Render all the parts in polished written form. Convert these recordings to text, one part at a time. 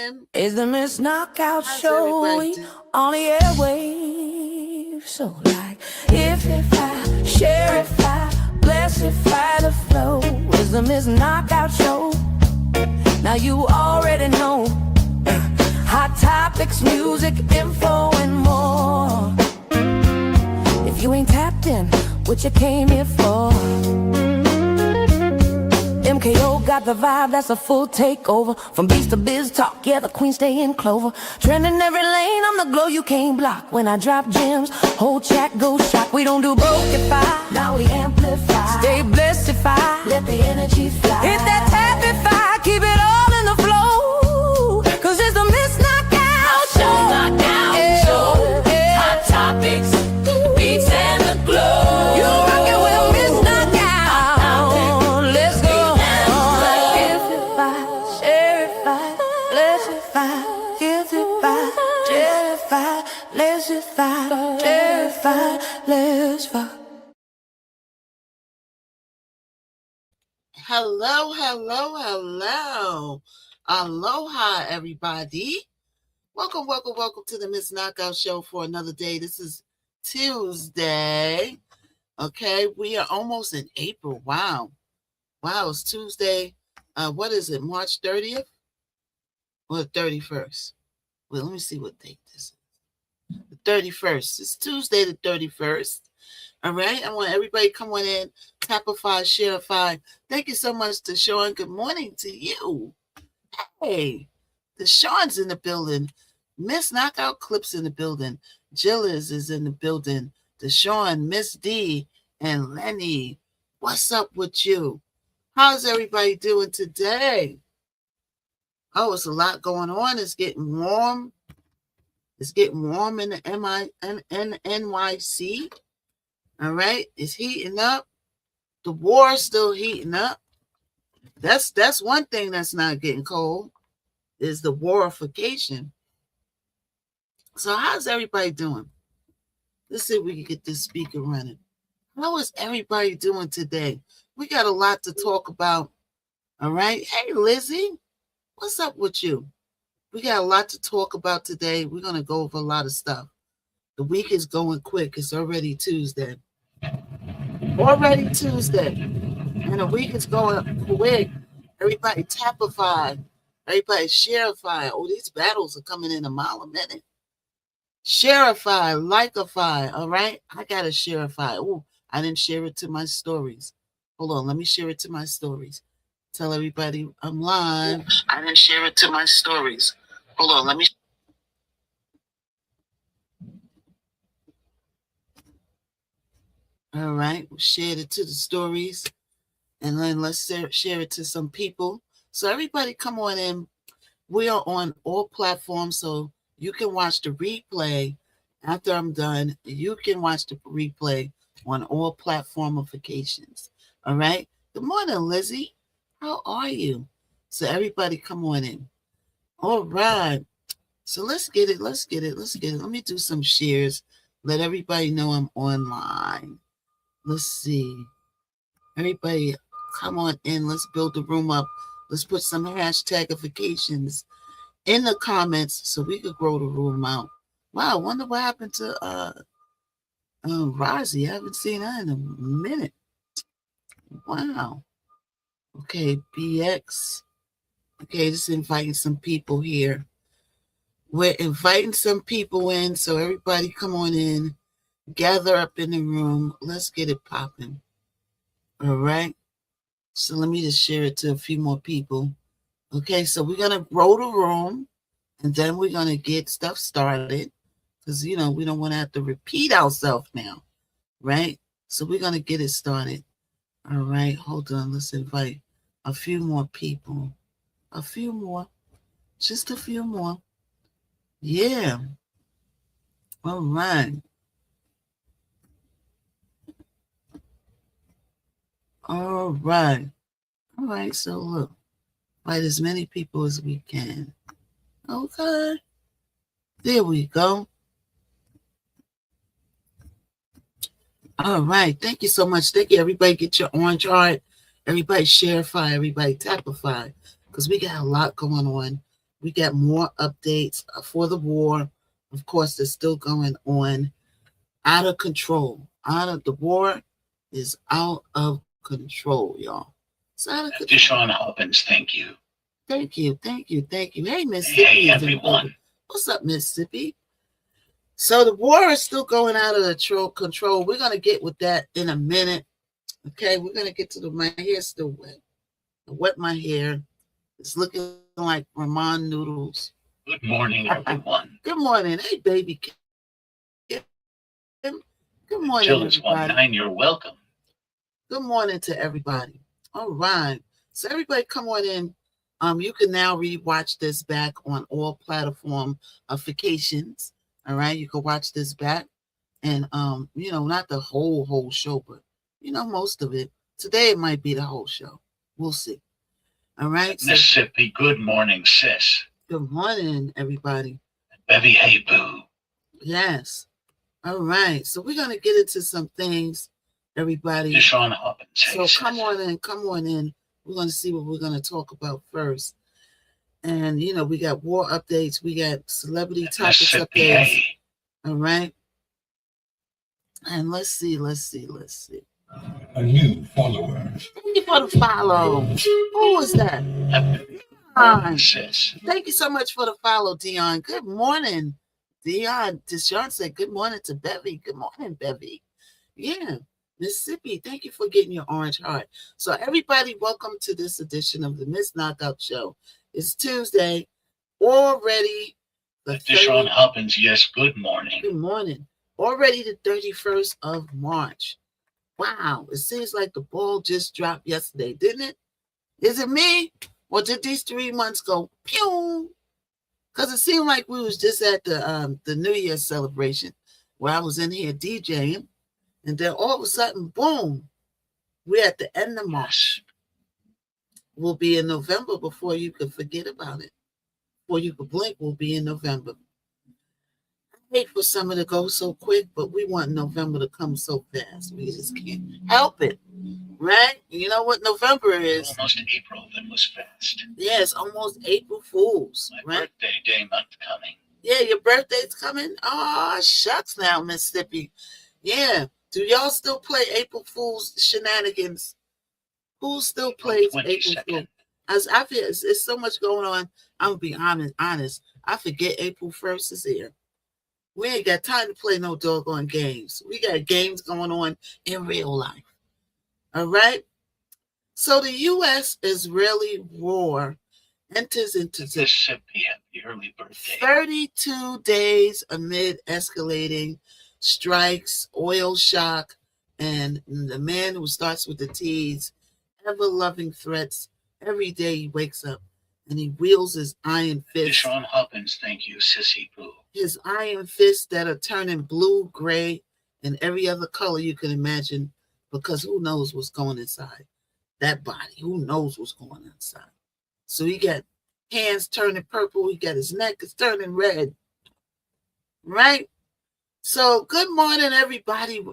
in. It's the Missknockout show on the airwaves. So like, if I share, if I bless, if I the flow. It's the Missknockout show. Now you already know. Hot topics, music, info, and more. If you ain't tapped in, what you came here for? MKO got the vibe, that's a full takeover. From beats to biz talk, yeah, the queen stay in clover. Trending every lane, I'm the glow you can't block. When I drop gems, whole chat goes shock. We don't do brokeify, now we amplify. Stay blessed if I let the energy fly. Hit that tapify, keep it all in the flow. Cause it's the Missknockout show. Missknockout show. Hot topics, beats and the glow. You rockin' with Missknockout. Let's go. Hello. Aloha, everybody. Welcome to the Missknockout show for another day. This is Tuesday. Okay, we are almost in April. Wow, it's Tuesday. What is it, March 30th or 31st? Well, let me see what date this is. The 31st. It's Tuesday the 31st. All right, I want everybody come on in, tapify, shareify. Thank you so much to Sean. Good morning to you. Hey, the Sean's in the building. Missknockout Clips in the building. Jillis is in the building. The Sean, Miss D, and Lenny. What's up with you? How's everybody doing today? Oh, it's a lot going on. It's getting warm. It's getting warm in the NYC. All right, it's heating up. The war is still heating up. That's one thing that's not getting cold, is the warification. So how's everybody doing? Let's see if we can get this speaker running. How is everybody doing today? We got a lot to talk about. All right. Hey, Lizzie, what's up with you? We got a lot to talk about today. We're going to go over a lot of stuff. The week is going quick. It's already Tuesday. And the week is going quick. Everybody tapify. Everybody shareify. Oh, these battles are coming in a mile a minute. Shareify, likeify. All right. I got to shareify. Oh, I didn't share it to my stories. Hold on. Let me share it to my stories. Tell everybody I'm live. I didn't share it to my stories. Hold on. Let me. All right. We shared it to the stories. And then let's share it to some people. So everybody come on in. We are on all platforms, so you can watch the replay after I'm done. You can watch the replay on all platformifications. All right. Good morning, Lizzie. How are you? So everybody come on in. All right. So let's get it. Let me do some shares. Let everybody know I'm online. Let's see. Everybody come on in. Let's build the room up. Let's put some hashtagifications in the comments so we could grow the room out. Wow, I wonder what happened to Rozzy. I haven't seen her in a minute. Wow. Okay, BX. Okay, just inviting some people here. We're inviting some people in, so everybody come on in. Gather up in the room. Let's get it popping. All right. So let me just share it to a few more people. Okay, so we're going to grow the room, and then we're going to get stuff started because, we don't want to have to repeat ourselves now, right? So we're going to get it started. All right, hold on. Let's invite a few more people. A few more. Just a few more. Yeah. All right. All right, so look, invite as many people as we can. Okay, there we go. All right, thank you so much. Thank you, everybody. Get your orange heart. Everybody shareify, everybody tapify, because we got a lot going on. We got more updates for the war. Of course, it's still going on. Out of control. The war is out of control, y'all. It's out of control. Deshaun Hoppins, thank you. Thank you. Hey, Mississippi Hey, is in the building. everyone. What's up, Mississippi? So the war is still going out of control. We're gonna get with that in a minute. Okay, we're gonna get to my hair's still wet. I wet my hair. It's looking like ramen noodles. Good morning, everyone. Good morning. Hey, baby Kim. Good morning, Till it's everybody. 1-9, you're welcome. Good morning to everybody. All right. So everybody come on in. You can now rewatch this back on all platform applications. All right. You can watch this back. And not the whole show, but most of it. Today it might be the whole show. We'll see. All right. Mississippi, good morning, sis. Good morning, everybody. Bevy, hey, boo. Yes. All right. So we're gonna get into some things, everybody. Deshaun Hoppins, hey, so come on in. We're gonna see what we're gonna talk about first. And we got war updates, we got celebrity topics updates. Hey. All right. And let's see. A new follower. Thank you for the follow. Who was that? Sis. Thank you so much for the follow, Dion. Good morning, Dion. Deshaun said good morning to Bevy. Good morning, Bevy. Yeah, Mississippi. Thank you for getting your orange heart. So everybody, welcome to this edition of the Missknockout Show. It's Tuesday already. Deshaun Hoppins, yes, good morning. Good morning. Already the 31st of March. Wow, it seems like the ball just dropped yesterday, didn't it? Is it me? Or did these 3 months go pew? Because it seemed like we was just at the New Year's celebration where I was in here DJing, and then all of a sudden, boom, we're at the end of March. We'll be in November before you can forget about it. Before you can blink, we'll be in November. I hate for summer to go so quick, but we want November to come so fast. We just can't help it. Right? You know what November is? Almost April, that was fast. Yeah, it's almost April Fools. My birthday day month coming. Yeah, your birthday's coming? Oh, shucks now, Mississippi. Yeah. Do y'all still play April Fools shenanigans? Who still plays April Fools? As I feel it's so much going on. I'm gonna be honest. I forget April 1st is here. We ain't got time to play no doggone games. We got games going on in real life. All right. So the U.S.-Israeli war enters into Mississippi, happy early birthday. 32 days amid escalating strikes, oil shock, and the man who starts with the T's, ever-loving threats. Every day he wakes up and he wields his iron fist. Deshaun Hoppins, thank you, sissy boo. His iron fists that are turning blue, gray, and every other color you can imagine, because who knows what's going inside that body? Who knows what's going inside? So he got hands turning purple. He got his neck is turning red. Right? So good morning, everybody.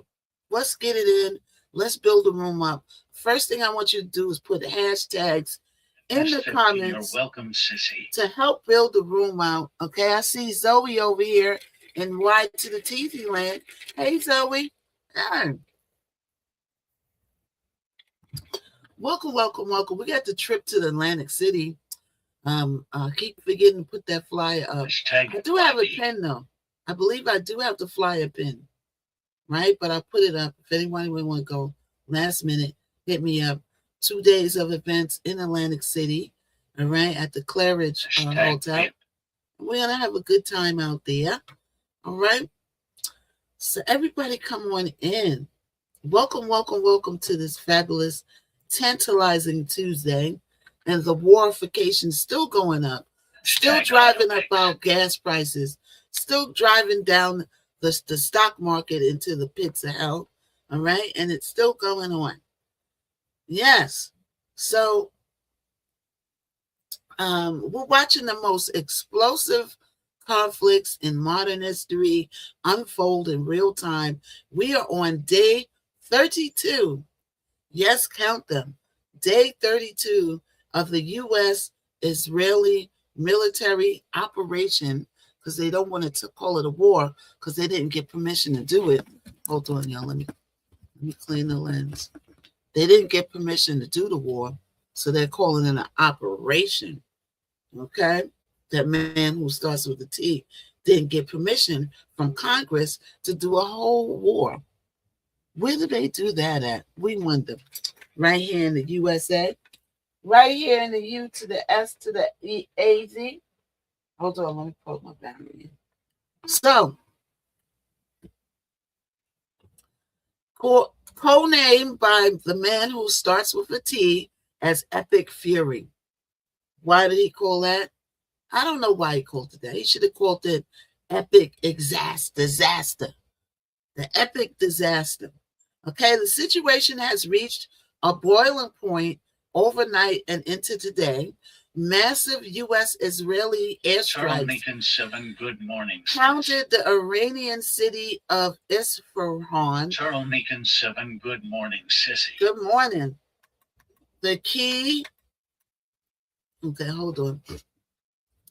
Let's get it in. Let's build the room up. First thing I want you to do is put hashtags in the comments. You're welcome, sissy. To help build the room out. Okay, I see Zoe over here in Y to the TV land. Hey, Zoe. Hi. Welcome. We got the trip to the Atlantic City. Keep forgetting to put that flyer up. I do have a pin though. I believe I do have the flyer pin, right? But I put it up. If anyone would want to go last minute, hit me up. 2 days of events in Atlantic City, all right, at the Claridge Hotel. We're gonna have a good time out there, all right. So everybody, come on in. Welcome to this fabulous, tantalizing Tuesday, and the warification still going up, still driving up our gas prices, still driving down the stock market into the pits of hell, all right, and it's still going on. Yes. So we're watching the most explosive conflicts in modern history unfold in real time. We are on day 32. Yes, count them. Day 32 of the U.S.-Israeli military operation, because they don't want to call it a war because they didn't get permission to do it. Hold on, y'all. Let me clean the lens. They didn't get permission to do the war, so they're calling it an operation. Okay? That man who starts with a T didn't get permission from Congress to do a whole war. Where do they do that at? We wonder. Right here in the USA. Right here in the U to the S to the E A Z. Hold on, let me put my battery in. So, co-named by the man who starts with a T as Epic Fury. Why did he call that? I don't know why he called it that. He should have called it Epic Disaster. The Epic Disaster. Okay, the situation has reached a boiling point overnight and into today. Massive U.S.-Israeli airstrikes 7, good morning. pounded the Iranian city of Isfahan. 7, good morning, sissy. Good morning. The key, okay, hold on.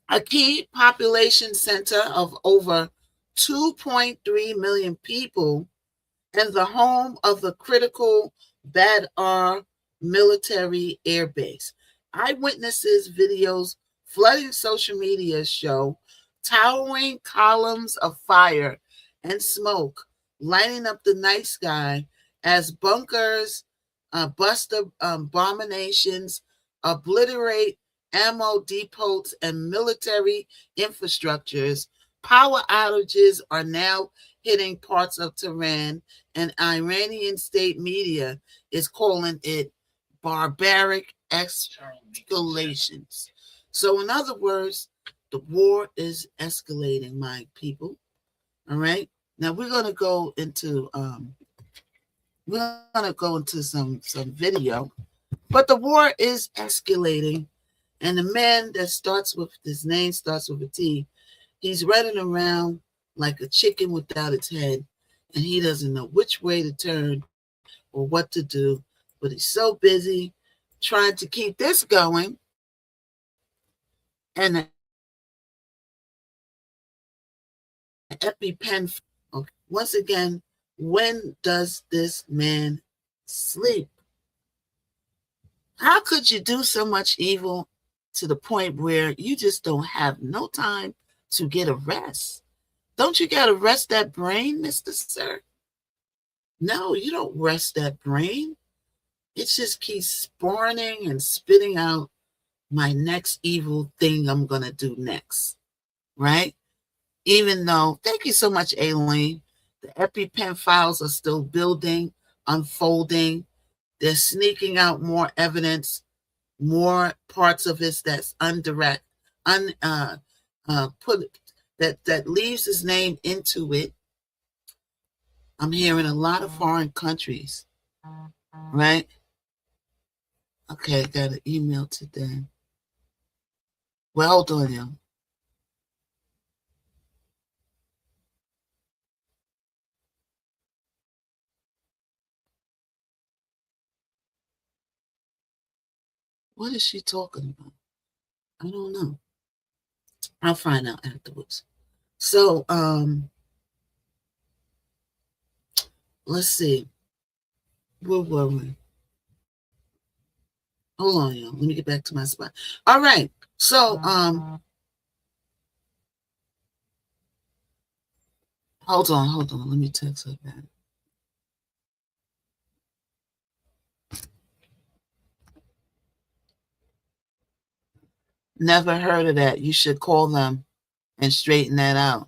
A key population center of over 2.3 million people and the home of the critical Badr military air base. Eyewitnesses videos flooding social media show towering columns of fire and smoke lighting up the night sky as bunkers bust abominations, obliterate ammo depots and military infrastructures. Power outages are now hitting parts of Tehran, and Iranian state media is calling it barbaric escalations. So, in other words, the war is escalating, my people. All right. Now we're gonna go into some video, but the war is escalating, and the man that starts with his name starts with a T. He's running around like a chicken without its head, and he doesn't know which way to turn or what to do, but he's so busy trying to keep this going. And the EpiPen, okay. Once again, when does this man sleep? How could you do so much evil to the point where you just don't have no time to get a rest? Don't you got to rest that brain, Mr. Sir? No, you don't rest that brain. It just keeps spawning and spitting out my next evil thing I'm going to do next, right? Even though, thank you so much, Aileen, the EpiPen files are still building, unfolding. They're sneaking out more evidence, more parts of it that's undirect, that leaves his name into it. I'm hearing a lot of foreign countries, right? Okay, I got an email today. Well, hold on, y'all. What is she talking about? I don't know. I'll find out afterwards. So, let's see. Where were we? Hold on, y'all. Let me get back to my spot. All right. So, hold on. Let me text her back. Never heard of that. You should call them and straighten that out.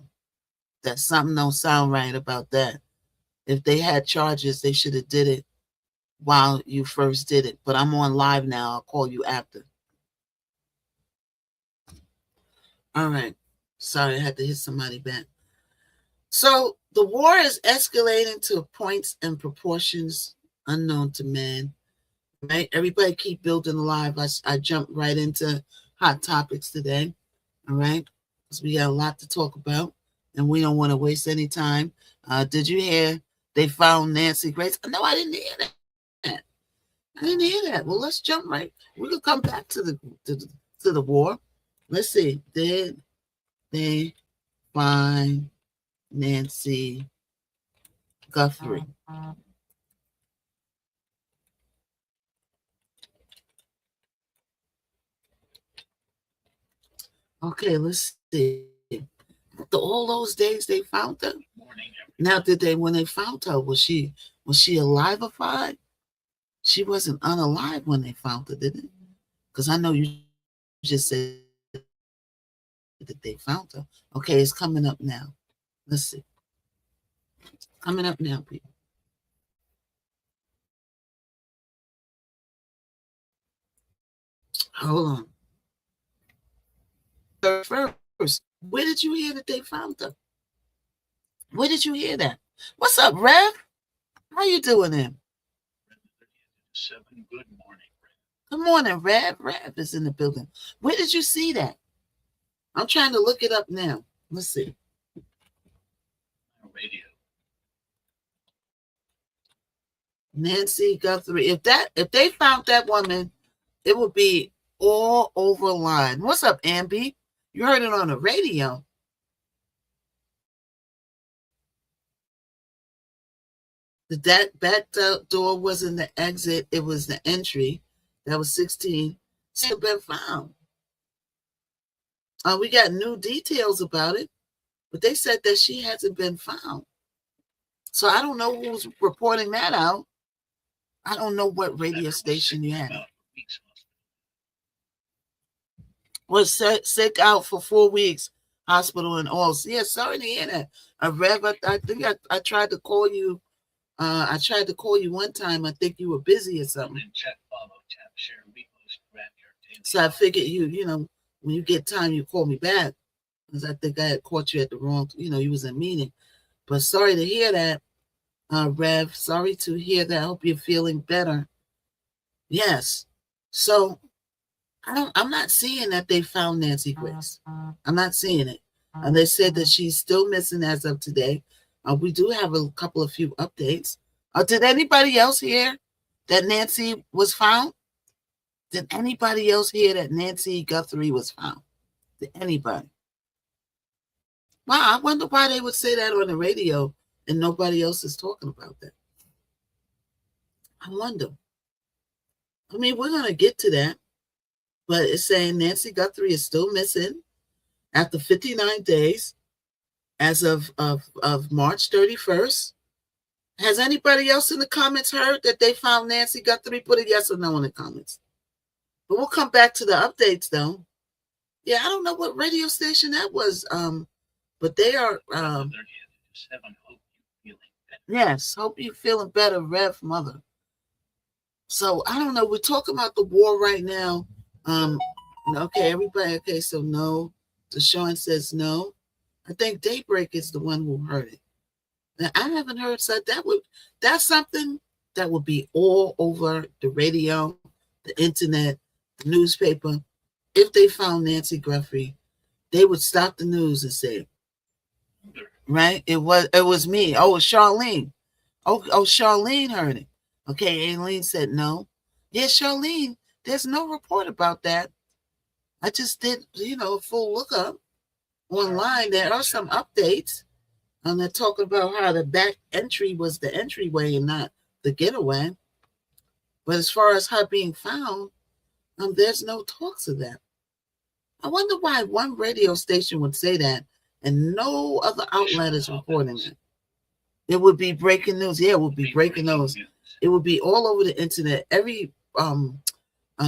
That something don't sound right about that. If they had charges, they should have did it while you first did it. But I'm on live now. I'll call you after. All right. Sorry, I had to hit somebody back. So the war is escalating to points and proportions unknown to man. Right? Everybody keep building live. I jumped right into hot topics today. All right. Because we got a lot to talk about and we don't want to waste any time. Did you hear they found Nancy Grace? No, I didn't hear that. I didn't hear that. Well, let's jump right. We could come back to the war, Let's see. Did they find Nancy Guthrie? Okay, let's see. After all those days they found her. Now, when they found her, was she alive? She wasn't unalive when they found her, did it? Because I know you just said that they found her. Okay, it's coming up now. Let's see. Coming up now, people. Hold on. First, where did you hear that they found her? Where did you hear that? What's up, Rev? How you doing there? 7, good morning, Rev. Good morning, Rev. Rev is in the building. Where did you see that? I'm trying to look it up now. Let's see. Radio. Nancy Guthrie. If they found that woman, it would be all over line. What's up, Amby? You heard it on the radio. The back door wasn't the exit, it was the entry. That was 16. She had been found. We got new details about it, but they said that she hasn't been found. So I don't know who's reporting that out. I don't know what radio station you had. Was sick out for 4 weeks, hospital and all. Yeah, sorry to hear that. Rev, I think I tried to call you. I tried to call you one time. I think you were busy or something. Check, follow, tap, share, repost, grab your daily. So I figured when you get time, you call me back. Because I think I had caught you at the wrong, you was in a meeting. But sorry to hear that, Rev. Sorry to hear that. I hope you're feeling better. Yes. So I'm not seeing that they found Nancy Grace. I'm not seeing it. And they said that she's still missing as of today. We do have a couple of few updates. Did anybody else hear that Nancy was found? Did anybody else hear that Nancy Guthrie was found? Did anybody? Wow, I wonder why they would say that on the radio and nobody else is talking about that. I wonder. I mean, we're going to get to that, but it's saying Nancy Guthrie is still missing after 59 days as of March 31st. Has anybody else in the comments heard that they found Nancy Guthrie? Put a yes or no in the comments. But we'll come back to the updates, though. Yeah, I don't know what radio station that was, but they are... yes, hope you're feeling better, Rev Mother. So, I don't know. We're talking about the war right now. Okay, everybody. Okay, so no. Deshaun says no. I think Daybreak is the one who heard it. Now, I haven't heard said that's something that would be all over the radio, the internet, the newspaper. If they found Nancy Guthrie, they would stop the news and say, right? It was me. Oh, it was Charlene. Oh, Charlene heard it. Okay, Aileen said no. Yeah, Charlene, there's no report about that. I just did, a full lookup online. There are some updates. And they're talking about how the back entry was the entryway and not the getaway. But as far as her being found, there's no talks of that. I wonder why one radio station would say that and no other outlet is reporting it. It would be breaking news. Yeah, it would be breaking news. It would be all over the internet. Every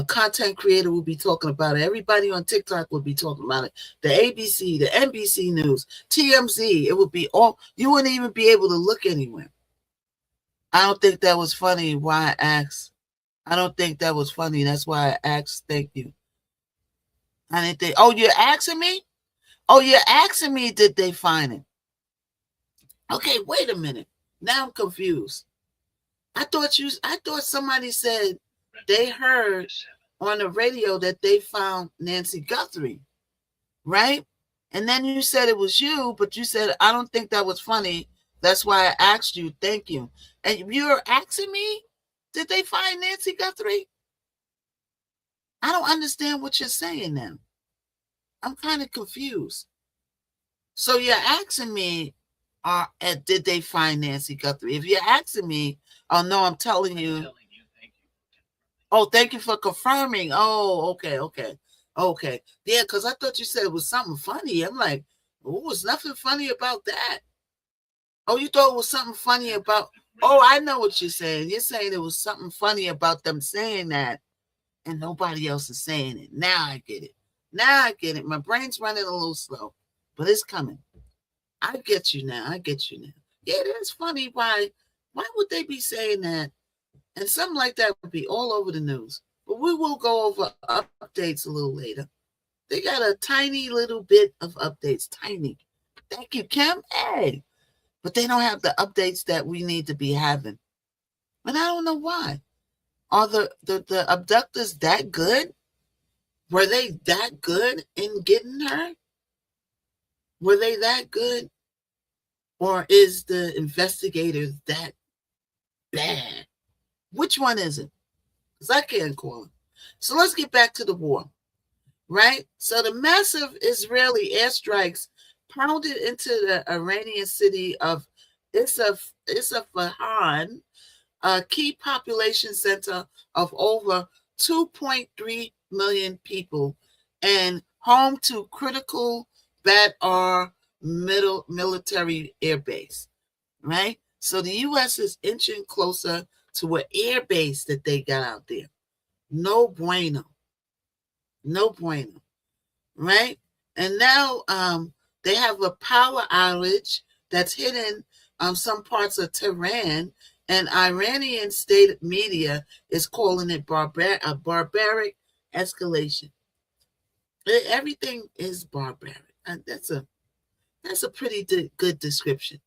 content creator would be talking about it. Everybody on TikTok would be talking about it. The ABC, the NBC News, TMZ. It would be all. You wouldn't even be able to look anywhere. I don't think that was funny. Why I asked? I don't think that was funny. That's why I asked. Thank you. I didn't think. Oh, you're asking me? Oh, you're asking me? Did they find it? Okay, wait a minute. Now I'm confused. I thought somebody said they heard on the radio that they found Nancy Guthrie, right? And then you said it was you, but you said, I don't think that was funny. That's why I asked you. Thank you. And you're asking me, did they find Nancy Guthrie? I don't understand what you're saying now. I'm kind of confused. So you're asking me, did they find Nancy Guthrie? If you're asking me, oh no, I'm telling you. Thank you. Oh, thank you for confirming. Oh, okay. Yeah, because I thought you said it was something funny. I'm like, oh, was nothing funny about that. Oh, you thought it was something funny about? Oh, I know what you're saying. You're saying it was something funny about them saying that, and nobody else is saying it. Now I get it. My brain's running a little slow, but it's coming. I get you now. Yeah, it is funny. Why would they be saying that? And something like that would be all over the news. But we will go over updates a little later. They got a tiny little bit of updates. Tiny. Thank you, Kim. Hey. But they don't have the updates that we need to be having. And I don't know why. Are the abductors that good? Were they that good in getting her? Were they that good? Or is the investigators that bad? Which one is it? Because I can't call it. So let's get back to the war, right? So the massive Israeli airstrikes pounded into the Iranian city of Isfahan, a key population center of over 2.3 million people and home to critical Badr military air base, right? So the U.S. is inching closer to an air base that they got out there. No bueno, right? And now they have a power outage that's hitting some parts of Tehran, and Iranian state media is calling it a barbaric escalation. Everything is barbaric. And that's a pretty good description.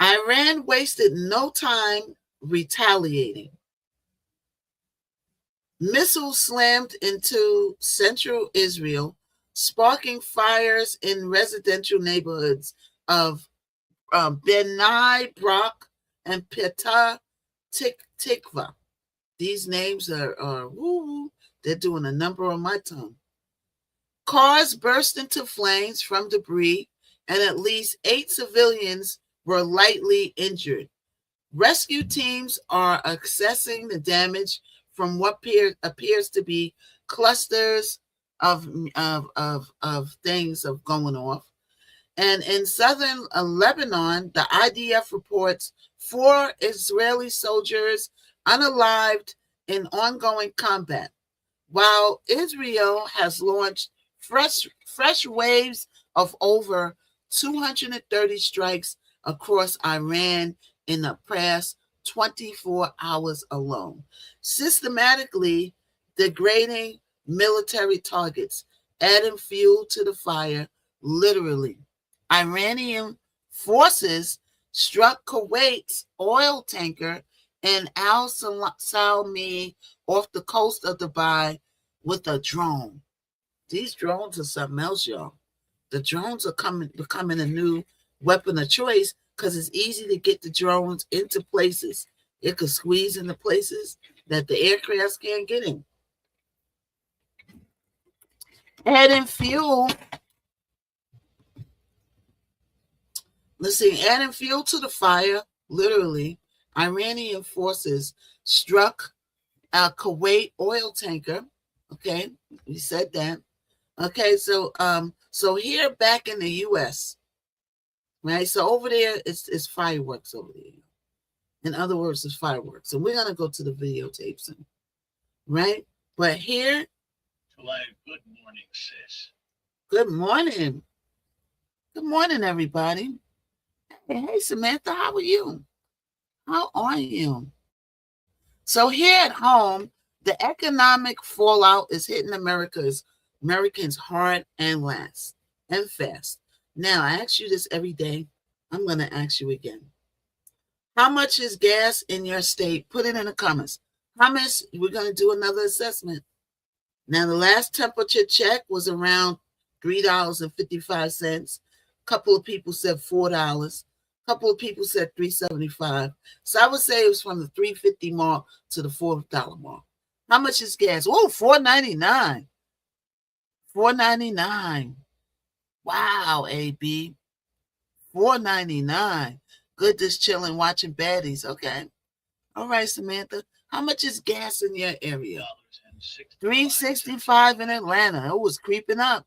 Iran wasted no time retaliating. Missiles slammed into central Israel, sparking fires in residential neighborhoods of Benai Brak and Petah Tikva. These names are woo, they're doing a number on my tongue. Cars burst into flames from debris, and at least 8 civilians were lightly injured. Rescue teams are assessing the damage from what appears to be clusters of things of going off. And in southern Lebanon, the IDF reports 4 Israeli soldiers unalived in ongoing combat, while Israel has launched fresh waves of over 230 strikes across Iran in the past 24 hours alone, systematically degrading military targets, adding fuel to the fire, literally. Iranian forces struck Kuwait's oil tanker in Al Salmi off the coast of Dubai with a drone. These drones are something else, y'all. The drones are becoming a new weapon of choice because it's easy to get the drones into places. It could squeeze into places that the aircrafts can't get in. Adding fuel. Adding fuel to the fire, literally, Iranian forces struck a Kuwait oil tanker. Okay, we said that. Okay, so here back in the U.S., right? So over there, it's fireworks over there. In other words, it's fireworks. And we're gonna go to the videotape soon, right? But here, good morning, sis. Good morning. Good morning, everybody. Hey, Samantha, how are you? How are you? So here at home, the economic fallout is hitting Americans hard and fast. Now, I ask you this every day. I'm going to ask you again. How much is gas in your state? Put it in the comments. How much? We're going to do another assessment. Now, the last temperature check was around $3.55. A couple of people said $4. A couple of people said $3.75. So I would say it was from the $3.50 mark to the $4 mark. How much is gas? Oh, $4.99. $4.99. Wow, AB. $4.99. Good, just chilling, watching baddies. Okay. All right, Samantha. How much is gas in your area? $3.65 in Atlanta. It was creeping up.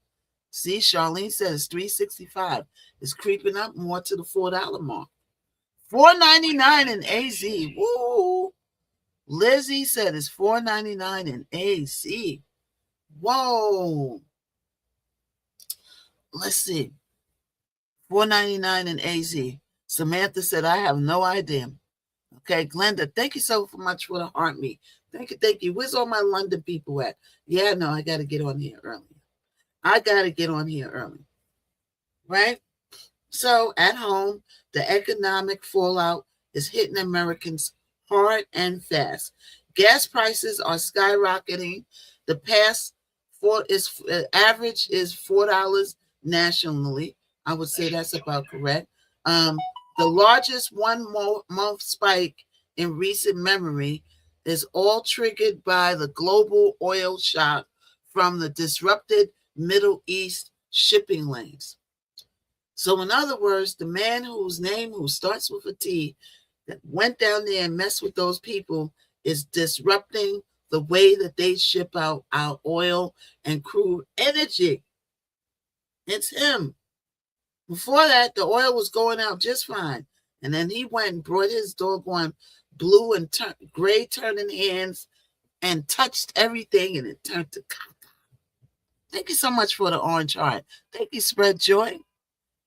See, Charlene says $3.65. It's creeping up more to the $4 mark. $4.99 in AZ. Woo! Lizzie said it's $4.99 in AZ. Whoa! Let's see. $4.99 in AZ. Samantha said, I have no idea. Okay, Glenda, thank you so much for the heart me. Thank you, thank you. Where's all my London people at? Yeah, no, I got to get on here early. Right? So at home, the economic fallout is hitting Americans hard and fast. Gas prices are skyrocketing. The past average is $4 nationally. I would say that's about correct. The largest one-month spike in recent memory is all triggered by the global oil shock from the disrupted Middle East shipping lanes. So in other words, the man who starts with a T, that went down there and messed with those people is disrupting the way that they ship out our oil and crude energy. It's him. Before that, the oil was going out just fine. And then he went and brought his doggone blue and gray turning hands and touched everything, and it turned to copper. Thank you so much for the orange heart. Thank you, Spread Joy.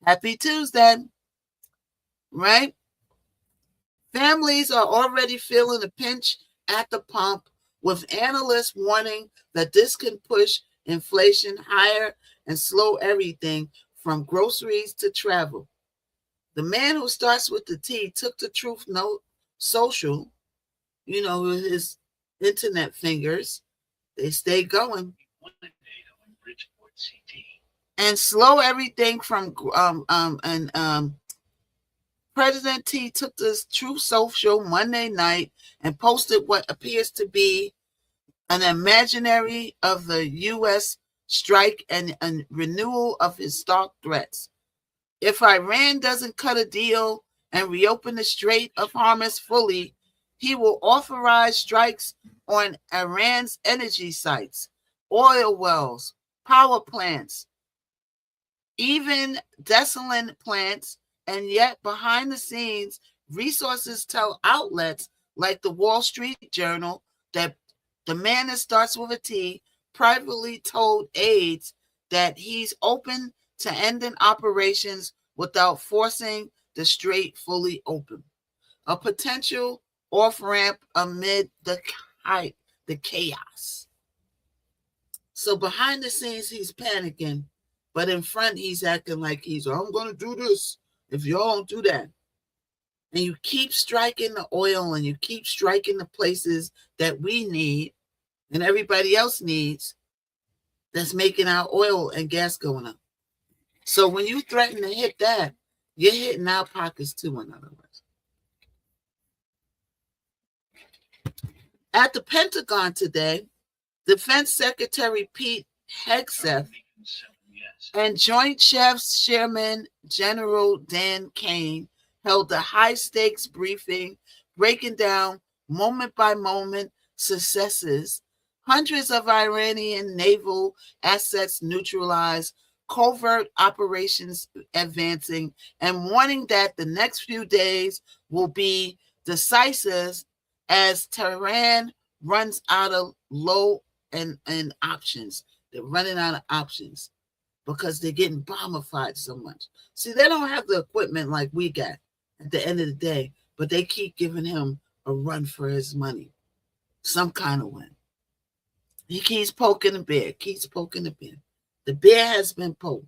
Happy Tuesday. Right? Families are already feeling a pinch at the pump, with analysts warning that this can push inflation higher and slow everything from groceries to travel. The man who starts with the T took the Truth Note social, with his internet fingers. They stay going. And slow everything from President T took this Truth Social Monday night and posted what appears to be an imaginary of the U.S. strike and renewal of his stark threats. If Iran doesn't cut a deal and reopen the Strait of Hormuz fully, he will authorize strikes on Iran's energy sites, oil wells, power plants, even desaline plants. And yet, behind the scenes, resources tell outlets like the Wall Street Journal that the man that starts with a T privately told aides that he's open to ending operations without forcing the strait fully open. A potential off-ramp amid the chaos. So behind the scenes, he's panicking, but in front, he's acting like I'm going to do this if y'all don't do that. And you keep striking the oil and you keep striking the places that we need and everybody else needs, that's making our oil and gas going up. So when you threaten to hit that, you're hitting our pockets too, in other words. At the Pentagon today, Defense Secretary Pete Hegseth and Joint Chiefs Chairman General Dan Kane held a high-stakes briefing breaking down moment-by-moment successes, hundreds of Iranian naval assets neutralized, covert operations advancing, and warning that the next few days will be decisive as Tehran runs out of and options. They're running out of options because they're getting bombified so much. See, they don't have the equipment like we got at the end of the day, but they keep giving him a run for his money, some kind of way. He keeps poking the bear, The bear has been poked.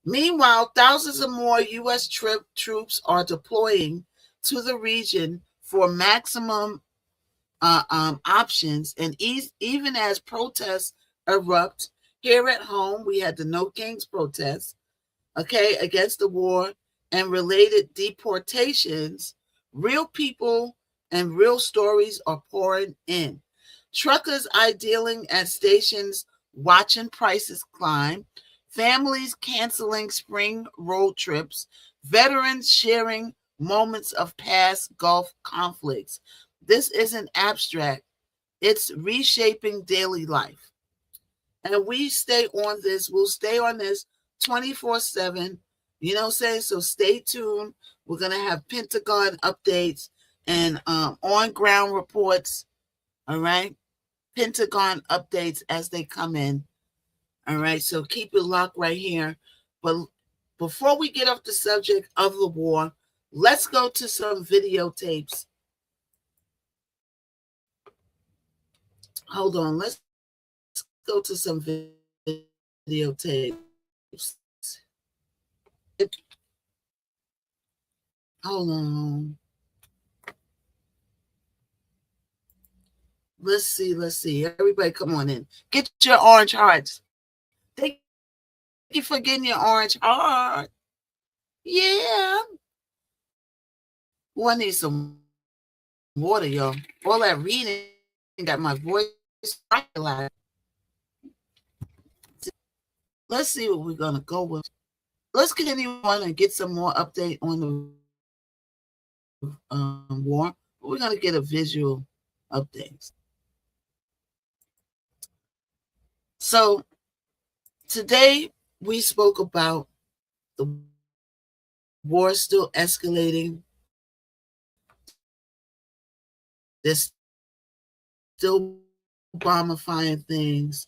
Meanwhile, thousands of more U.S. troops are deploying to the region for maximum options, and even as protests erupt here at home, we had the No Kings protests, against the war and related deportations. Real people and real stories are pouring in. Truckers idling at stations watching prices climb. Families canceling spring road trips. Veterans sharing moments of past Gulf conflicts. This isn't abstract. It's reshaping daily life. And we stay on this. We'll stay on this 24/7. You know what I'm saying? So stay tuned. We're going to have Pentagon updates and on-ground reports. All right? Pentagon updates as they come in. All right? So keep it locked right here. But before we get off the subject of the war, let's go to some videotapes. Hold on. Let's go to some videotapes. Hold on. Let's see. Everybody come on in. Get your orange hearts. Thank you for getting your orange heart. Yeah. Well, I need some water, y'all. All that reading got my voice loud. Let's see what we're going to go with. Let's continue on and get some more update on the war. We're going to get a visual update. So today we spoke about the war still escalating. There's still bombifying things.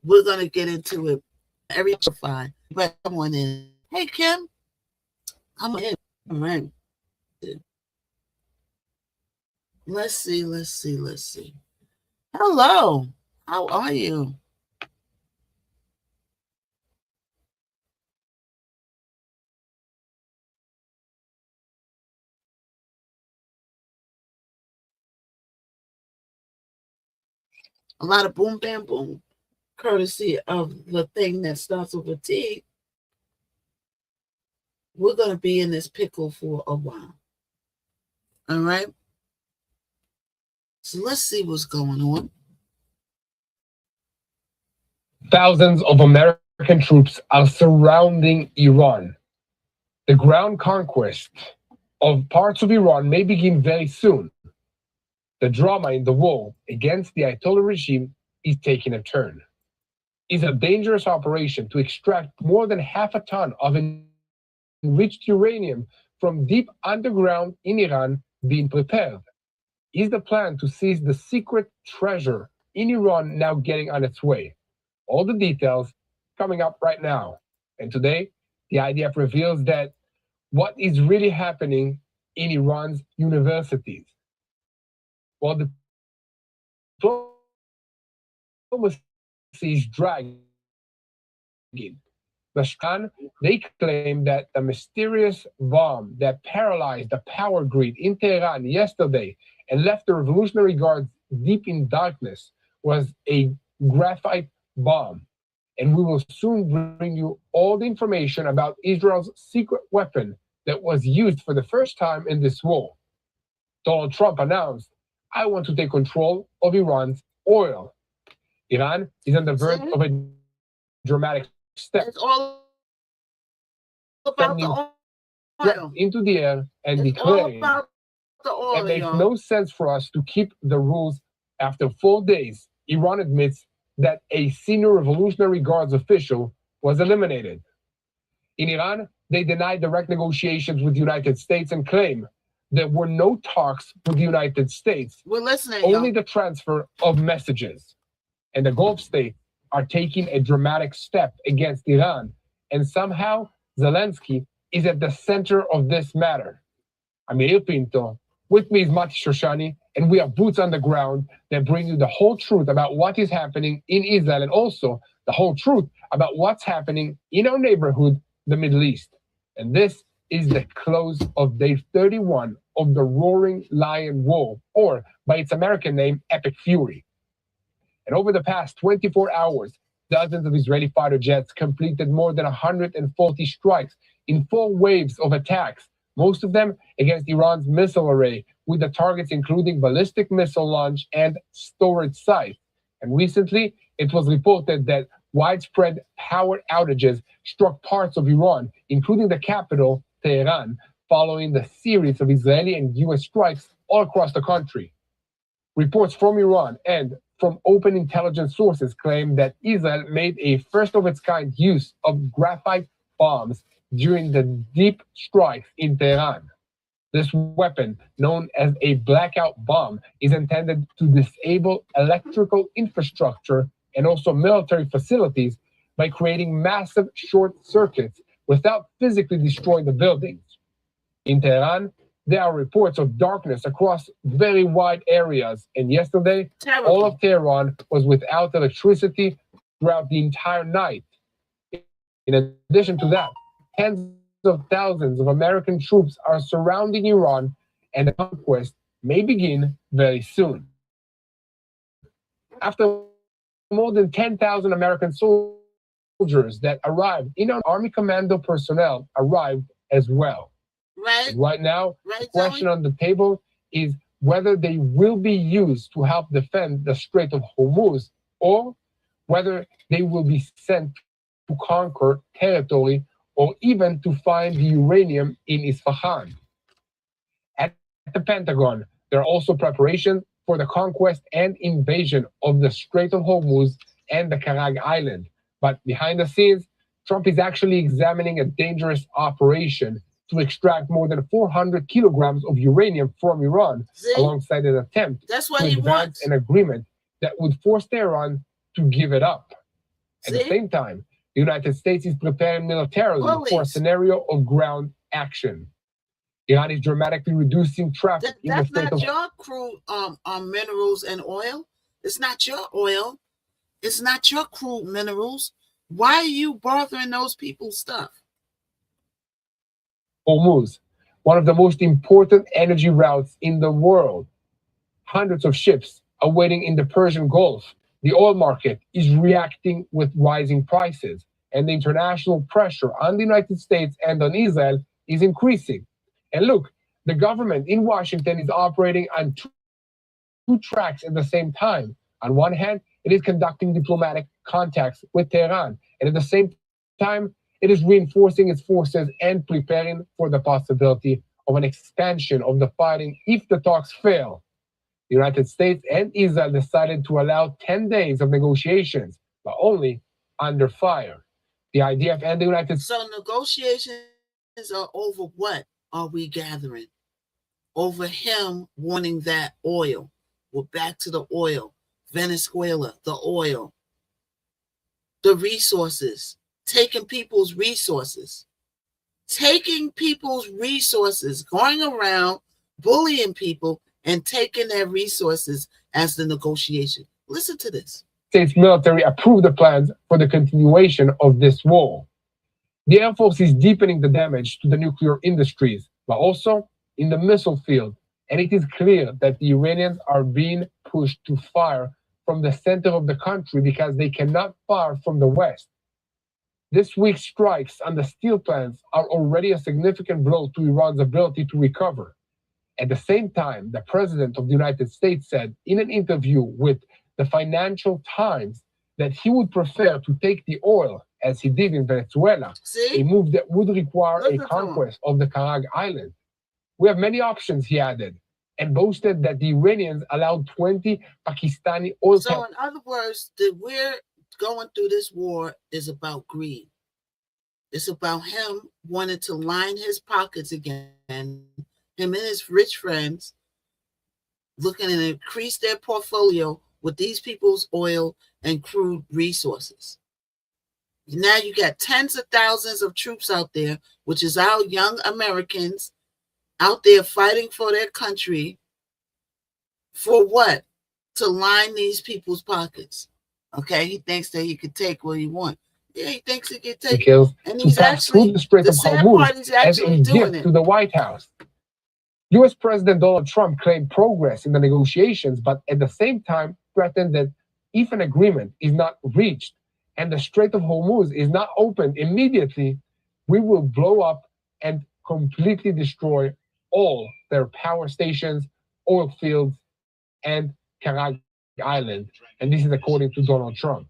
We're going to get into it. Everybody, but come on in. Hey, Kim, come on in. All right. Let's see. Hello. How are you? A lot of boom, bam, boom, courtesy of the thing that starts with a T. We're going to be in this pickle for a while. All right. So let's see what's going on. Thousands of American troops are surrounding Iran. The ground conquest of parts of Iran may begin very soon. The drama in the war against the Ayatollah regime is taking a turn. It's a dangerous operation to extract more than half a ton of enriched uranium from deep underground in Iran being prepared. Is the plan to seize the secret treasure in Iran now getting on its way? All the details coming up right now. And today, the IDF reveals that what is really happening in Iran's universities. While the diplomacy is dragging, they claim that the mysterious bomb that paralyzed the power grid in Tehran yesterday and left the Revolutionary Guards deep in darkness was a graphite bomb. And we will soon bring you all the information about Israel's secret weapon that was used for the first time in this war. Donald Trump announced, I want to take control of Iran's oil. Iran is on the verge of a dramatic step. It's all about the oil. Into the air and it's declaring all about the oil, it makes no sense for us to keep the rules. After 4 days, Iran admits that a senior Revolutionary Guards official was eliminated. In Iran, they denied direct negotiations with the United States and claim there were no talks with the United States. We're listening. Only the transfer of messages. And the Gulf states are taking a dramatic step against Iran. And somehow, Zelensky is at the center of this matter. I'm Yair Pinto. With me is Mati Shoshani, and we are boots on the ground that bring you the whole truth about what is happening in Israel and also the whole truth about what's happening in our neighborhood, the Middle East. And this is the close of day 31 of the Roaring Lion War, or by its American name, Epic Fury. And over the past 24 hours, dozens of Israeli fighter jets completed more than 140 strikes in 4 waves of attacks most of them against Iran's missile array, with the targets including ballistic missile launch and storage sites. And recently, it was reported that widespread power outages struck parts of Iran, including the capital, Tehran, following the series of Israeli and US strikes all across the country. Reports from Iran and from open intelligence sources claim that Israel made a first-of-its-kind use of graphite bombs during the deep strikes in Tehran. This weapon, known as a blackout bomb, is intended to disable electrical infrastructure and also military facilities by creating massive short circuits without physically destroying the buildings. In Tehran, there are reports of darkness across very wide areas, and yesterday, all of Tehran was without electricity throughout the entire night. In addition to that, tens of thousands of American troops are surrounding Iran, and the conquest may begin very soon. After more than 10,000 American soldiers that arrived, Army commando personnel arrived as well. Right now, the question on the table is whether they will be used to help defend the Strait of Hormuz, or whether they will be sent to conquer territory or even to find the uranium in Isfahan. At the Pentagon, there are also preparations for the conquest and invasion of the Strait of Hormuz and the Karag Island. But behind the scenes, Trump is actually examining a dangerous operation to extract more than 400 kilograms of uranium from Iran, alongside an attempt to advance an agreement that would force Tehran to give it up. At the same time, the United States is preparing militarily for a scenario of ground action. Iran is dramatically reducing traffic in the state of... That's not your crude minerals and oil. It's not your oil. It's not your crude minerals. Why are you bothering those people's stuff? Hormuz, one of the most important energy routes in the world. Hundreds of ships are waiting in the Persian Gulf. The oil market is reacting with rising prices, and the international pressure on the United States and on Israel is increasing. And look, the government in Washington is operating on two tracks at the same time. On one hand, it is conducting diplomatic contacts with Tehran, and at the same time, it is reinforcing its forces and preparing for the possibility of an expansion of the fighting if the talks fail. The United States and Israel decided to allow 10 days of negotiations, but only under fire. The IDF and the United States... So negotiations are over what are we gathering? Over him wanting that oil. We're back to the oil. Venezuela, the oil. The resources. Taking people's resources, going around bullying people and taking their resources as the negotiation. Listen to this. States military approved the plans for the continuation of this war. The Air Force is deepening the damage to the nuclear industries, but also in the missile field. And it is clear that the Iranians are being pushed to fire from the center of the country because they cannot fire from the west. This week's strikes on the steel plants are already a significant blow to Iran's ability to recover. At the same time, the President of the United States said in an interview with the Financial Times that he would prefer to take the oil, as he did in Venezuela, a move that would require a conquest of the Karag Island. We have many options, he added, and boasted that the Iranians allowed 20 Pakistani oil... So in other words, we're going through this war is about greed. It's about him wanting to line his pockets again, him and his rich friends looking to increase their portfolio with these people's oil and crude resources. Now you got tens of thousands of troops out there, which is our young Americans out there fighting for their country. For what? To line these people's pockets. Okay, he thinks that he could take what he wants. Yeah, he thinks he can take it. And he's actually, the Strait of Hormuz as a gift to the White House. U.S. President Donald Trump claimed progress in the negotiations, but at the same time threatened that if an agreement is not reached and the Strait of Hormuz is not opened immediately, we will blow up and completely destroy all their power stations, oil fields, and Karag Island. And this is according to Donald Trump.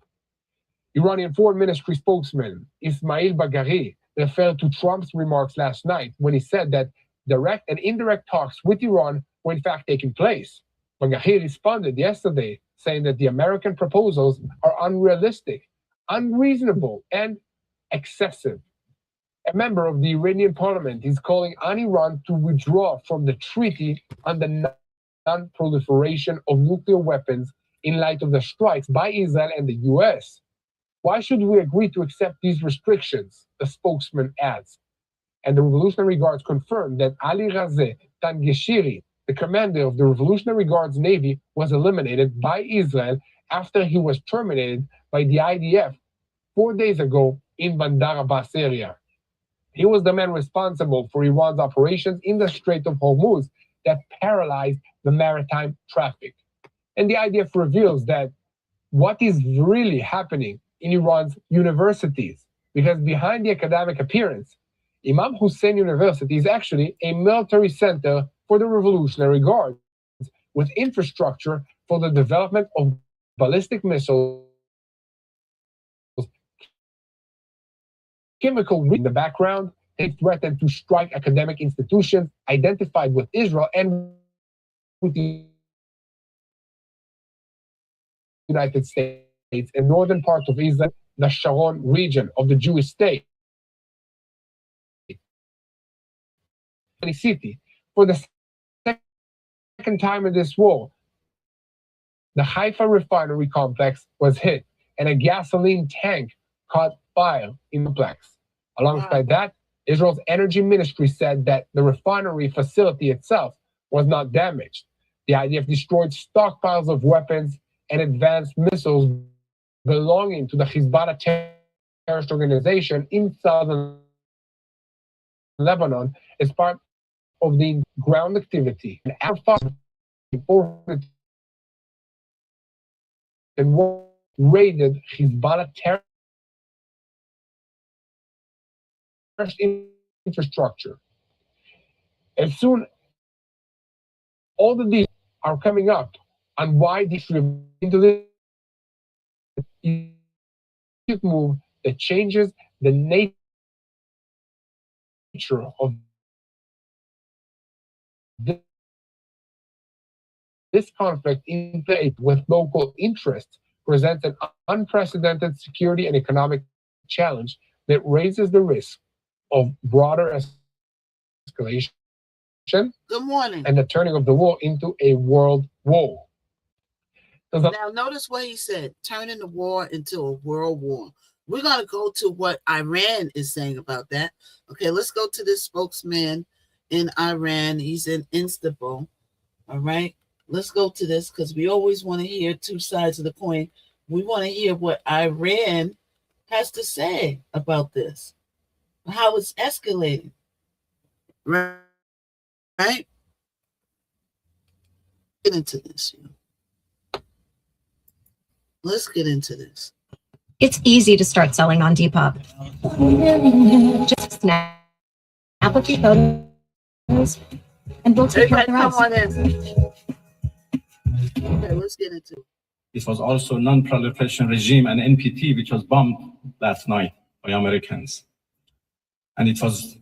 Iranian Foreign Ministry spokesman Ismail Bagheri referred to Trump's remarks last night when he said that direct and indirect talks with Iran were in fact taking place. Bagheri responded yesterday saying that the American proposals are unrealistic, unreasonable, and excessive. A member of the Iranian parliament is calling on Iran to withdraw from the treaty on the non-proliferation of nuclear weapons in light of the strikes by Israel and the US. Why should we agree to accept these restrictions? The spokesman adds. And the Revolutionary Guards confirmed that Ali Razeh Tangeshiri, the commander of the Revolutionary Guards Navy, was eliminated by Israel after he was terminated by the IDF 4 days ago in Bandar Abbas area. He was the man responsible for Iran's operations in the Strait of Hormuz that paralyzed the maritime traffic. And the IDF reveals that what is really happening in Iran's universities, because behind the academic appearance, Imam Hussein University is actually a military center for the Revolutionary Guards with infrastructure for the development of ballistic missiles, chemical in the background. They threatened to strike academic institutions identified with Israel and with the United States in northern part of Israel, the Sharon region of the Jewish state. City. For the second time in this war, the Haifa refinery complex was hit and a gasoline tank caught fire in the complex. Alongside that, Israel's energy ministry said that the refinery facility itself was not damaged. The IDF destroyed stockpiles of weapons and advanced missiles belonging to the Hezbollah terrorist organization in southern Lebanon as part of the ground activity. And after and raided Hezbollah terrorist infrastructure. As soon all the details are coming up on why this into this move that changes the nature of this conflict in faith with local interests presents an unprecedented security and economic challenge that raises the risk of broader escalation. Good morning. And the turning of the war into a world war. Now, notice what he said, turning the war into a world war. We're going to go to what Iran is saying about that. Okay, let's go to this spokesman in Iran. He's in Istanbul. All right, let's go to this because we always want to hear two sides of the coin. We want to hear what Iran has to say about this, how it's escalating. Right? Get into this. Let's get into this. It's easy to start selling on Depop. Just snap a few photos and we'll take care of the rest. Come on in. Okay, let's get into it. It was also non-proliferation regime and NPT, which was bombed last night by Americans. And it was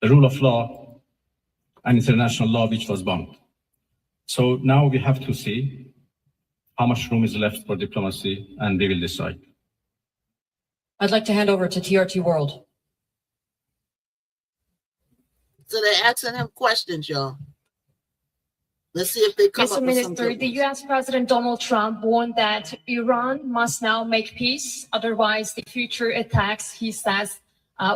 the rule of law and international law which was bombed. So now we have to see how much room is left for diplomacy, and they will decide. I'd like to hand over to TRT World. So they're asking him questions, y'all. Let's see if they come up with some Minister, the U.S. President Donald Trump warned that Iran must now make peace. Otherwise, the future attacks, he says,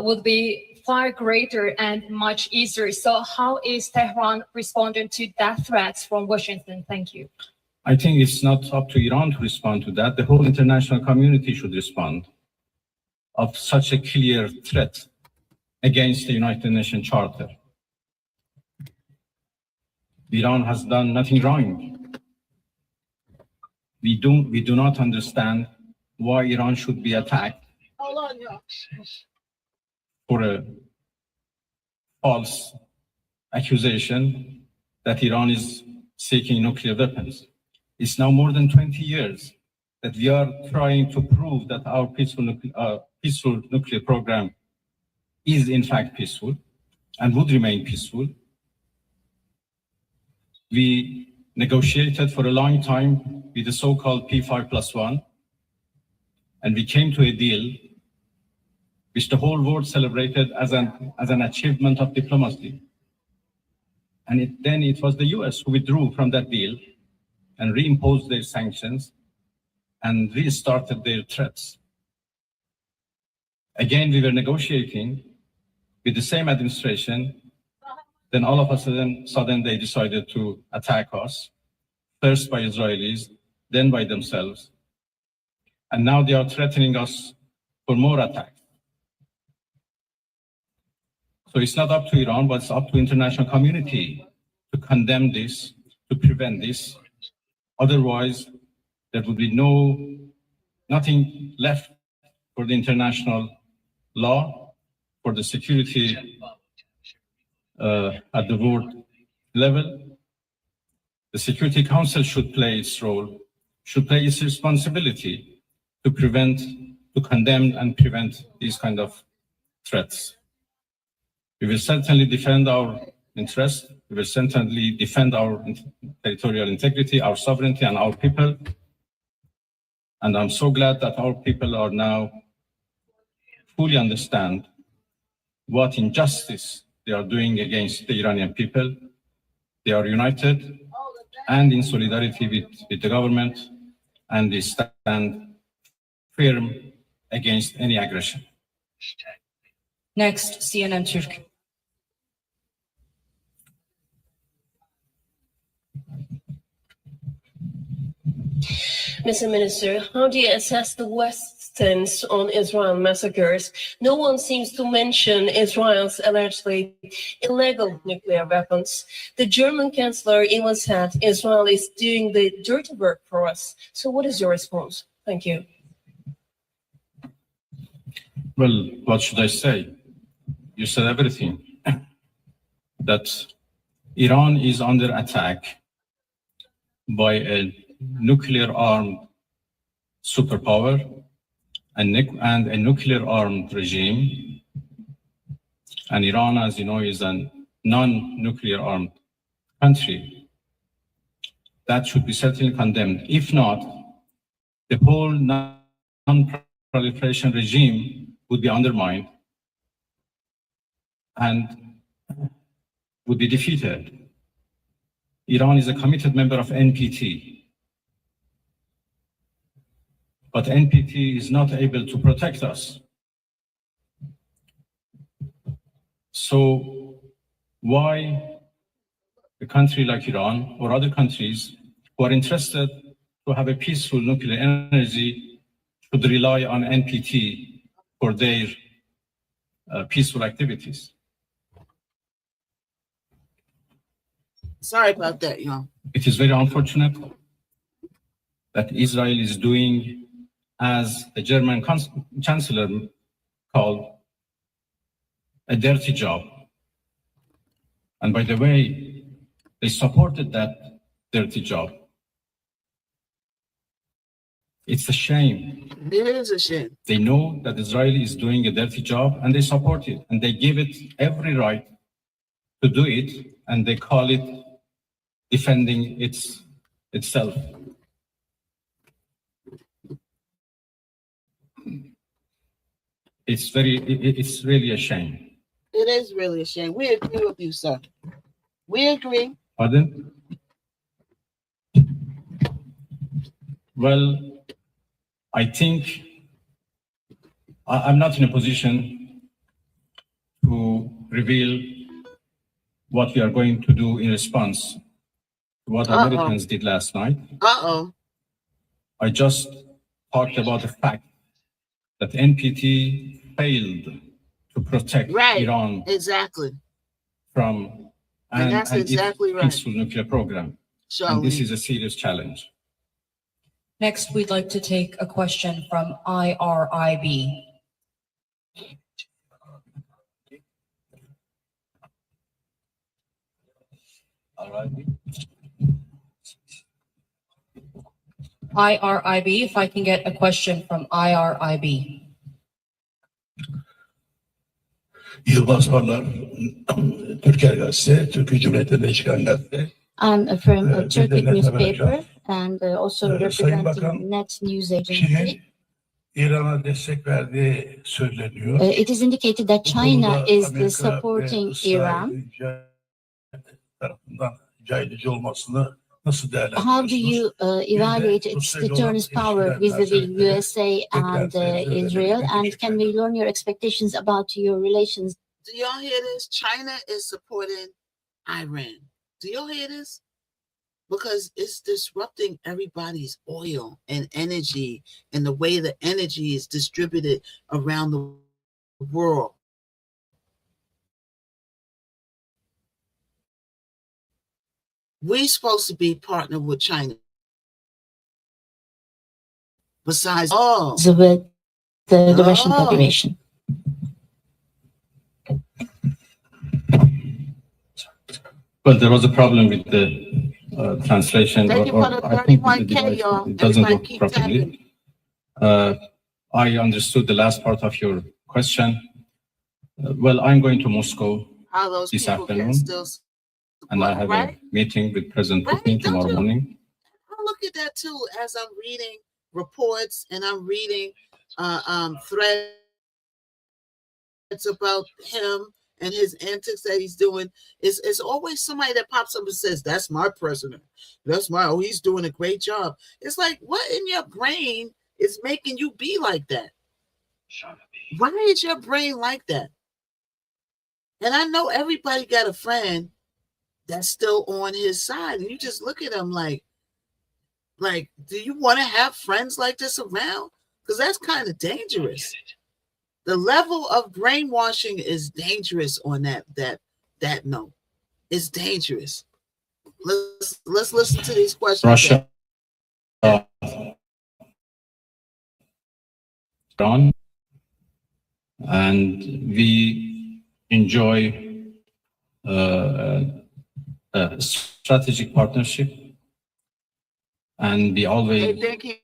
will be far greater and much easier. So how is Tehran responding to that threats from Washington? Thank you. I think it's not up to Iran to respond to that. The whole international community should respond of such a clear threat against the United Nations Charter. Iran has done nothing wrong. We do not understand why Iran should be attacked for a false accusation that Iran is seeking nuclear weapons. It's now more than 20 years that we are trying to prove that our peaceful nuclear program is in fact peaceful and would remain peaceful. We negotiated for a long time with the so-called P5+1, and we came to a deal which the whole world celebrated as an achievement of diplomacy. And then it was the US who withdrew from that deal and reimposed their sanctions and restarted their threats. Again, we were negotiating with the same administration. Then all of a sudden they decided to attack us, first by Israelis, then by themselves. And now they are threatening us for more attacks. So it's not up to Iran, but it's up to international community to condemn this, to prevent this. Otherwise, there will be nothing left for the international law, for the security at the world level. The Security Council should play its role, should play its responsibility to condemn and prevent these kind of threats. We will certainly defend our interests. We will certainly defend our territorial integrity, our sovereignty, and our people. And I'm so glad that our people are now fully understand what injustice they are doing against the Iranian people. They are united and in solidarity with the government, and they stand firm against any aggression. Next, CNN Turk. Mr. Minister, how do you assess the West's stance on Israel massacres? No one seems to mention Israel's allegedly illegal nuclear weapons. The German Chancellor even said Israel is doing the dirty work for us. So what is your response? Thank you. Well, what should I say? You said everything. That Iran is under attack by a nuclear-armed superpower and a nuclear-armed regime. And Iran, as you know, is a non-nuclear armed country. That should be certainly condemned. If not, the whole non-proliferation regime would be undermined and would be defeated. Iran is a committed member of NPT. But NPT is not able to protect us. So why a country like Iran or other countries who are interested to have a peaceful nuclear energy should rely on NPT for their peaceful activities? Sorry about that, y'all. It is very unfortunate that Israel is doing, as the German Chancellor called, a dirty job. And by the way, they supported that dirty job. It's a shame. It is a shame. They know that Israel is doing a dirty job and they support it, and they give it every right to do it, and they call it defending itself. It's really a shame. It is really a shame. We agree with you, sir. We agree. Pardon? Well, I think I'm not in a position to reveal what we are going to do in response to what Americans did last night. I just talked about the fact that NPT failed to protect Iran from its peaceful nuclear program. And this is a serious challenge. Next, we'd like to take a question from IRIB. IRIB, if I can get a question from IRIB. Yılmaz Türkiye Gazetesi, Türkiye Cumhuriyeti'nde çıkan gazete. I'm from a Bir Turkic de net haber newspaper ajan. and also Sayın representing Bakan, Net News Agency. Çin'in İran'a destek verdiği söyleniyor. It is indicated that Bu China konuda is Amerika ve supporting Iran. İsrail tarafından caydırıcı olmasını nasıl How do değerlendiriyorsunuz? you evaluate its deterrence power vis-a-vis USA and Israel? And can we learn your expectations about your relations? Do y'all hear this? China is supporting Iran. Do y'all hear this? Because it's disrupting everybody's oil and energy and the way the energy is distributed around the world. We're supposed to be partnered with China. Besides, With the Russian Federation. Well, there was a problem with the translation. Thank you for the I think the 31K, device, y'all. it doesn't Everybody work keep properly. I understood the last part of your question. Well, I'm going to Moscow How those this people can afternoon, still and I have right? a meeting with President Right, Putin don't tomorrow you? morning. I look at that too as I'm reading reports and I'm reading threads about him and his antics that he's doing. It's always somebody that pops up and says, "That's my president. That's he's doing a great job." It's like, what in your brain is making you be like that? Why is your brain like that? And I know everybody got a friend that's still on his side, and you just look at him like, do you want to have friends like this around? Because that's kind of dangerous. The level of brainwashing is dangerous on that note. It's dangerous. Let's listen to these questions. Russia, Iran, and we enjoy a strategic partnership, and we always They think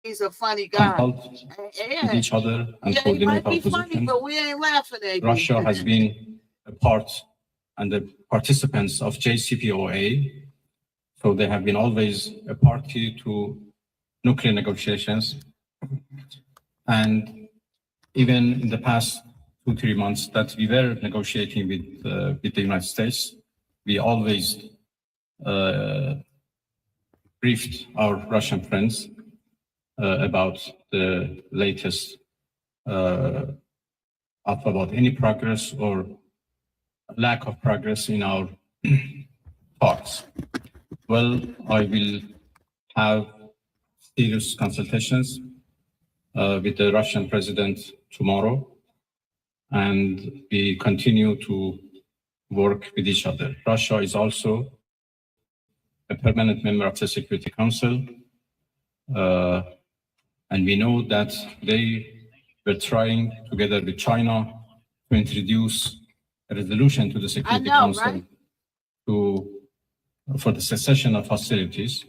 he's a funny guy. consult with each other and He coordinate might our be funny, positions. but we ain't laughing at you. Russia has been a part and the participants of JCPOA, so they have been always a party to nuclear negotiations. And even in the past 2-3 months that we were negotiating with the United States, we always briefed our Russian friends about the latest about any progress or lack of progress in our talks. Well, I will have serious consultations with the Russian president tomorrow, and we continue to work with each other. Russia is also a permanent member of the Security Council, and we know that they were trying, together with China, to introduce a resolution to the Security Council, right? For the cessation of hostilities.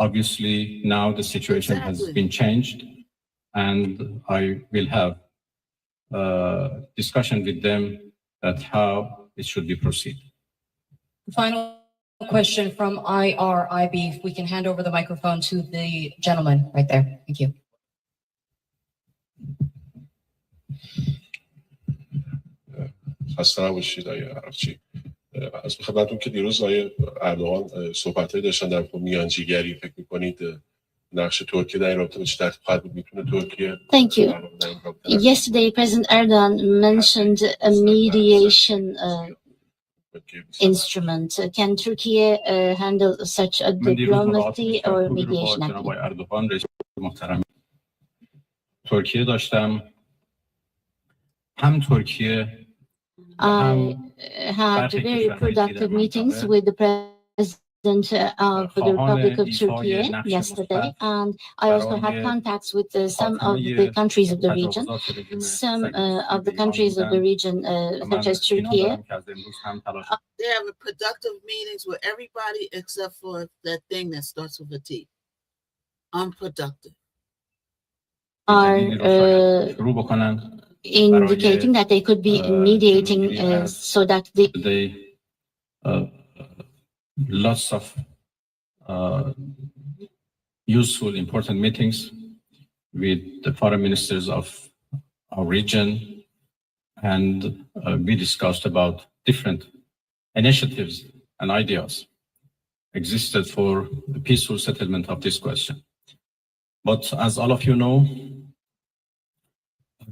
Obviously, now the situation has been changed, and I will have discussion with them at how it should be proceeded. Final question from IRIB. If we can hand over the microphone to the gentleman right there. Thank you. خسته نباشید آقای عرفچی. از خدمتتون که دیروز آقای اردوغان صحبت‌هایی داشتن در میانجیگری، فکر می‌کنید نقش ترکیه در این رابطه به چه ترتیب خواهد بود؟ میتونه ترکیه Thank you. Yesterday, President Erdogan mentioned a mediation instrument. Can Turkey handle such a diplomacy or mediation activity? ترکیه داشتم. هم ترکیه I had very productive meetings with the of the Republic of Turkey yesterday, and I also had contacts with some of the countries of the region. Some of the countries of the region, such as Turkey, they have productive meetings with everybody except for that thing that starts with a T. Unproductive. Are indicating that they could be mediating so that lots of useful, important meetings with the foreign ministers of our region, and we discussed about different initiatives and ideas existed for the peaceful settlement of this question. But as all of you know,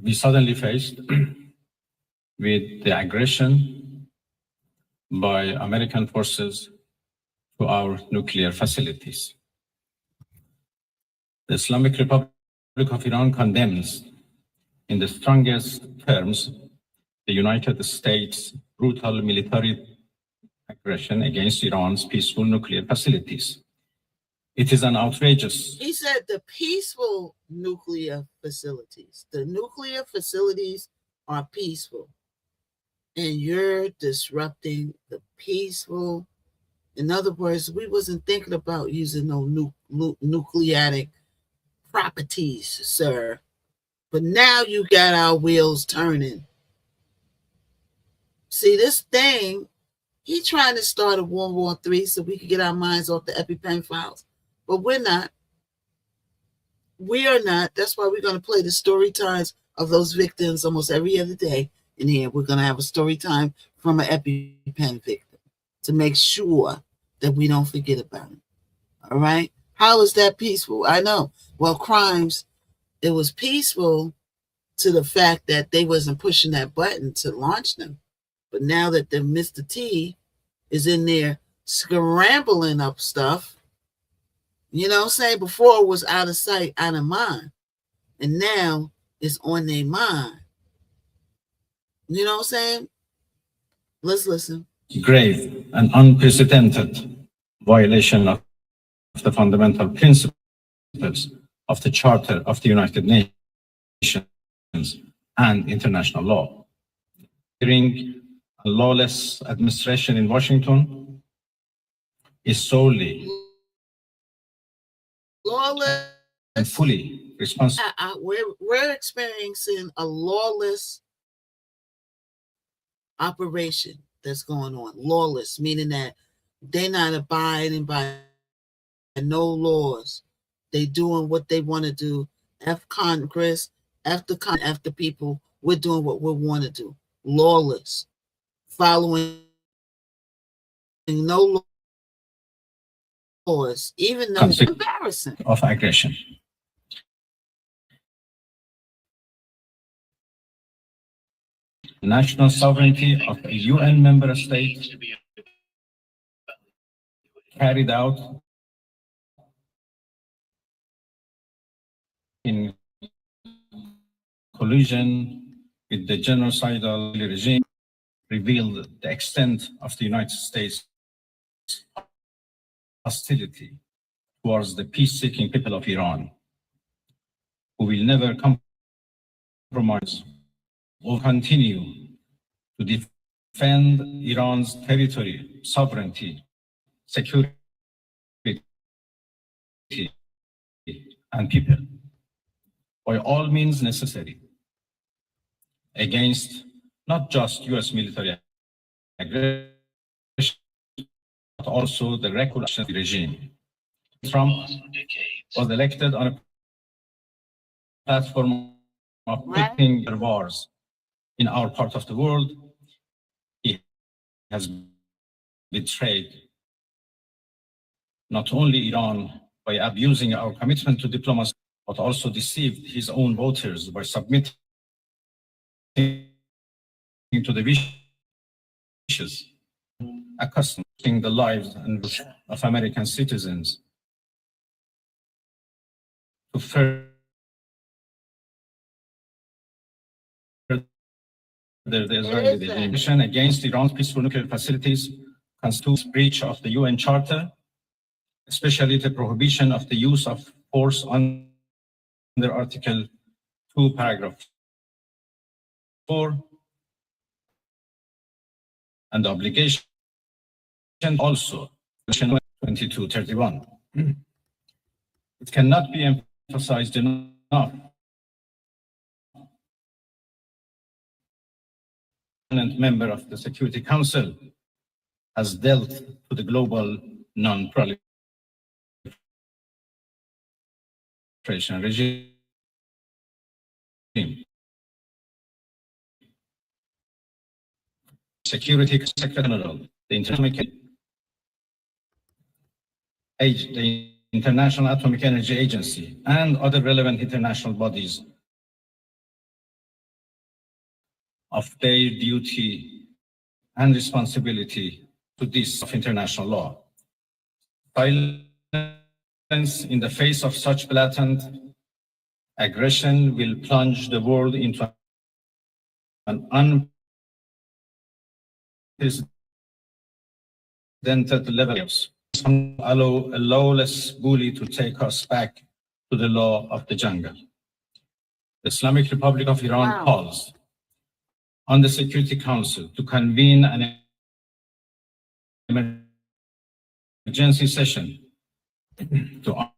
we suddenly faced with the aggression by American forces to our nuclear facilities. The Islamic Republic of Iran condemns in the strongest terms the United States' brutal military aggression against Iran's peaceful nuclear facilities. It is an outrageous... He said the peaceful nuclear facilities. The nuclear facilities are peaceful. And you're disrupting the peaceful. In other words, we wasn't thinking about using no nuclearic properties, sir. But now you got our wheels turning. See, this thing, he trying to start a World War III so we can get our minds off the EpiPen files. But we're not. We are not. That's why we're going to play the story times of those victims almost every other day in here. We're going to have a story time from an EpiPen victim to make sure that we don't forget about it. All right? How is that peaceful? I know. Well, crimes, it was peaceful to the fact that they wasn't pushing that button to launch them. But now that the Mr. T is in there scrambling up stuff, you know what I'm saying? Before it was out of sight, out of mind. And now it's on their mind. You know what I'm saying? Let's listen. Grave and unprecedented violation of the fundamental principles of the Charter of the United Nations and international law. During a lawless administration in Washington is solely lawless and fully responsible. We're experiencing a lawless operation that's going on. Lawless, meaning that they're not abiding by no laws. They doing what they want to do. F Congress, F the people. We're doing what we want to do. Lawless, following no laws, even though it's embarrassing. Of aggression. National sovereignty of a UN member state carried out in collusion with the genocidal regime revealed the extent of the United States' hostility towards the peace-seeking people of Iran, who will never compromise or continue to defend Iran's territory, sovereignty, security, and people by all means necessary against not just US military aggression, but also the regulation regime. Trump was elected on a platform of picking wars in our part of the world. He has betrayed not only Iran by abusing our commitment to diplomacy, but also deceived his own voters by submitting to the wishes, accustoming the lives of American citizens to further the Israeli regime against Iran's peaceful nuclear facilities constitutes breach of the UN Charter especially the prohibition of the use of force under Article 2, Paragraph 4, and the obligation also, 2231. It cannot be emphasized enough. Permanent member of the Security Council has dealt to the global non-proliferation regime. Security Secretary General, the International Atomic Energy Agency, and other relevant international bodies of their duty and responsibility to this of international law. Silence in the face of such blatant aggression will plunge the world into an unprecedented level. Allow a lawless bully to take us back to the law of the jungle. The Islamic Republic of Iran calls on the Security Council to convene an emergency session to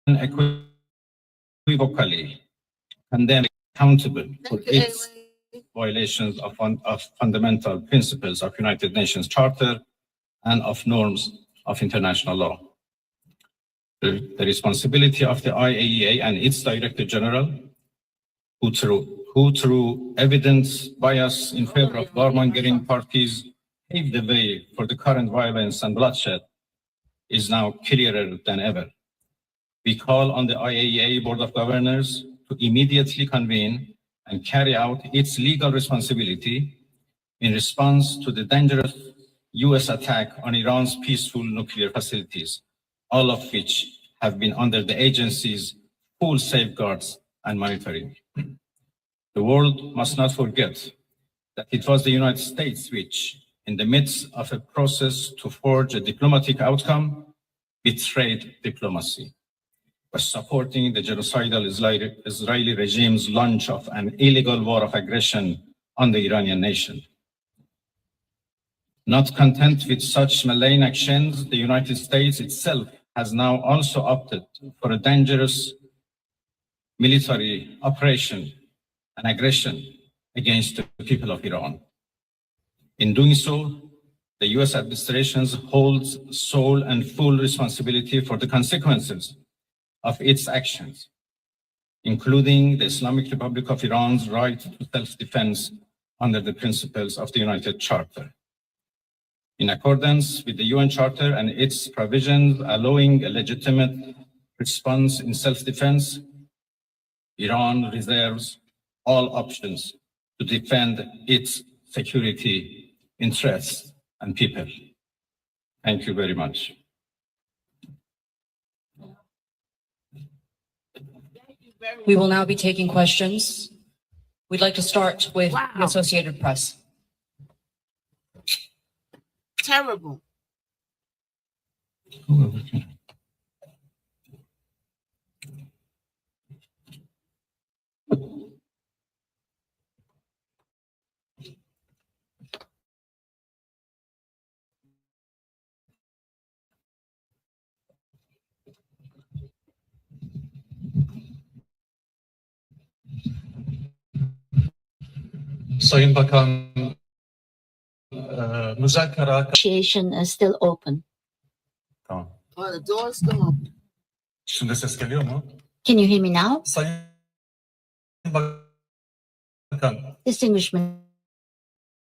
unequivocally condemn accountable for its violations of fundamental principles of United Nations Charter and of norms of international law. The responsibility of the IAEA and its Director General, who through evidence bias in favor of warmongering parties paved the way for the current violence and bloodshed, is now clearer than ever. We call on the IAEA Board of Governors to immediately convene and carry out its legal responsibility in response to the dangerous US attack on Iran's peaceful nuclear facilities, all of which have been under the agency's full safeguards and monitoring. The world must not forget that it was the United States which, in the midst of a process to forge a diplomatic outcome, betrayed diplomacy by supporting the genocidal Israeli regime's launch of an illegal war of aggression on the Iranian nation. Not content with such malign actions, the United States itself has now also opted for a dangerous military operation and aggression against the people of Iran. In doing so, the US administration holds sole and full responsibility for the consequences of its actions, including the Islamic Republic of Iran's right to self-defense under the principles of the United Charter. In accordance with the UN Charter and its provisions allowing a legitimate response in self-defense, Iran reserves all options to defend its security interests and people. Thank you very much. We will now be taking questions. We'd like to start with the Associated Press. Terrible. Sayın Bakan, müzakere Negotiation is still open. Tamam. Oh, the door's still open. Şimdi ses geliyor mu? Can you hear me now? Sayın Bakan, Distinguished Minister,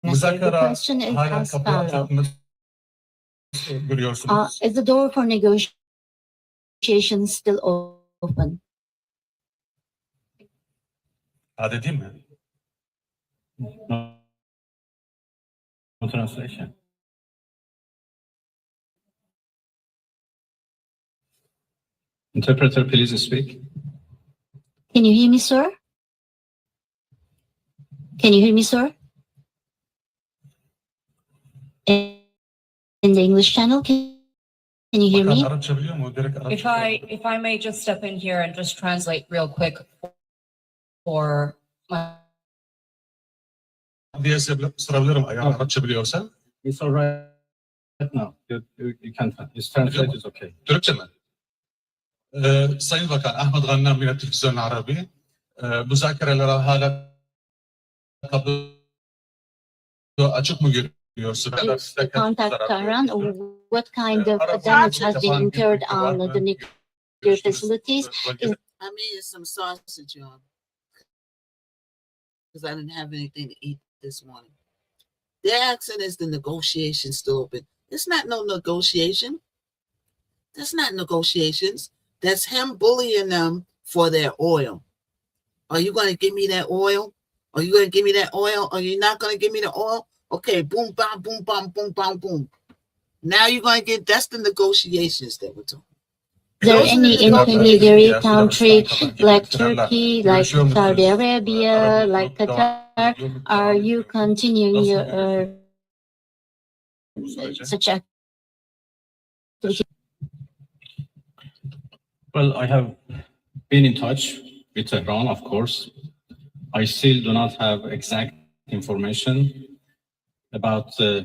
the müzakere question is hala as kapı açık follows. mı görüyorsunuz? Is the door for negotiations still open? Hadi değil mi? No translation. Interpreter, please speak. Can you hear me, sir? Can you hear me, sir? in the English channel. Can you hear me? If I may just step in here and just translate real quick for my. It's all right now. You can. It's translated. It's okay. Türkçe mi? Sayın Bakan Ahmet Gannam yine Televizyon Arabi. Müzakerelere hala kapı açık mı görüyorsun? Contact Tehran. What kind of damage has been incurred on the nuclear facilities? I made some sausage, y'all, because I didn't have anything to eat this morning. They're asking, is the negotiation still open? It's not no negotiation. That's not negotiations. That's him bullying them for their oil. Are you going to give me that oil? Are you going to give me that oil? Are you not going to give me the oil? Okay, boom, bam, boom, bam, boom, bam, boom. Now you're going to get, that's the negotiations that we're talking. Is there any intermediary country like Turkey, like Saudi Arabia, like Qatar? Are you continuing your such activity? Well, I have been in touch with Tehran, of course. I still do not have exact information about the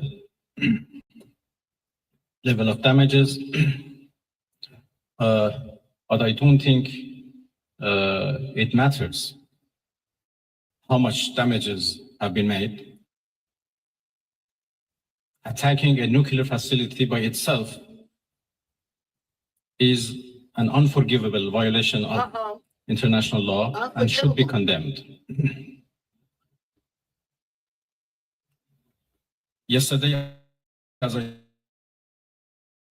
level of damages, but I don't think it matters how much damages have been made. Attacking a nuclear facility by itself is an unforgivable violation of international law and should be condemned. Yesterday, as I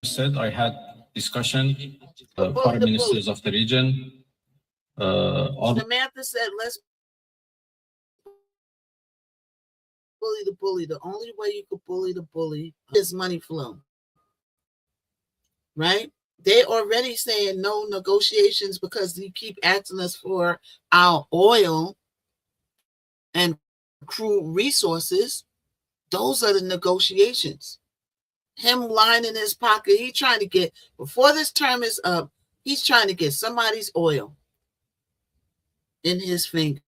said, I had discussion with foreign ministers of the region. Samantha said, let's bully the bully. The only way you could bully the bully is money flow. Right? They already saying no negotiations because you keep asking us for our oil and crude resources. Those are the negotiations. Him lining his pocket. He's trying to get, before this term is up, he's trying to get somebody's oil in his fingers.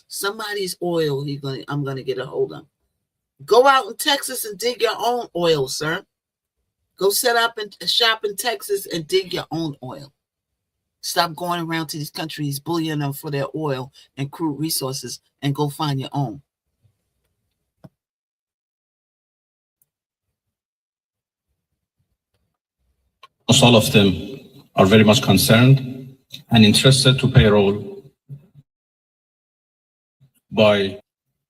Somebody's oil I'm gonna get a hold of. Go out in Texas and dig your own oil, sir. Go set up and shop in Texas and dig your own oil. Stop going around to these countries bullying them for their oil and crude resources and go find your own. All of them are very much concerned and interested to play a role by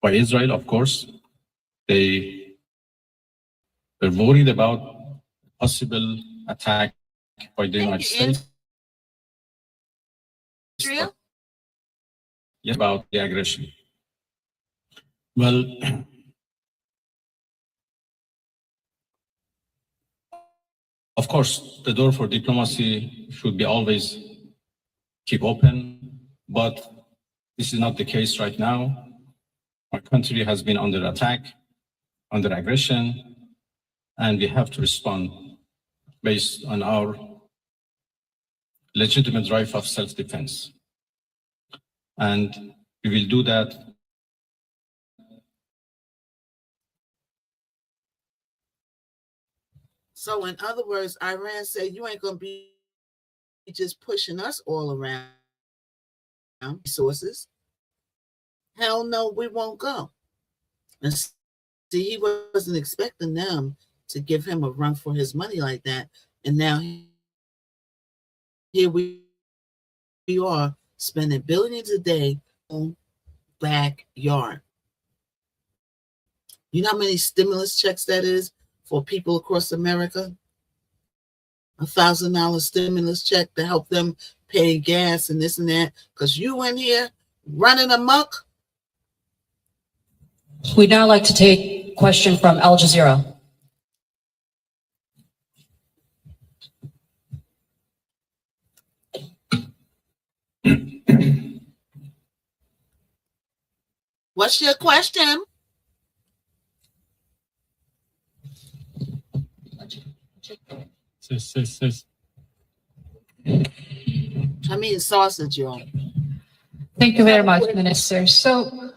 Israel, of course. They were worried about possible attack by the United States. Israel? Yes, about the aggression. Well, of course, the door for diplomacy should be always keep open, but this is not the case right now. Our country has been under attack, under aggression, and we have to respond based on our legitimate right of self-defense. And we will do that So in other words, Iran said, you ain't going to be just pushing us all around resources. Hell no, we won't go. And see, he wasn't expecting them to give him a run for his money like that. And now here we are spending billions a day on backyard. You know how many stimulus checks that is for people across America? $1,000 stimulus check to help them pay gas and this and that. Because you in here running amok. We'd now like to take a question from Al Jazeera. What's your question? I mean sausage, y'all. Thank you very much, Minister. So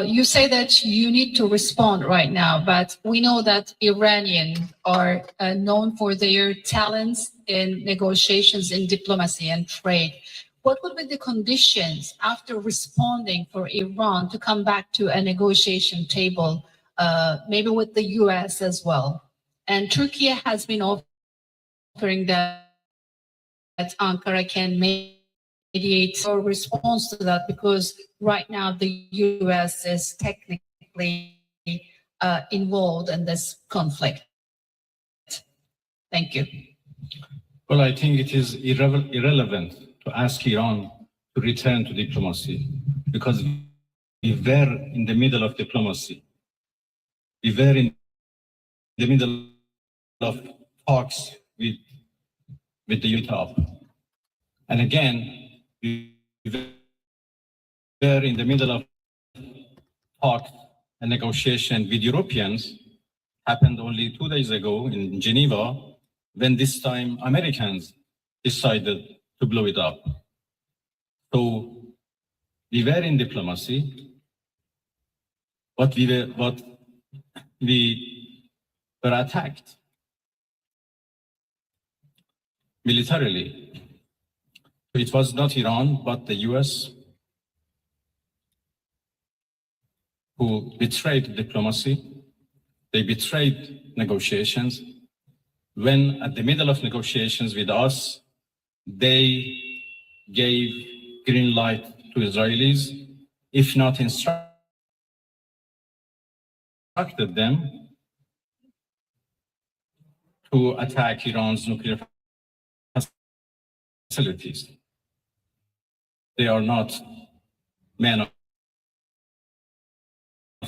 you say that you need to respond right now, but we know that Iranians are known for their talents in negotiations in diplomacy and trade. What would be the conditions after responding for Iran to come back to a negotiation table, maybe with the US as well? And Turkey has been offering that Ankara can mediate or response to that, because right now the US is technically involved in this conflict. Thank you. Well, I think it is irrelevant to ask Iran to return to diplomacy, because we were in the middle of diplomacy. We were in the middle of talks with the UTOP. And again, we were in the middle of talks and negotiation with Europeans. Happened only 2 days ago in Geneva, when this time Americans decided to blow it up. So we were in diplomacy, but we were attacked militarily. It was not Iran, but the US who betrayed diplomacy. They betrayed negotiations. When at the middle of negotiations with us, they gave green light to Israelis, if not instructed them to attack Iran's nuclear facilities. They are not men of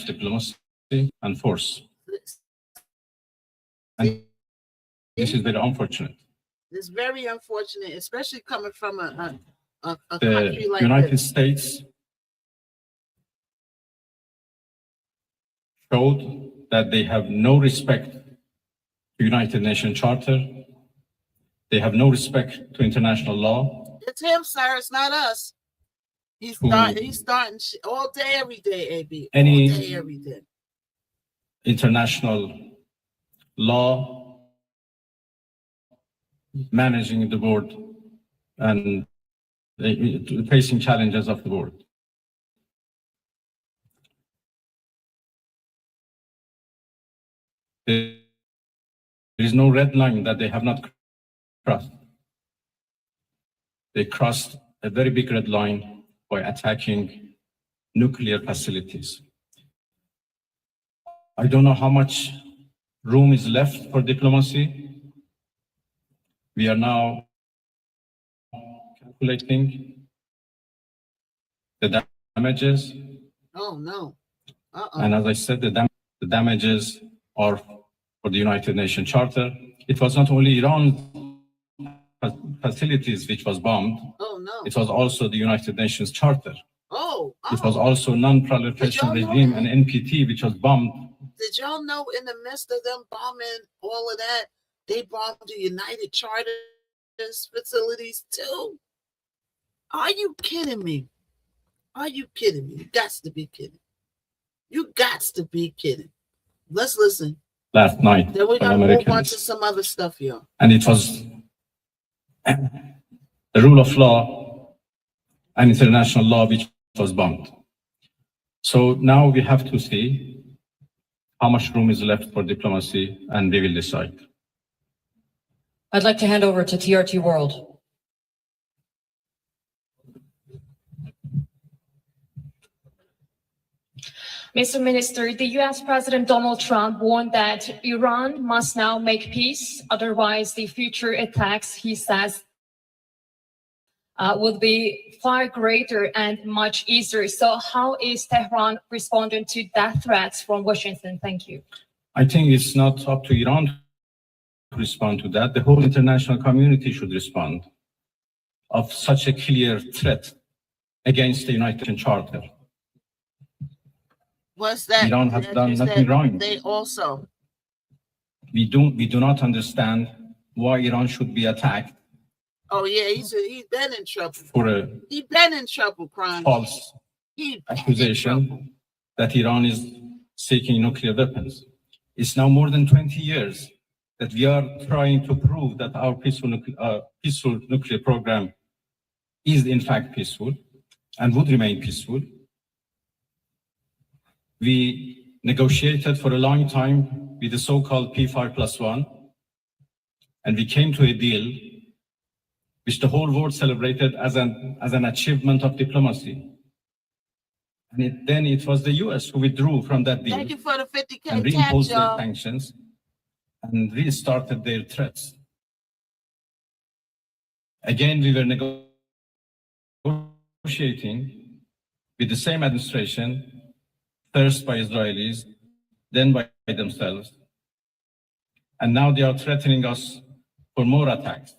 diplomacy and force. And this is very unfortunate. It's very unfortunate, especially coming from a The country like United this. States showed that they have no respect to United Nations Charter. They have no respect to international law. It's him, sir. It's not us. He's starting all day, every day, AB. Any all day, every day. International law managing the board and facing challenges of the board. There is no red line that they have not crossed. They crossed a very big red line by attacking nuclear facilities. I don't know how much room is left for diplomacy. We are now calculating the damages. Oh, no. And as I said, the damages are for the United Nations Charter. It was not only Iran facilities which was bombed. Oh, no. It was also the United Nations Charter. Oh. It was also non-proliferation regime and NPT, which was bombed. Did y'all know in the midst of them bombing all of that, they bombed the United Charter facilities too? Are you kidding me? Are you kidding me? You got to be kidding. You got to be kidding. Let's listen. Last night, then we got a whole bunch of some other stuff here. And it was the rule of law and international law which was bombed. So now we have to see how much room is left for diplomacy, and we will decide. I'd like to hand over to TRT World. Mr. Minister, the US President Donald Trump warned that Iran must now make peace, otherwise the future attacks, he says, would be far greater and much easier. So how is Tehran responding to that threat from Washington? Thank you. I think it's not up to Iran to respond to that. The whole international community should respond of such a clear threat against the United Nations Charter. What's that? Iran has done nothing wrong. They also. We do not understand why Iran should be attacked. Oh yeah, he's been in trouble. He been in trouble, crime. False accusation that Iran is seeking nuclear weapons. It's now more than 20 years that we are trying to prove that our peaceful nuclear program is in fact peaceful and would remain peaceful. We negotiated for a long time with the so-called P5+1, and we came to a deal which the whole world celebrated as an achievement of diplomacy. And then it was the US who withdrew from that deal. Thank you for the 50K and reimposed their sanctions and restarted their threats. Again, we were negotiating with the same administration, first by Israelis, then by themselves. And now they are threatening us for more attacks.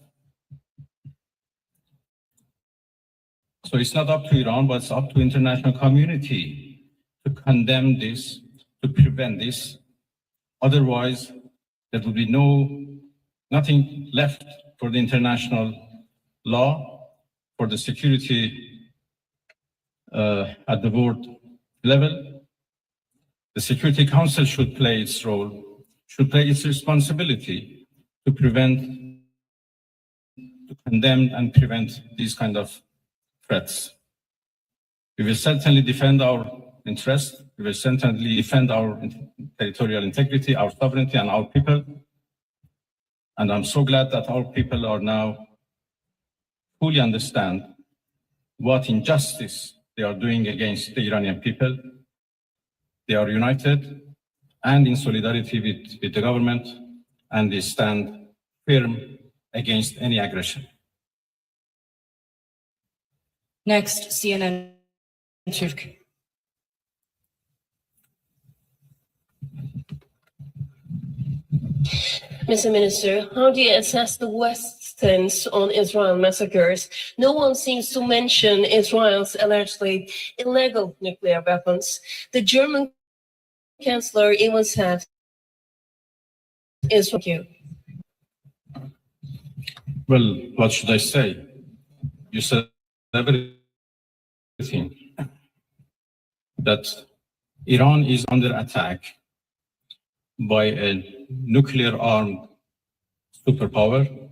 So it's not up to Iran, but it's up to the international community to condemn this, to prevent this. Otherwise, there will be nothing left for the international law, for the security at the world level. The Security Council should play its role, should play its responsibility to prevent, to condemn and prevent these kind of threats. We will certainly defend our interests. We will certainly defend our territorial integrity, our sovereignty, and our people. And I'm so glad that our people are now fully understand what injustice they are doing against the Iranian people. They are united and in solidarity with the government, and they stand firm against any aggression. Next, CNN Türk. Mr. Minister, how do you assess the West's stance on Israel massacres? No one seems to mention Israel's allegedly illegal nuclear weapons. The German Chancellor even said, Israel. Well, what should I say? You said everything. That Iran is under attack by a nuclear-armed superpower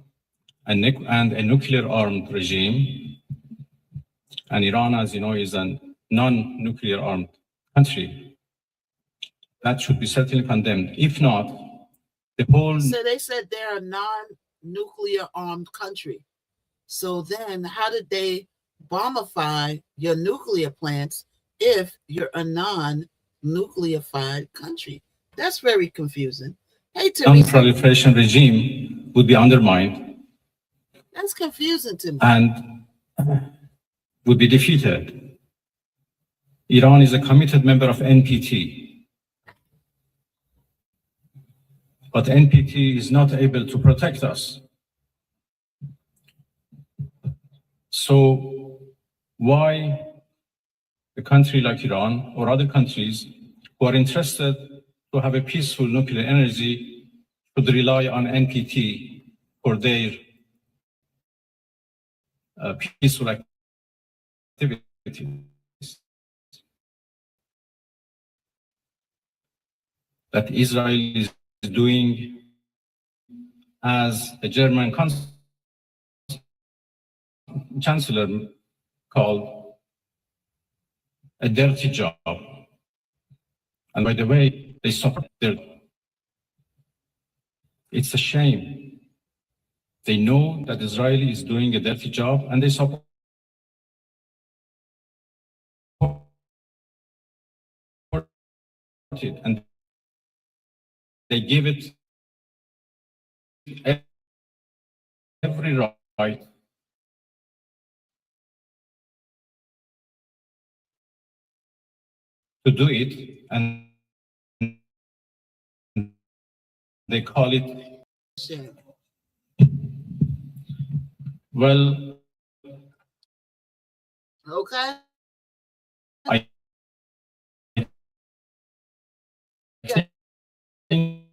and a nuclear-armed regime. And Iran, as you know, is a non-nuclear armed country. That should be certainly condemned. If not, the whole... So they said they're a non-nuclear armed country. So then how did they bombify your nuclear plants if you're a non-nuclearified country? That's very confusing. Hey, non-proliferation regime would be undermined. That's confusing to me. And would be defeated. Iran is a committed member of NPT. But NPT is not able to protect us. So why a country like Iran or other countries who are interested to have a peaceful nuclear energy should rely on NPT for their peaceful activities? That Israel is doing, as the German Chancellor called, a dirty job. And by the way, they support their... It's a shame. They know that Israel is doing a dirty job and they support it. And they give it every right to do it, and they call it, well, okay. I think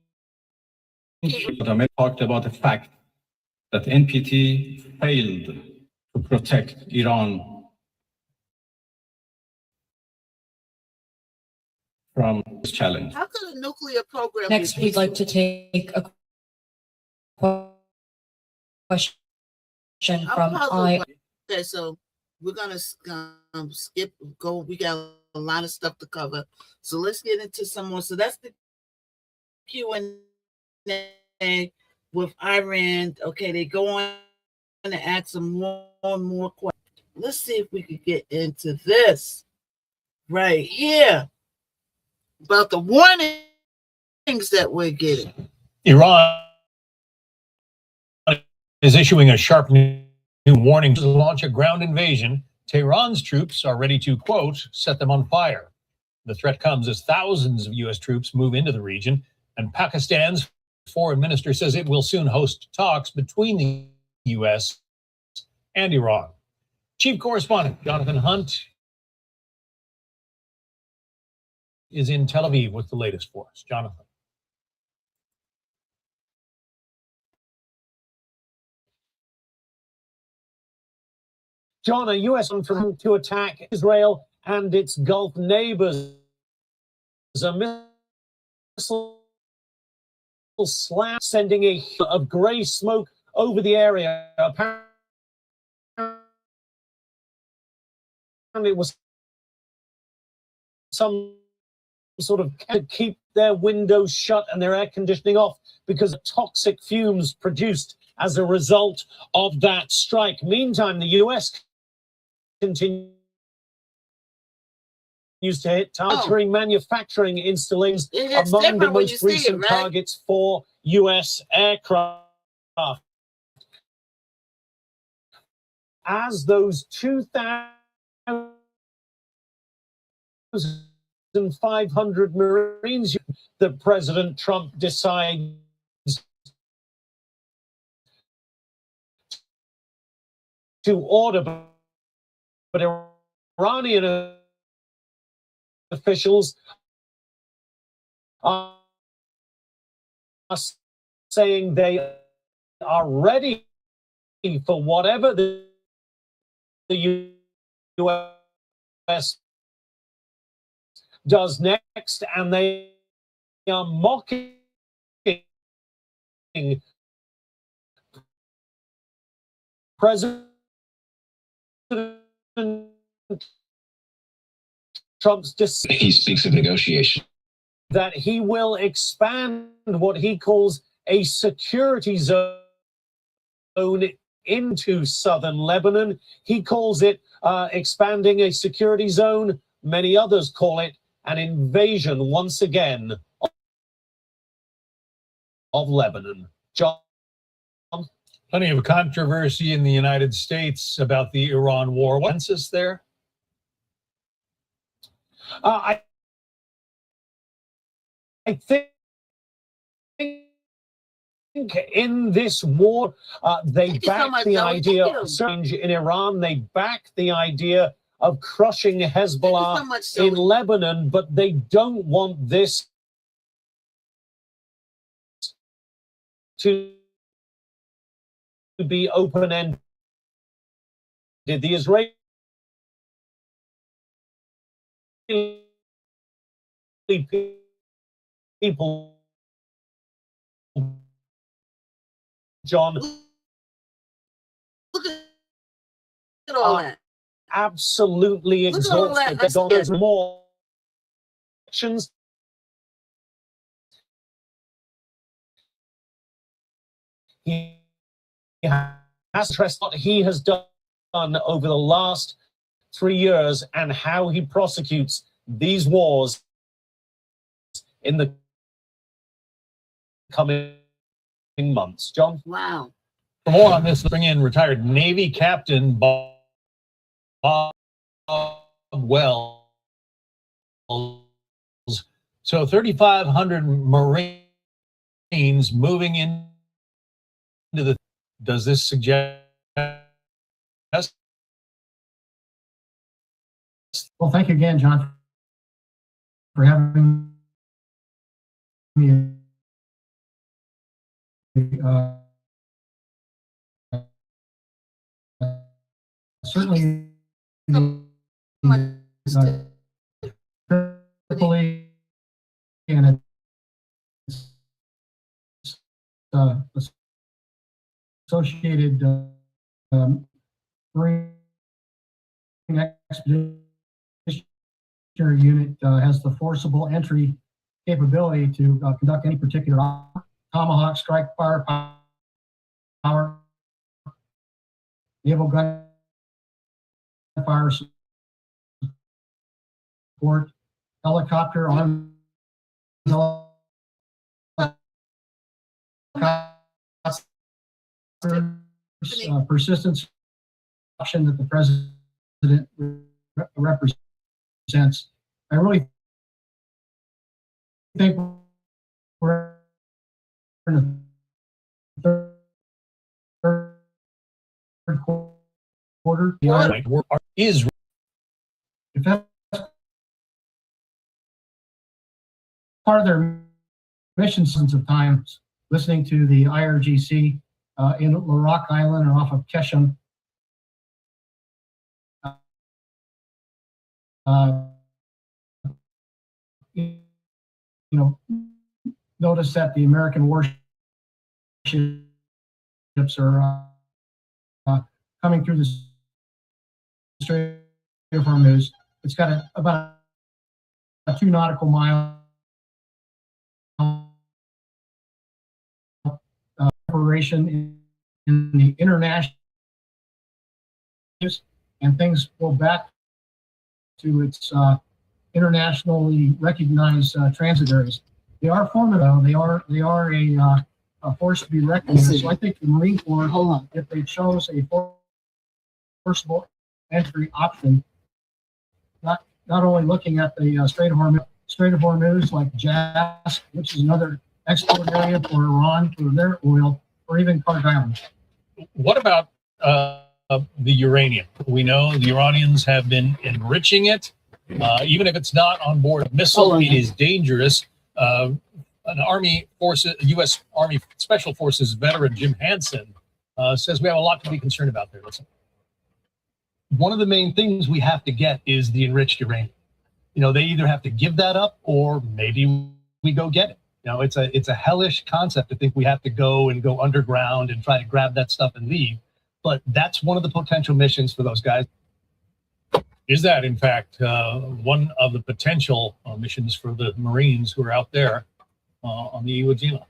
Ahmed talked about the fact that NPT failed to protect Iran from this challenge. How could a nuclear program Next, be we'd like to peaceful? take a question I'm from puzzled. Okay, so we're gonna skip. Go. We got a lot of stuff to cover, so let's get into some more. So that's the Q&A with Iran. Okay, they go on to ask some more and more questions. Let's see if we could get into this right here about the warnings that we're getting. Iran is issuing a sharp new warning to launch a ground invasion. Tehran's troops are ready to, quote, set them on fire. The threat comes as thousands of U.S. troops move into the region, and Pakistan's foreign minister says it will soon host talks between the U.S. and Iran. Chief Correspondent Jonathan Hunt is in Tel Aviv with the latest for us. Jonathan. John, a U.S. to attack Israel and its Gulf neighbors. A missile slam sending a hit of gray smoke over the area. Apparently, it was some sort of keep their windows shut and their air conditioning off because of toxic fumes produced as a result of that strike. Meantime, the U.S. continues to hit targeting manufacturing installations among the most recent targets for U.S. aircraft. As those 2,500 Marines that President Trump decides to order, but Iranian officials are saying they are ready for whatever the U.S. does next, and they are mocking President Trump's decision. He speaks of negotiation. That he will expand what he calls a security zone into southern Lebanon. He calls it expanding a security zone. Many others call it an invasion once again of Lebanon. John? Plenty of controversy in the United States about the Iran war. What's this there? I think in this war, they back the idea of change in Iran. They back the idea of crushing Hezbollah in Lebanon, but they don't want this to be open-ended. The Israeli people, John, look at all that. Absolutely exhausted. There's more actions. He has stressed what he has done over the last 3 years and how he prosecutes these wars in the coming months. John? Wow. For more on this, let's bring in retired Navy Captain Bob Wells. So 3,500 Marines moving into the... Does this suggest... Well, thank you again, John, for having me certainly Tripoli and its associated Marine Expeditionary Unit has the forcible entry capability to conduct any particular Tomahawk strike firepower, naval gunfire support, helicopter armed persistence option that the president represents. I really think we're in the third quarter. Is if that's part of their mission since of times, listening to the IRGC in Larock Island or off of Keshem. Notice that the American warships are coming through the Strait of Hormuz. It's got about a 2 nautical mile operation in the international, and things go back to its internationally recognized transit areas. They are formidable. They are a force to be reckoned with. So I think the Marine Corps, if they chose a forcible entry option, not only looking at the Strait of Hormuz like Jazz, which is another export area for Iran for their oil, or even Kharg Island. What about the uranium? We know the Iranians have been enriching it. Even if it's not on board a missile, it is dangerous. An U.S. Army Special Forces veteran, Jim Hansen, says we have a lot to be concerned about there. Listen, one of the main things we have to get is the enriched uranium. They either have to give that up or maybe we go get it. It's a hellish concept to think we have to go underground and try to grab that stuff and leave. But that's one of the potential missions for those guys. Is that, in fact, one of the potential missions for the Marines who are out there on the Iwo Jima?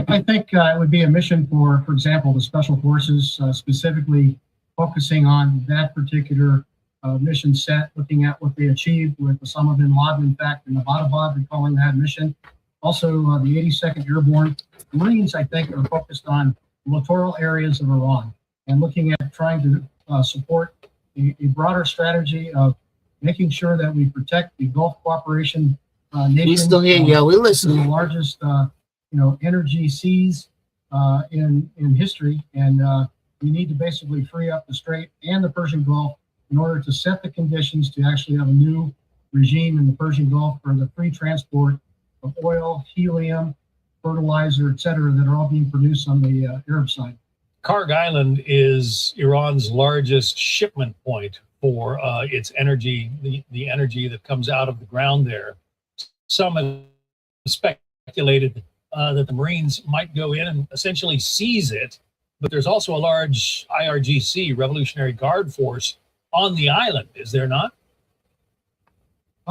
I think it would be a mission for example, the Special Forces, specifically focusing on that particular mission set, looking at what they achieved with Osama bin Laden, in fact, in Abbottabad, recalling that mission. Also, the 82nd Airborne Marines, I think, are focused on littoral areas of Iran and looking at trying to support a broader strategy of making sure that we protect the Gulf Cooperation nation. We still hear you. We're listening. The largest, energy seas in history, and we need to basically free up the Strait and the Persian Gulf in order to set the conditions to actually have a new regime in the Persian Gulf for the free transport of oil, helium, fertilizer, et cetera, that are all being produced on the Arab side. Kharg Island is Iran's largest shipment point for its energy, the energy that comes out of the ground there. Some have speculated that the Marines might go in and essentially seize it, but there's also a large IRGC, Revolutionary Guard Force, on the island, is there not?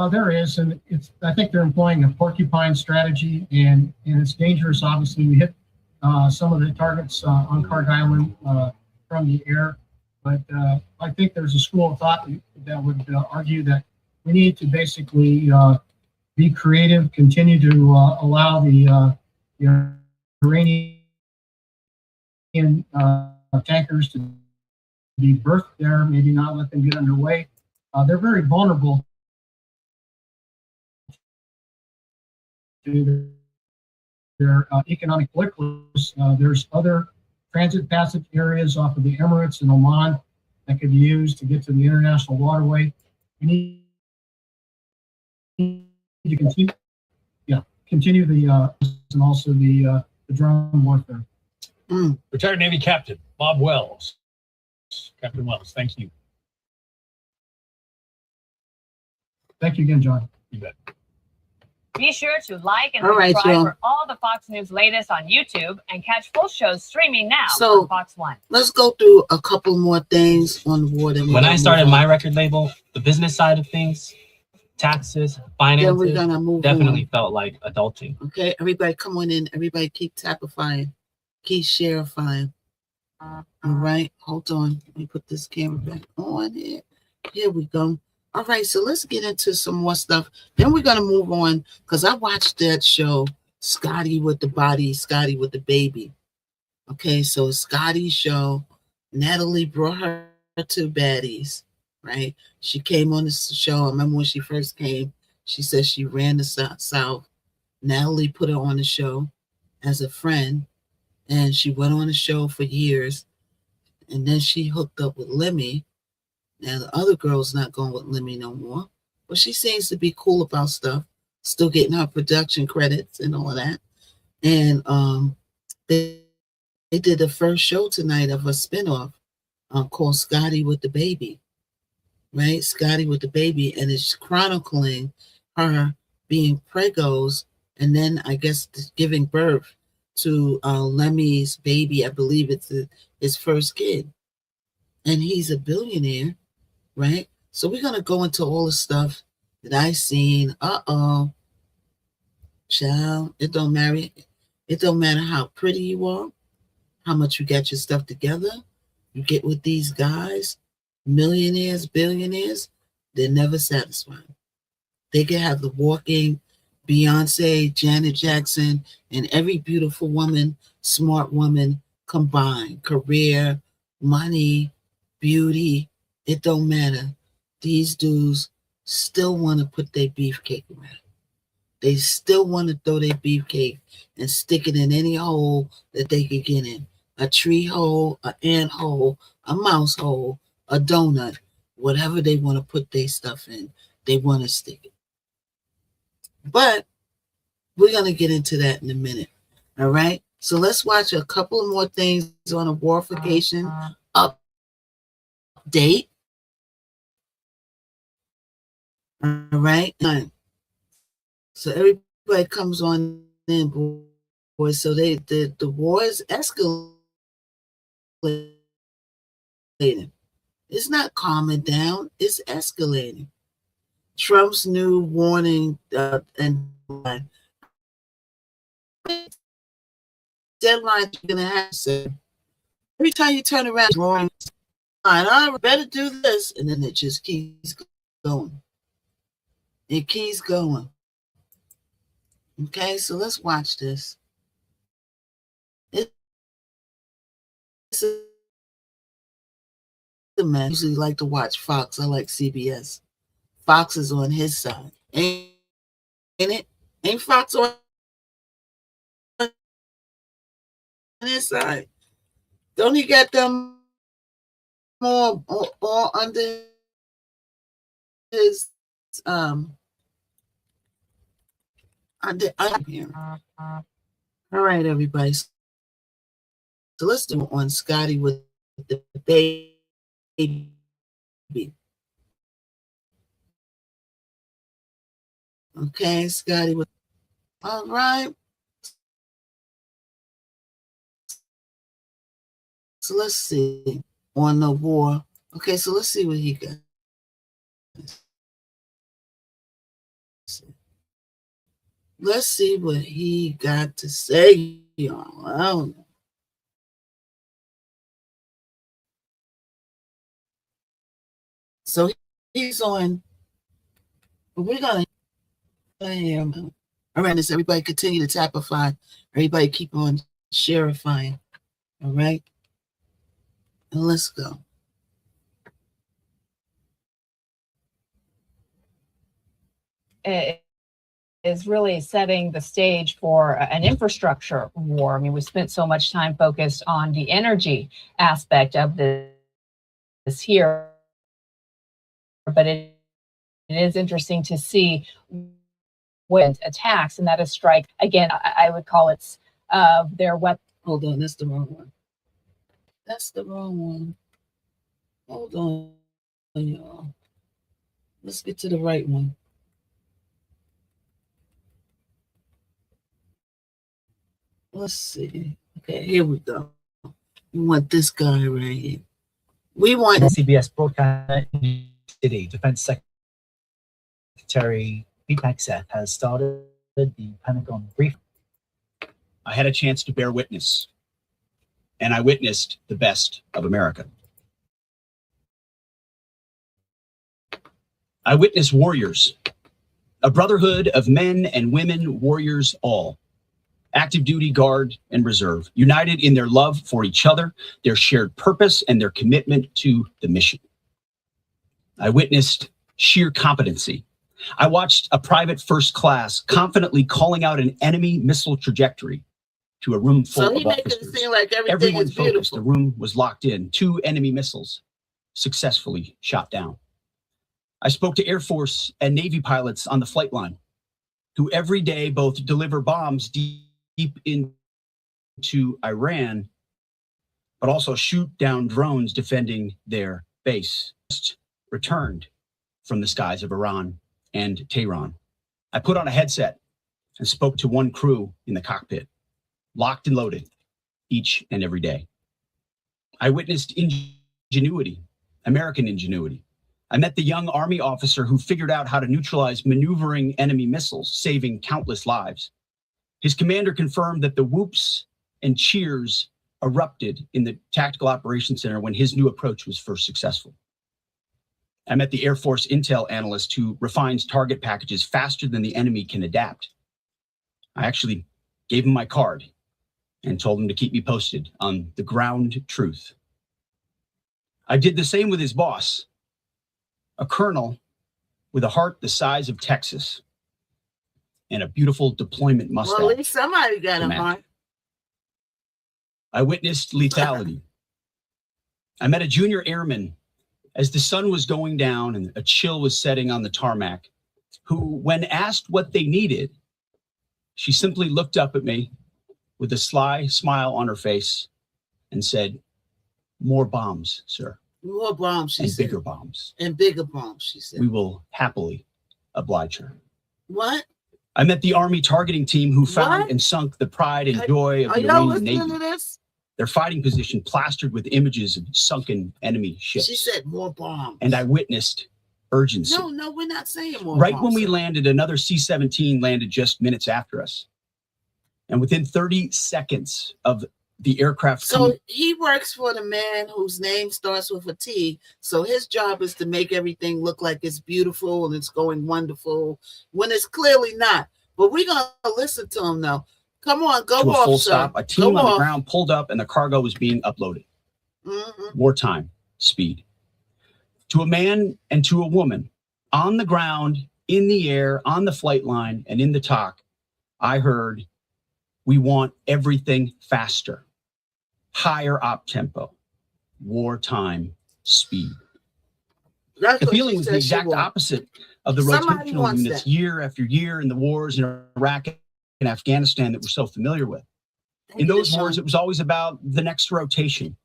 There is, and I think they're employing a porcupine strategy, and it's dangerous. Obviously, we hit some of the targets on Kharg Island from the air, but I think there's a school of thought that would argue that we need to basically be creative, continue to allow the Iranian tankers to be berthed there, maybe not let them get underway. They're very vulnerable to their economic political. There's other transit passage areas off of the Emirates and Oman that could be used to get to the international waterway. We need to continue the and also the the drone warfare. Retired Navy Captain Bob Wells. Captain Wells, thank you. Thank you again, John. You bet. Be sure to like and All right, subscribe y'all. for all the Fox News latest on YouTube and catch full shows streaming now So, on Fox One. Let's go through a couple more things on the war. When I started my record label, the business side of things, taxes, finances, definitely felt like adulting. Okay, everybody come on in. Everybody keep tapifying. Keep sharifying. All right, hold on. Let me put this camera back on here. Here we go. All right, so let's get into some more stuff. Then we're going to move on because I watched that show, Scotty with the Body, Scotty with the Baby. Okay, so it's Scotty's show. Natalie brought her two baddies, right? She came on the show. I remember when she first came, she said she ran the South. Natalie put her on the show as a friend, and she went on the show for years. And then she hooked up with Lemmy. Now, the other girl's not going with Lemmy no more, but she seems to be cool about stuff, still getting her production credits and all of that. And they did the first show tonight of a spinoff called Scotty with the Baby, right? Scotty with the Baby, and it's chronicling her being pregos and then I guess giving birth to Lemmy's baby. I believe it's his first kid, and he's a billionaire. Right? So we're going to go into all the stuff that I seen. Child, it don't matter. It don't matter how pretty you are, how much you got your stuff together. You get with these guys, millionaires, billionaires, they're never satisfied. They can have the walking Beyonce, Janet Jackson, and every beautiful woman, smart woman combined. Career, money, beauty. It don't matter. These dudes still want to put their beefcake around. They still want to throw their beefcake and stick it in any hole that they can get in. A tree hole, an ant hole, a mouse hole, a donut, whatever they want to put their stuff in, they want to stick it. But we're going to get into that in a minute. All right? So let's watch a couple more things on a Warification update. All right. So everybody comes on in, boys. So the war is escalating. It's not calming down. It's escalating. Trump's new warning and deadline you're gonna have. So every time you turn around, wrong. I better do this, and then it just keeps going. It keeps going. Okay, so let's watch this. It's a man. I usually like to watch Fox. I like CBS. Fox is on his side. Ain't it? Ain't Fox on his side? Don't he get them more under his under here? All right, everybody. So let's do it on Scotty with the baby. Okay, Scotty with. All right. So let's see on the war. Okay, so let's see what he got. Let's see what he got to say, y'all. I don't know. So he's on. We're gonna. All right, let's everybody continue to tapify. Everybody keep on sharifying. All right, and let's go. It is really setting the stage for an infrastructure war. I mean, we spent so much time focused on the energy aspect of this here, but it is interesting to see when attacks, and that is strike. Again, I would call it of their weapons. Hold on, that's the wrong one. That's the wrong one. Hold on, y'all. Let's get to the right one. Let's see. Okay, here we go. We want this guy right here. We want CBS broadcast today. Defense Secretary Pete Hegseth has started the Pentagon brief. I had a chance to bear witness, and I witnessed the best of America. I witnessed warriors, a brotherhood of men and women, warriors all, active duty, guard, and reserve, united in their love for each other, their shared purpose, and their commitment to the mission. I witnessed sheer competency. I watched a private first class confidently calling out an enemy missile trajectory to a room full so he of making officers. it seem like everything Everyone is focused. beautiful. The room was locked in. 2 enemy missiles successfully shot down. I spoke to Air Force and Navy pilots on the flight line who every day both deliver bombs deep into Iran, but also shoot down drones defending their base. Just returned from the skies of Iran and Tehran. I put on a headset and spoke to one crew in the cockpit, locked and loaded each and every day. I witnessed ingenuity, American ingenuity. I met the young Army officer who figured out how to neutralize maneuvering enemy missiles, saving countless lives. His commander confirmed that the whoops and cheers erupted in the Tactical Operations Center when his new approach was first successful. I met the Air Force intel analyst who refines target packages faster than the enemy can adapt. I actually gave him my card and told him to keep me posted on the ground truth. I did the same with his boss, a colonel with a heart the size of Texas and a beautiful deployment mustache. Well, at least somebody got a heart. I witnessed lethality. I met a junior airman as the sun was going down and a chill was setting on the tarmac, who, when asked what they needed, she simply looked up at me with a sly smile on her face and said, "More bombs, sir." More bombs, she and said. bigger bombs. And bigger bombs, she said. We will happily oblige her. What? I met the Army targeting team who found What? and sunk the pride and joy of Are the y'all Iranian listening Navy. to this? Their fighting position plastered with images of sunken enemy ships. She said more bombs. And I witnessed urgency. No, we're not saying more Right bombs. when we sir. landed, another C-17 landed just minutes after us. And within 30 seconds of the aircraft So coming, he works for the man whose name starts with a T. So his job is to make everything look like it's beautiful and it's going wonderful when it's clearly not. But we're going to listen to him now. Come on, go to a off, full sir. stop, a team Go on the off. ground pulled up and the cargo was being uploaded. Wartime speed. To a man and to a woman on the ground, in the air, on the flight line, and in the talk, I heard, "We want everything faster, higher op tempo, wartime speed." That's The what feeling she was said the she exact wanted. opposite of the Somebody rotational wants units that. year after year in the wars in Iraq and Afghanistan that we're so familiar with. In those wars, it was always about the next rotation,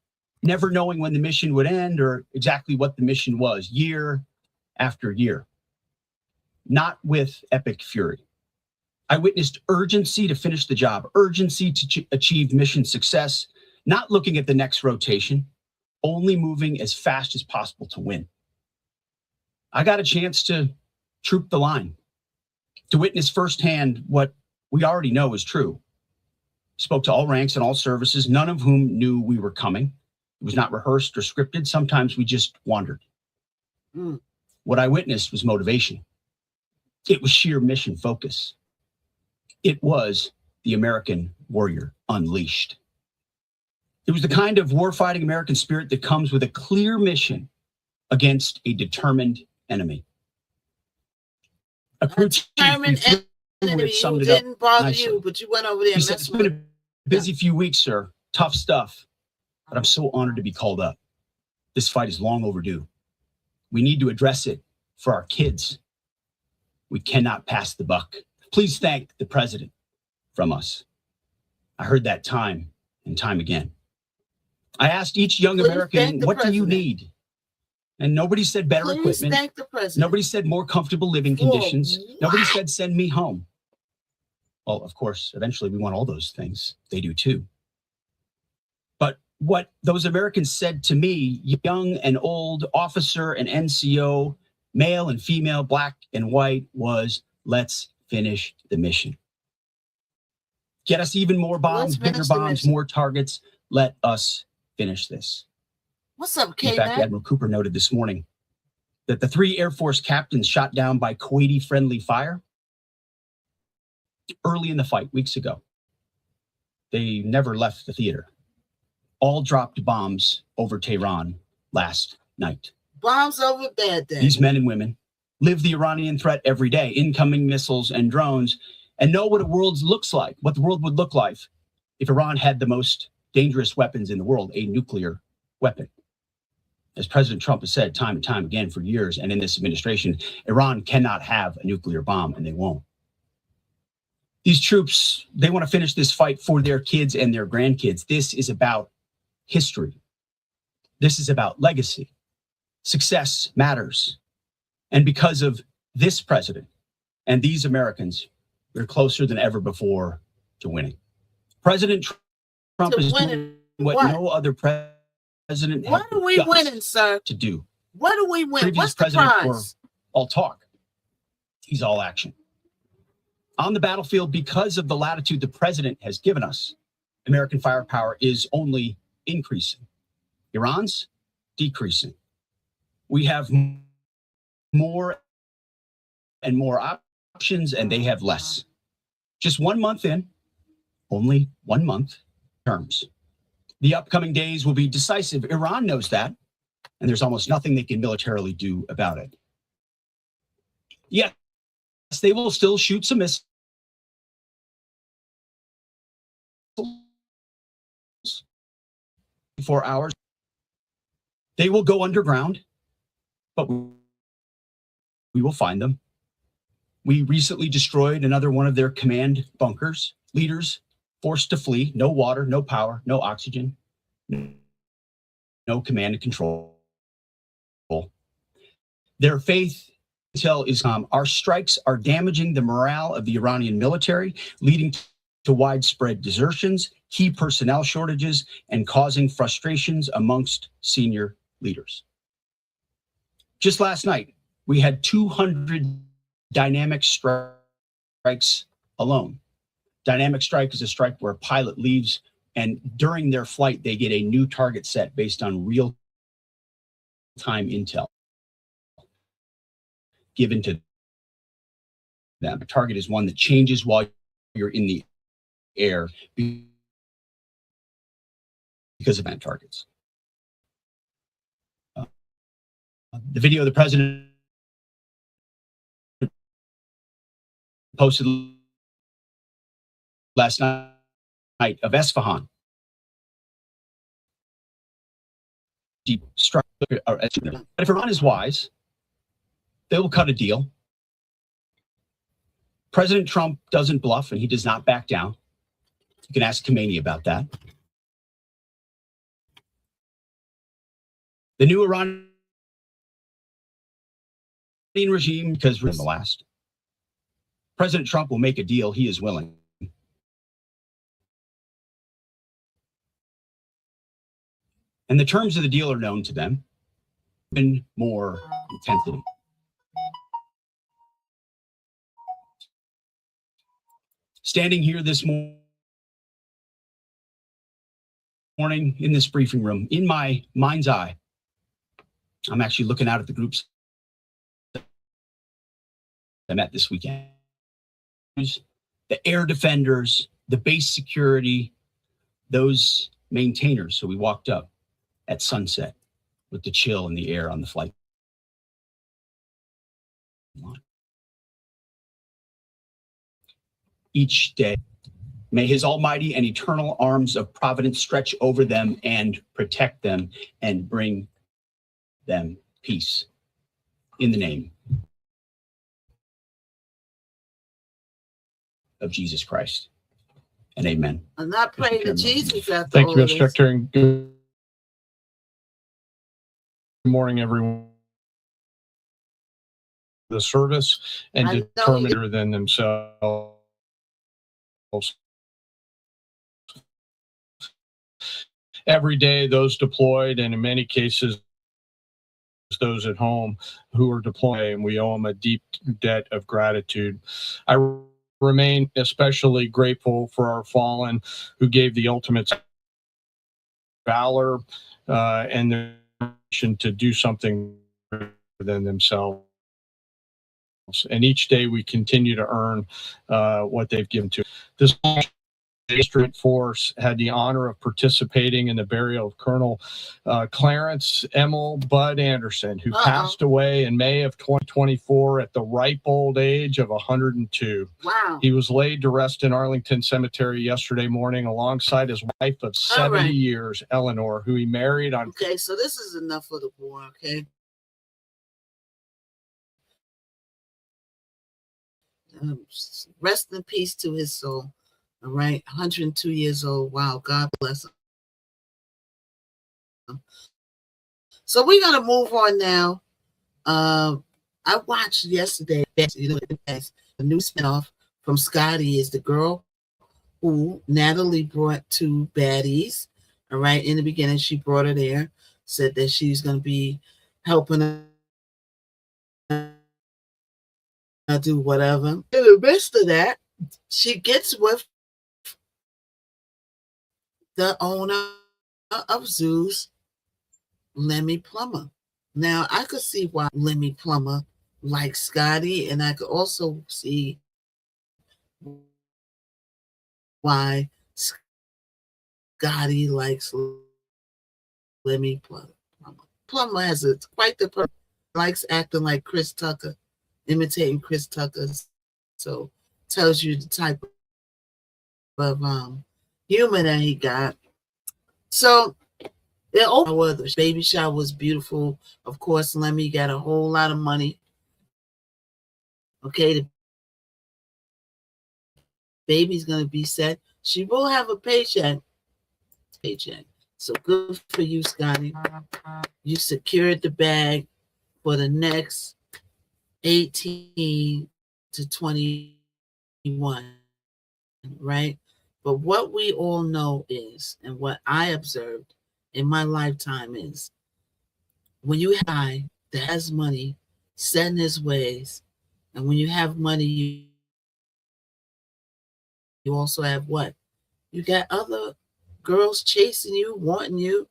never knowing when the mission would end or exactly what the mission was, year after year. Not with epic fury. I witnessed urgency to finish the job, urgency to achieve mission success, not looking at the next rotation, only moving as fast as possible to win. I got a chance to troop the line, to witness firsthand what we already know is true. Spoke to all ranks and all services, none of whom knew we were coming. It was not rehearsed or scripted. Sometimes we just wandered. What I witnessed was motivation. It was sheer mission focus. It was the American warrior unleashed. It was the kind of warfighting American spirit that comes with a clear mission against a determined enemy. A crew chief Determined enemy summed who it up didn't bother nicely. you, but you went over there He and said, "It's messed with been a busy few weeks, sir. Tough stuff. But I'm so honored to be called up. This fight is long overdue. We need to address it for our kids. We cannot pass the buck. Please thank the president from us." I heard that time and time again. I asked each young Please American, thank the what do you president. need? And nobody said better Please equipment. thank the president. Nobody said more comfortable living For conditions. Nobody what? said send me home. Well, of course, eventually we want all those things. They do too. But what those Americans said to me, young and old, officer and NCO, male and female, black and white, was let's finish the mission. Get us even more bombs, bigger bombs, more targets. Let us finish this. What's up, In K-Mac? fact, Admiral Cooper noted this morning that the 3 Air Force captains shot down by Kuwaiti-friendly fire early in the fight weeks ago. They never left the theater. All dropped bombs over Tehran last night. Bombs over Baghdad. These men and women live the Iranian threat every day, incoming missiles and drones, and know what what the world would look like if Iran had the most dangerous weapons in the world, a nuclear weapon. As President Trump has said time and time again for years, and in this administration, Iran cannot have a nuclear bomb, and they won't. These troops, they want to finish this fight for their kids and their grandkids. This is about history. This is about legacy. Success matters. And because of this president and these Americans, we're closer than ever before to winning. President Trump is doing what no other president What are we winning, sir? to do. What do we win? Previous What's the presidents were prize? all talk. He's all action. On the battlefield, because of the latitude the president has given us, American firepower is only increasing. Iran's decreasing. We have more and more options, and they have less. Just 1 month in, only 1 month terms. The upcoming days will be decisive. Iran knows that, and there's almost nothing they can militarily do about it. Yes, they will still shoot some missiles. 4 hours. They will go underground, but we will find them. We recently destroyed another one of their command bunkers. Leaders forced to flee. No water, no power, no oxygen, no command and control. Their faith intel is our strikes are damaging the morale of the Iranian military, leading to widespread desertions, key personnel shortages, and causing frustrations amongst senior leaders. Just last night, we had 200 dynamic strikes alone. Dynamic strike is a strike where a pilot leaves, and during their flight, they get a new target set based on real-time intel given to them. A target is one that changes while you're in the air because of that targets. The video the president posted last night of Esfahan. Deep struck. But if Iran is wise, they will cut a deal. President Trump doesn't bluff, and he does not back down. You can ask Khomeini about that. The new Iranian regime, because we're in the last. President Trump will make a deal. He is willing. And the terms of the deal are known to them. Even more intensity. Standing here this morning in this briefing room, in my mind's eye, I'm actually looking out at the groups I met this weekend. The air defenders, the base security, those maintainers. So we walked up at sunset with the chill in the air on the flight line. Each day, may his almighty and eternal arms of providence stretch over them and protect them and bring them peace. In the name of Jesus Christ. and amen. I'm not praying to Jesus after Thank all you, of Mr. this. Secretary. And good morning, everyone. The service and determiner than themselves. Every day, those deployed, and in many cases, those at home who are deployed, and we owe them a deep debt of gratitude. I remain especially grateful for our fallen who gave the ultimate valor and their mission to do something than themselves. And each day we continue to earn what they've given to us. This District Force had the honor of participating in the burial of Colonel Clarence Emil Bud Anderson, who passed away in May of 2024 at the ripe old age of 102. Wow. He was laid to rest in Arlington Cemetery yesterday morning alongside his wife of 70 years, Eleanor, who he married on. Okay, so this is enough for the war, okay? Rest in peace to his soul. All right, 102 years old. Wow, God bless him. So we're gonna move on now. I watched yesterday, the new spinoff from Scotty is the girl who Natalie brought to baddies. All right, in the beginning, she brought her there, said that she's gonna be helping her do whatever. In the midst of that, she gets with the owner of Zeus, Lemmy Plummer. Now, I could see why Lemmy Plummer likes Scotty, and I could also see why Scotty likes Lemmy Plummer. Plummer has quite the person, likes acting like Chris Tucker, imitating Chris Tucker. So tells you the type of humor that he got. So the baby shower was beautiful. Of course, Lemmy got a whole lot of money. Okay, the baby's gonna be set. She will have a paycheck. So good for you, Scotty. You secured the bag for the next 18 to 21, right? But what we all know is, and what I observed in my lifetime is, when you have a guy that has money, set in his ways, and when you have money, you also have what? You got other girls chasing you, wanting you,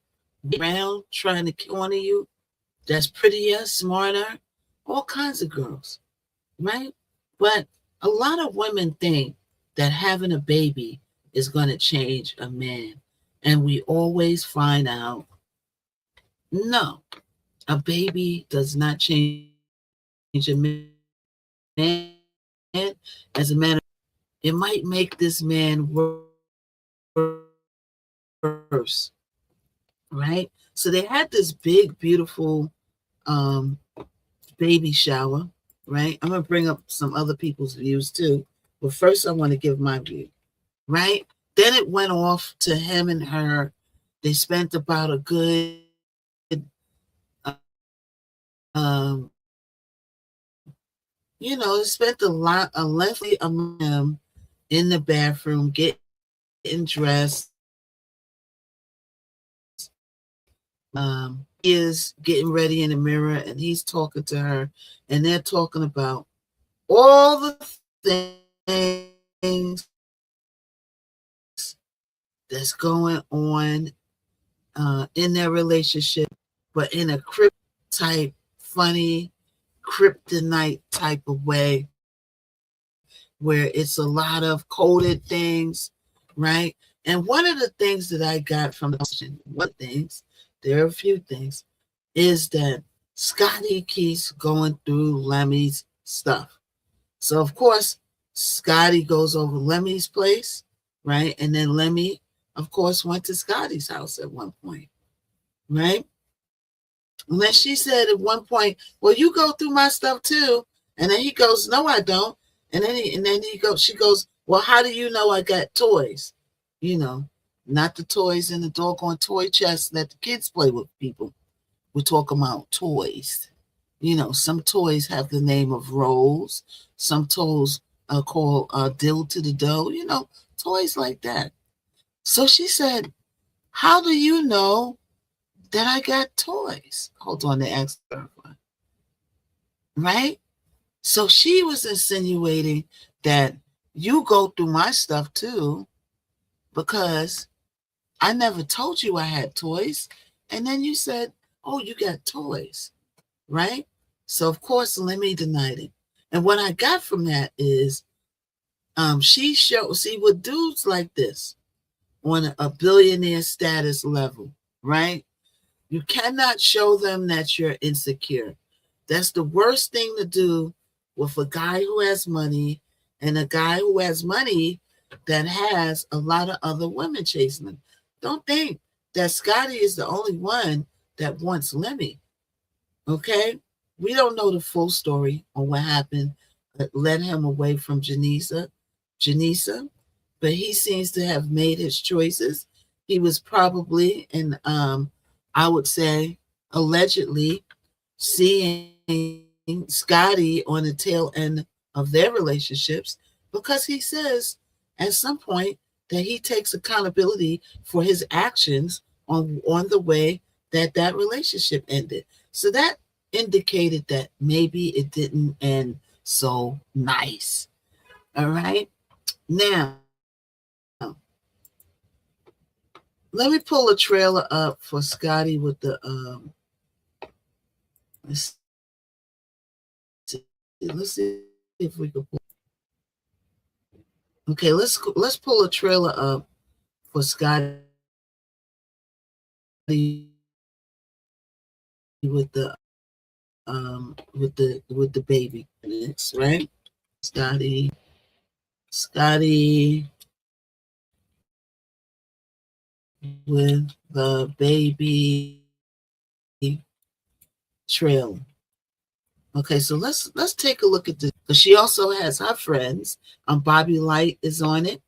around, trying to corner you, that's prettier, smarter, all kinds of girls, right? But a lot of women think that having a baby is going to change a man. And we always find out, no, a baby does not change a man. As a matter, it might make this man worse, right? So they had this big, beautiful baby shower, right? I'm going to bring up some other people's views too. But first, I want to give my view, right? Then it went off to him and her. They spent about a good, they spent a lengthy amount of time in the bathroom, getting dressed. He is getting ready in the mirror, and he's talking to her, and they're talking about all the things that's going on in their relationship, but in a type, funny, kryptonite type of way, where it's a lot of coded things, right? And one of the things that I got from there are a few things, is that Scotty keeps going through Lemmy's stuff. So, of course, Scotty goes over Lemmy's place, right? And then Lemmy, of course, went to Scotty's house at one point, right? And then she said at one point, well, you go through my stuff too. And then he goes, no, I don't. And then she goes, well, how do you know I got toys? You know, not the toys in the doggone toy chest that the kids play with people. We're talking about toys. You know, some toys have the name of Rose. Some toys are called Dill to the Dough. You know, toys like that. So she said, how do you know that I got toys? Hold on, they asked her. Right? So she was insinuating that you go through my stuff too, because I never told you I had toys. And then you said, oh, you got toys. Right? So of course Lemmy denied it. And what I got from that is she showed, see, with dudes like this on a billionaire status level, right? You cannot show them that you're insecure. That's the worst thing to do with a guy who has money and a guy who has money that has a lot of other women chasing him. Don't think that Scotty is the only one that wants Lemmy. Okay? We don't know the full story on what happened that led him away from Janisa, but he seems to have made his choices. He was probably, and I would say allegedly, seeing Scotty on the tail end of their relationships, because he says at some point that he takes accountability for his actions on the way that relationship ended. So that indicated that maybe it didn't end so nice. All right. Now, let me pull a trailer up for Scotty with the let's see if we can pull. Okay, let's pull a trailer up for Scotty with the baby. Right? Scotty with the baby trailer. Okay, so let's take a look at this. She also has her friends. Bobby Light is on it,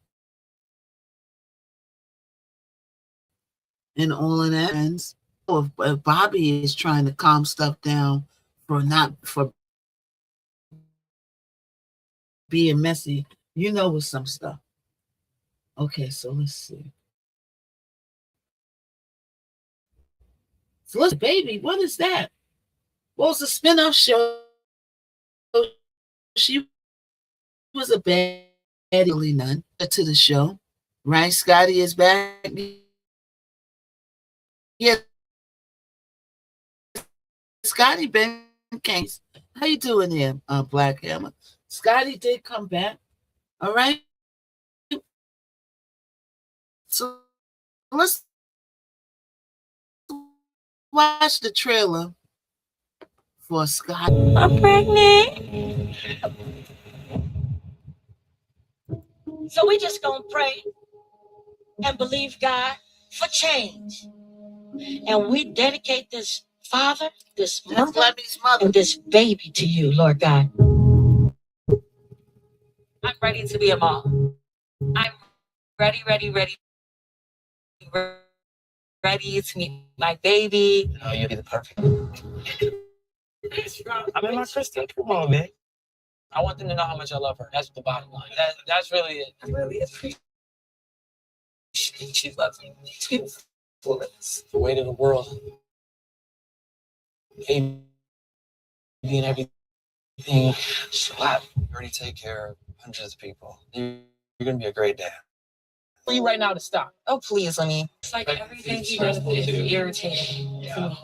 and all of that. Friends. If Bobby is trying to calm stuff down for being messy, you know, with some stuff. Okay, so let's see. So let's, baby, what is that? What was the spinoff show? She was a baddie, none to the show, right? Scotty is back. Yeah, Scotty Ben Case. How you doing there, Black Hammer? Scotty did come back. All right. So let's watch the trailer for Scotty. I'm pregnant. So we just gonna pray and believe God for change. And we dedicate this father, this mother, and this baby to you, Lord God. I'm ready to be a mom. I'm ready to meet my baby. Oh, you'll be the perfect. I mean, my Kristen, come on, man. I want them to know how much I love her. That's the bottom line. That's really it. I really appreciate she loves me. It's the weight of the world. Baby and everything. It's a lot. You already take care of hundreds of people. You're going to be a great dad. For you right now to stop. Oh, please, let me. It's like everything he does is irritating to me.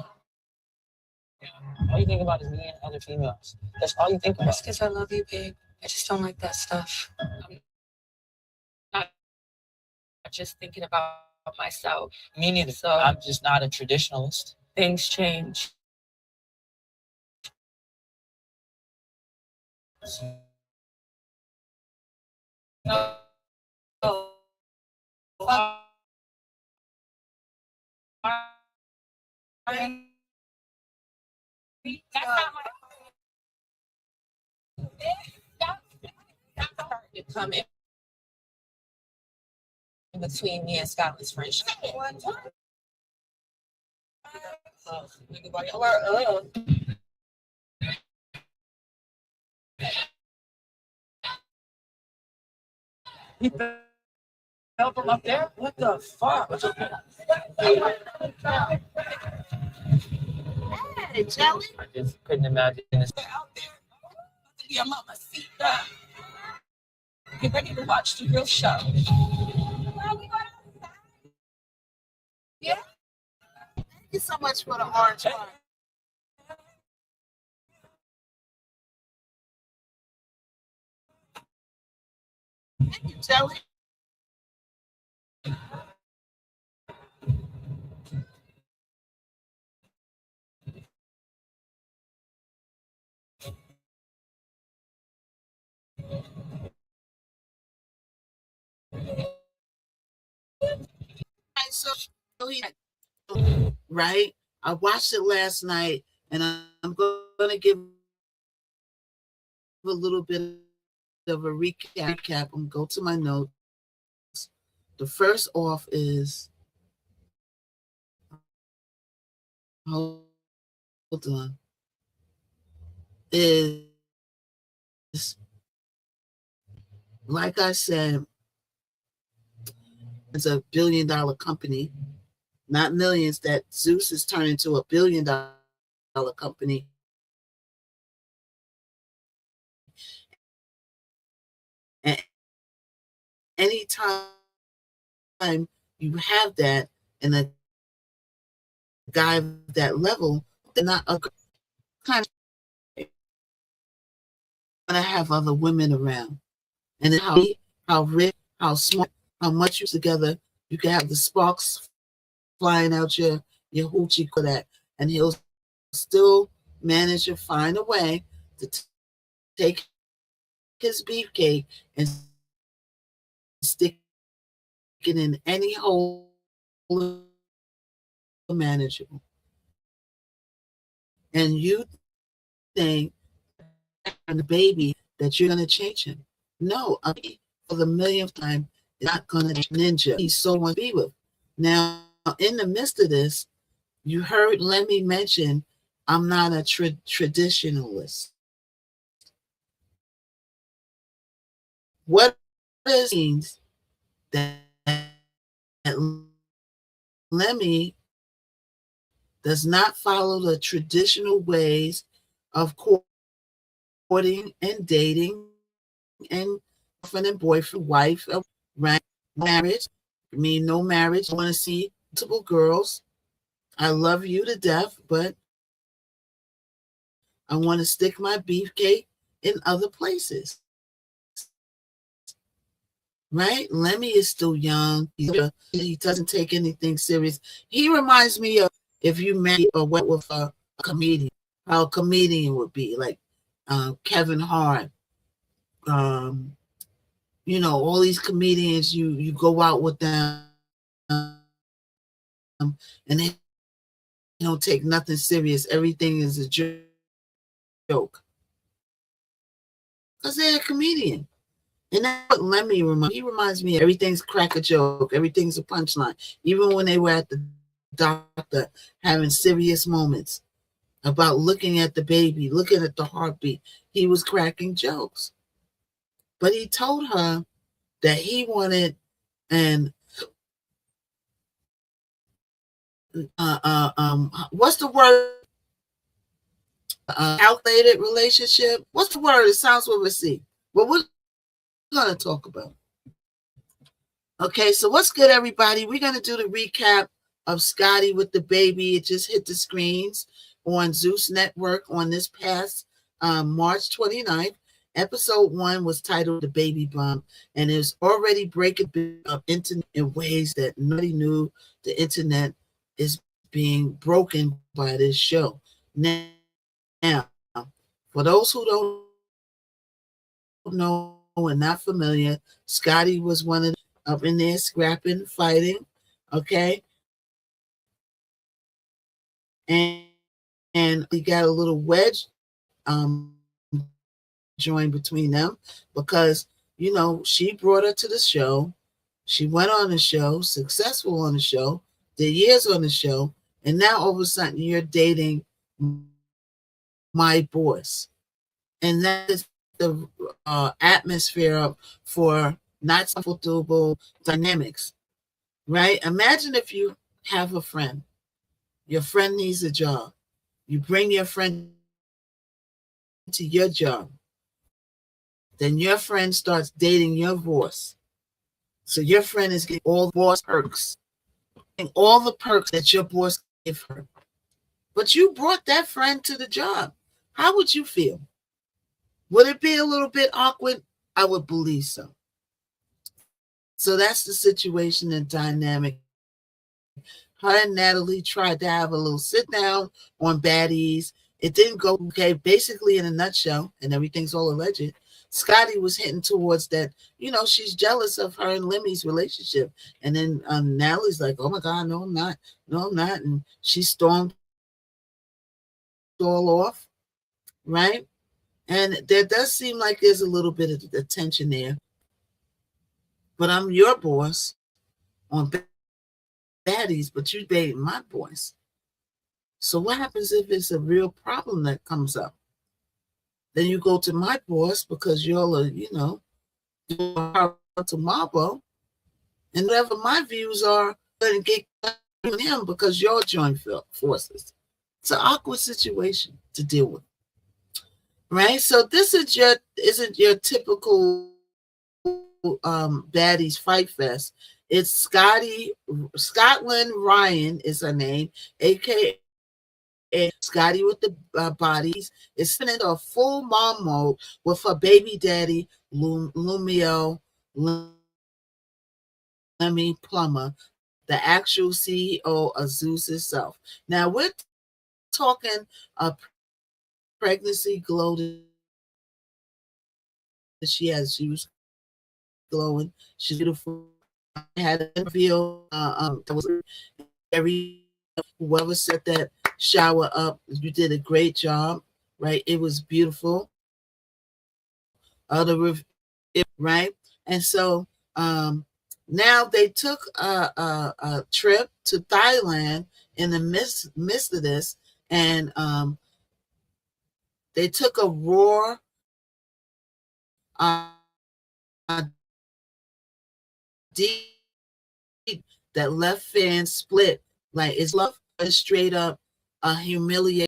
All you think about is me and other females. That's all you think about. That's because I love you, babe. I just don't like that stuff. I'm not just thinking about myself. Me neither. So I'm just not a traditionalist. Things change. No. That's not my to come in between me and Scotland's friendship. He fell from up there? What the fuck? Hey, Jelly. I just couldn't imagine this out there. Your mama see that. Get ready to watch the real show. Yeah. Thank you so much for the orange one. Thank you, Jelly. So right, I watched it last night, and I'm going to give a little bit of a recap. I'm going to go to my notes. The first off is, hold on, is, like I said, it's a $1 billion company, not millions, that Zeus has turned into a $1 billion company. And anytime you have that and a guy of that level, they're not a kind of going to have other women around. And how rich, how smart, how much you together, you can have the sparks flying out your hoochie for that, and he'll still manage to find a way to take his beefcake and stick it in any hole manageable. And you think, and the baby, that you're going to change him. No, I mean, for the millionth time, not going to ninja. He's so much to be with. Now, in the midst of this, you heard Lemmy mention, I'm not a traditionalist. What does it mean that Lemmy does not follow the traditional ways of courting and dating and girlfriend and boyfriend, wife, marriage? I mean, no marriage. I want to see multiple girls. I love you to death, but I want to stick my beefcake in other places. Right? Lemmy is still young. He doesn't take anything serious. He reminds me of if you met or went with a comedian, how a comedian would be, like Kevin Hart. You know, all these comedians, you go out with them and they don't take nothing serious. Everything is a joke. Because they're a comedian. And that's what Lemmy reminds me. He reminds me of everything's crack a joke. Everything's a punchline. Even when they were at the doctor having serious moments about looking at the baby, looking at the heartbeat, he was cracking jokes. But he told her that he wanted an what's the word? Calculated relationship. What's the word? It sounds with a C. Well, we're going to talk about. Okay, so what's good, everybody? We're going to do the recap of Scotty with the baby. It just hit the screens on Zeus Network on this past March 29th. Episode 1 was titled The Baby Bump, and is already breaking up internet in ways that nobody knew the internet is being broken by this show. Now, for those who don't know and not familiar, Scotty was one of them up in there scrapping, fighting, okay? And he got a little wedge joined between them because, you know, she brought her to the show. She went on the show, successful on the show, did years on the show, and now all of a sudden you're dating my boss. And that is the atmosphere for not comfortable dynamics, right? Imagine if you have a friend. Your friend needs a job. You bring your friend to your job. Then your friend starts dating your boss. So your friend is getting all the boss perks, and all the perks that your boss gave her. But you brought that friend to the job. How would you feel? Would it be a little bit awkward? I would believe so. So that's the situation and dynamic. Her and Natalie tried to have a little sit down on baddies. It didn't go okay. Basically, in a nutshell, and everything's all alleged, Scotty was hitting towards that. She's jealous of her and Lemmy's relationship. And then Natalie's like, oh my God, no, I'm not. No, I'm not. And she stormed all off, right? And there does seem like there's a little bit of the tension there. But I'm your boss on baddies, but you dating my boys. So what happens if it's a real problem that comes up? Then you go to my boss because y'all are, to Marbo, and whatever my views are, and get him because y'all join forces. It's an awkward situation to deal with, right? So this isn't your typical baddies fight fest. It's Scotland Ryan is her name, aka Scotty with the bodies, is spinning a full mom mode with her baby daddy, Lumio Lemmy Plummer, the actual CEO of Zeus itself. Now we're talking a pregnancy glow that she has. She was glowing. She's beautiful. I had an interview that was very, whoever set that shower up, you did a great job, right? It was beautiful. Right? And so now they took a trip to Thailand in the midst of this, and they took a raw deep that left fan split. Like it's love straight up humiliation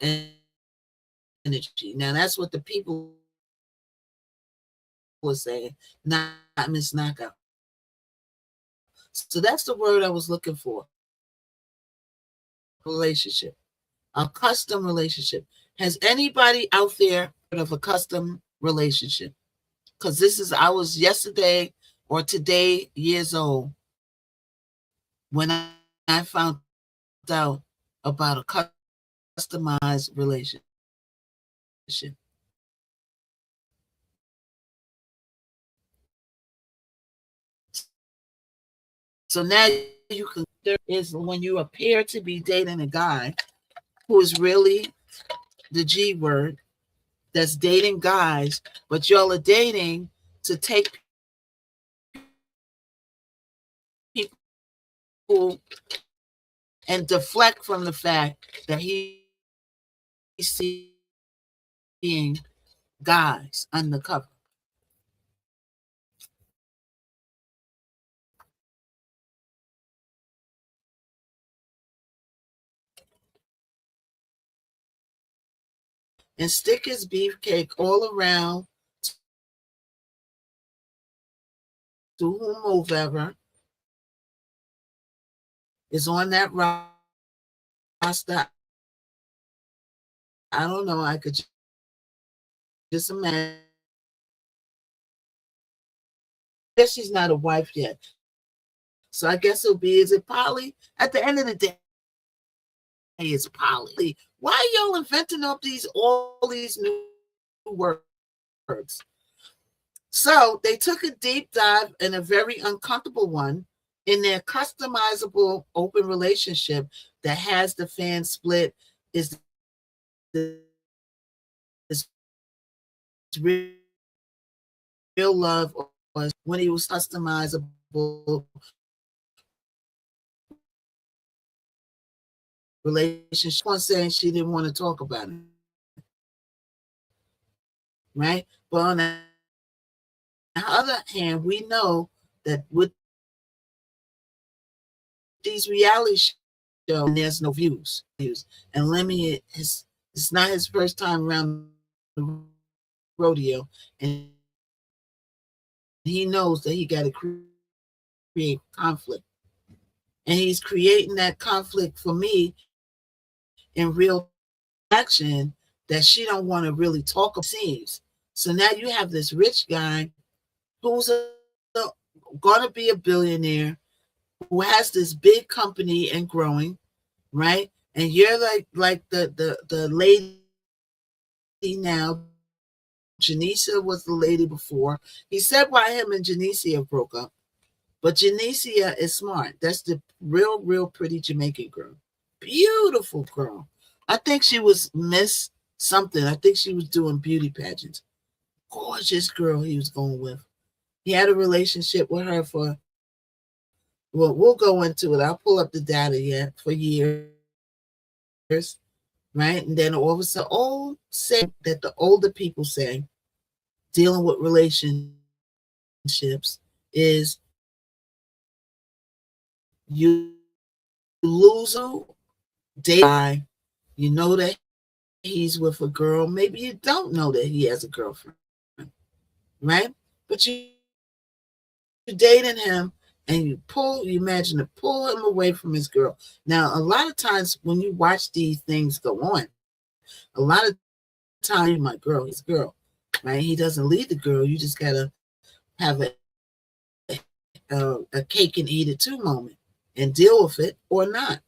energy. Now that's what the people were saying, not Missknockout. So that's the word I was looking for. Relationship, a custom relationship. Has anybody out there heard of a custom relationship? Because I was yesterday or today years old when I found out about a customized relationship. So now you can, there is when you appear to be dating a guy who is really the G word, that's dating guys, but y'all are dating to take people and deflect from the fact that he's seeing guys undercover. And stick his beefcake all around to whomever is on that roster. I don't know. I could just imagine. I guess she's not a wife yet. So I guess it'll be, is it Polly? At the end of the day, it's Polly. Why are y'all inventing up all these new words? So they took a deep dive and a very uncomfortable one in their customizable open relationship that has the fan split is real love, was when he was customizable relationship. One saying she didn't want to talk about it, right? But on the other hand, we know that with these reality shows, there's no views. And Lemmy it's not his first time around the rodeo, and he knows that he got to create conflict. And he's creating that conflict for me in real action that she don't want to really talk about scenes. So now you have this rich guy who's going to be a billionaire, who has this big company and growing, right? And you're like the lady now. Janicia was the lady before. He said why him and Janicia broke up. But Janicia is smart. That's the real pretty Jamaican girl. Beautiful girl. I think she was Miss something. I think she was doing beauty pageants. Gorgeous girl he was going with. He had a relationship with her for, well, we'll go into it. I'll pull up the data yet for years. Right? And then all of a sudden, say that the older people say dealing with relationships is you lose a date, you know that he's with a girl. Maybe you don't know that he has a girlfriend, right? But you're dating him and you imagine to pull him away from his girl. Now, a lot of times when you watch these things go on, a lot of times, my girl, his girl, right? He doesn't lead the girl. You just got to have a cake and eat it too moment and deal with it or not.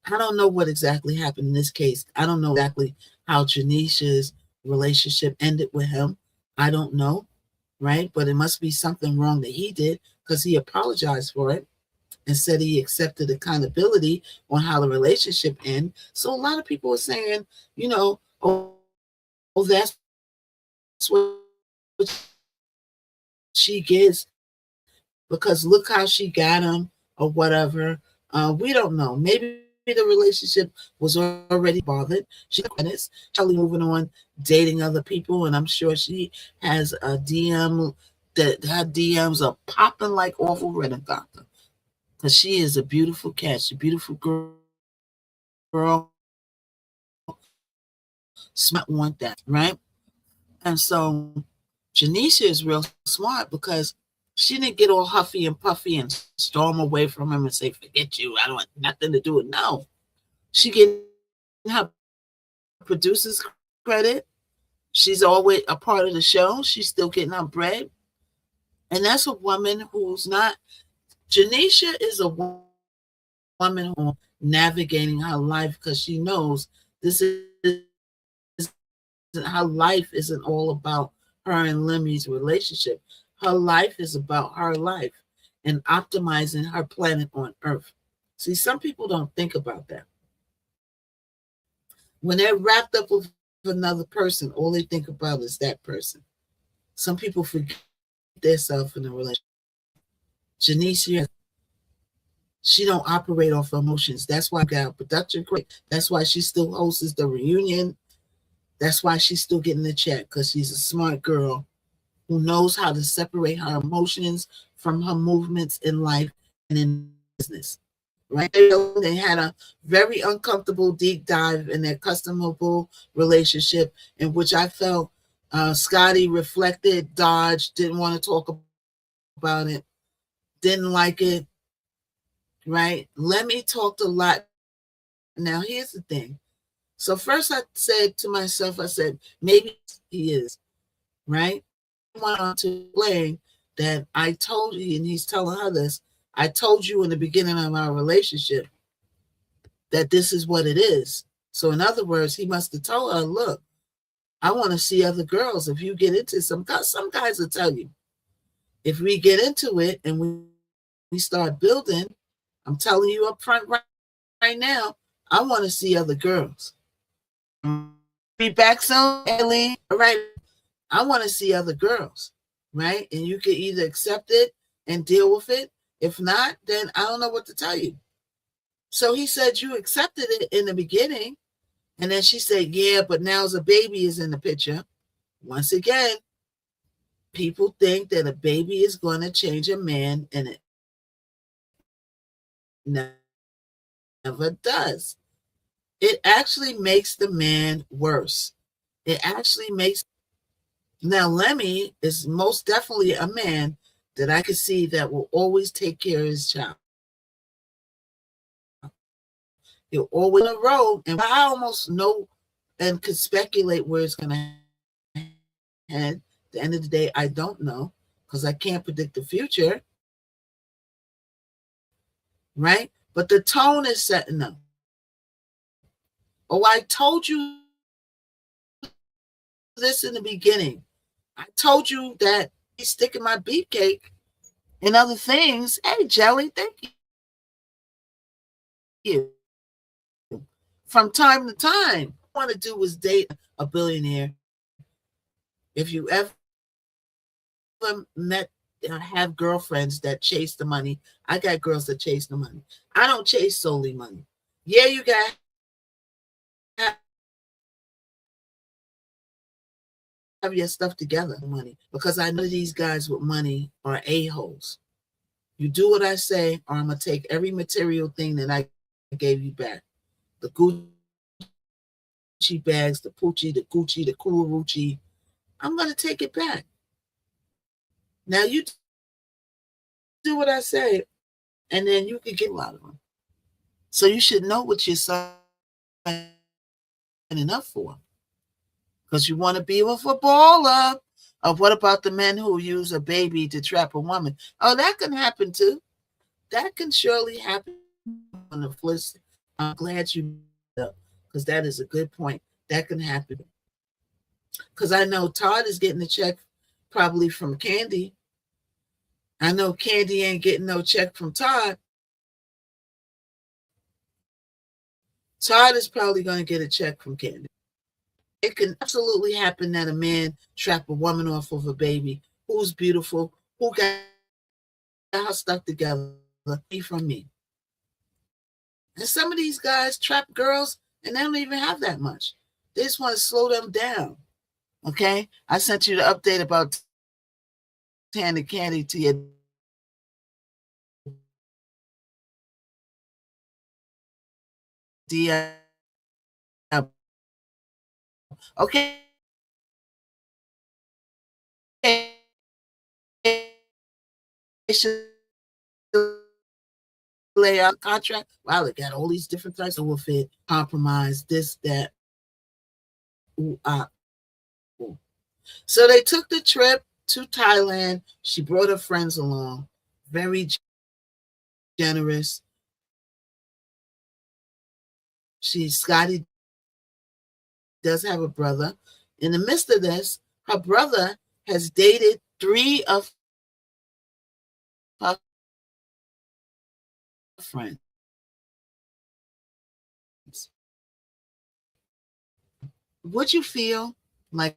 I don't know what exactly happened in this case. I don't know exactly how Janicia's relationship ended with him. I don't know, right? But it must be something wrong that he did, because he apologized for it and said he accepted accountability on how the relationship ended. So a lot of people are saying, oh, that's what she gets because look how she got him or whatever. We don't know. Maybe the relationship was already bothered. She's Charlie moving on, dating other people, and I'm sure she has a DM that her DMs are popping like awful red doctor, because she is a beautiful cat. She's a beautiful girl. Smart want that, right? And so Janisha is real smart because she didn't get all huffy and puffy and storm away from him and say, forget you, I don't want nothing to do with it. No. She get her producer's credit. She's always a part of the show. She's still getting her bread. And that's a woman who's not, Janisha is a woman who's navigating her life because she knows this is her life isn't all about her and Lemmy's relationship. Her life is about her life and optimizing her planet on Earth. See, some people don't think about that. When they're wrapped up with another person, all they think about is that person. Some people forget themselves in a relationship. Janice, she don't operate off emotions. That's why I got production great. That's why she still hosts the reunion. That's why she's still getting the check, because she's a smart girl who knows how to separate her emotions from her movements in life and in business. Right? They had a very uncomfortable deep dive in their customable relationship, in which I felt Scotty reflected, dodged, didn't want to talk about it, didn't like it. Right? Lemmy talked a lot. Now, here's the thing. So first I said to myself, I said, maybe he is, right? I went on to explain that I told you, and he's telling her this, I told you in the beginning of our relationship that this is what it is. So in other words, he must have told her, look, I want to see other girls. If you get into some guys will tell you, if we get into it and we start building, I'm telling you up front right now, I want to see other girls. Be back soon, Ellie. All right. I want to see other girls. right? And you can either accept it and deal with it. If not, then I don't know what to tell you. So he said, you accepted it in the beginning. And then she said, yeah, but now the baby is in the picture. Once again, people think that a baby is going to change a man, and it never does. It actually makes the man worse. It actually makes. Now, Lemmy is most definitely a man that I could see that will always take care of his child. He'll always on the road, and I almost know and could speculate where it's going to head. At the end of the day, I don't know because I can't predict the future, right? But the tone is setting up. Oh, I told you this in the beginning. I told you that he's sticking my beefcake and other things. Hey, Jelly, thank you. From time to time, what I want to do is date a billionaire. If you ever met or have girlfriends that chase the money, I got girls that chase the money. I don't chase solely money. Yeah, you got have your stuff together, money, because I know these guys with money are a-holes. You do what I say, or I'm gonna take every material thing that I gave you back. The Gucci bags, the Poochie, the Gucci, the Kuruchi. I'm gonna take it back. Now you do what I say, and then you can get a lot of them. So you should know what you're signing up for. Because you want to be with a baller. Or what about the men who use a baby to trap a woman? Oh, that can happen too. That can surely happen on the flip. I'm glad you know, because that is a good point. That can happen. Because I know Todd is getting a check probably from Candy. I know Candy ain't getting no check from Todd. Todd is probably going to get a check from Candy. It can absolutely happen that a man trap a woman off of a baby who's beautiful, who got her stuff together, from me. And some of these guys trap girls and they don't even have that much. They just want to slow them down. Okay? I sent you the update about Tandy Candy to your DM. Okay. Lay out contract. Wow, it got all these different types of fit, compromise, this, that. Ooh, ooh. So they took the trip to Thailand. She brought her friends along. Very generous. Scotty does have a brother. In the midst of this, her brother has dated 3 of her friends. Would you feel like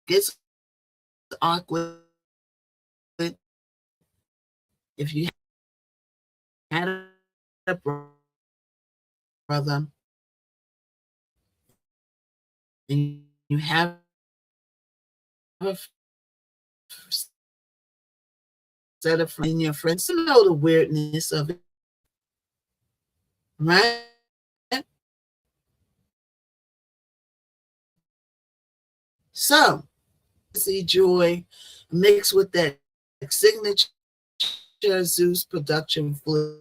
it's awkward if you had a brother and you have a set of friends and your friends to know the weirdness of it, right? So, see joy mixed with that signature Zeus production flair.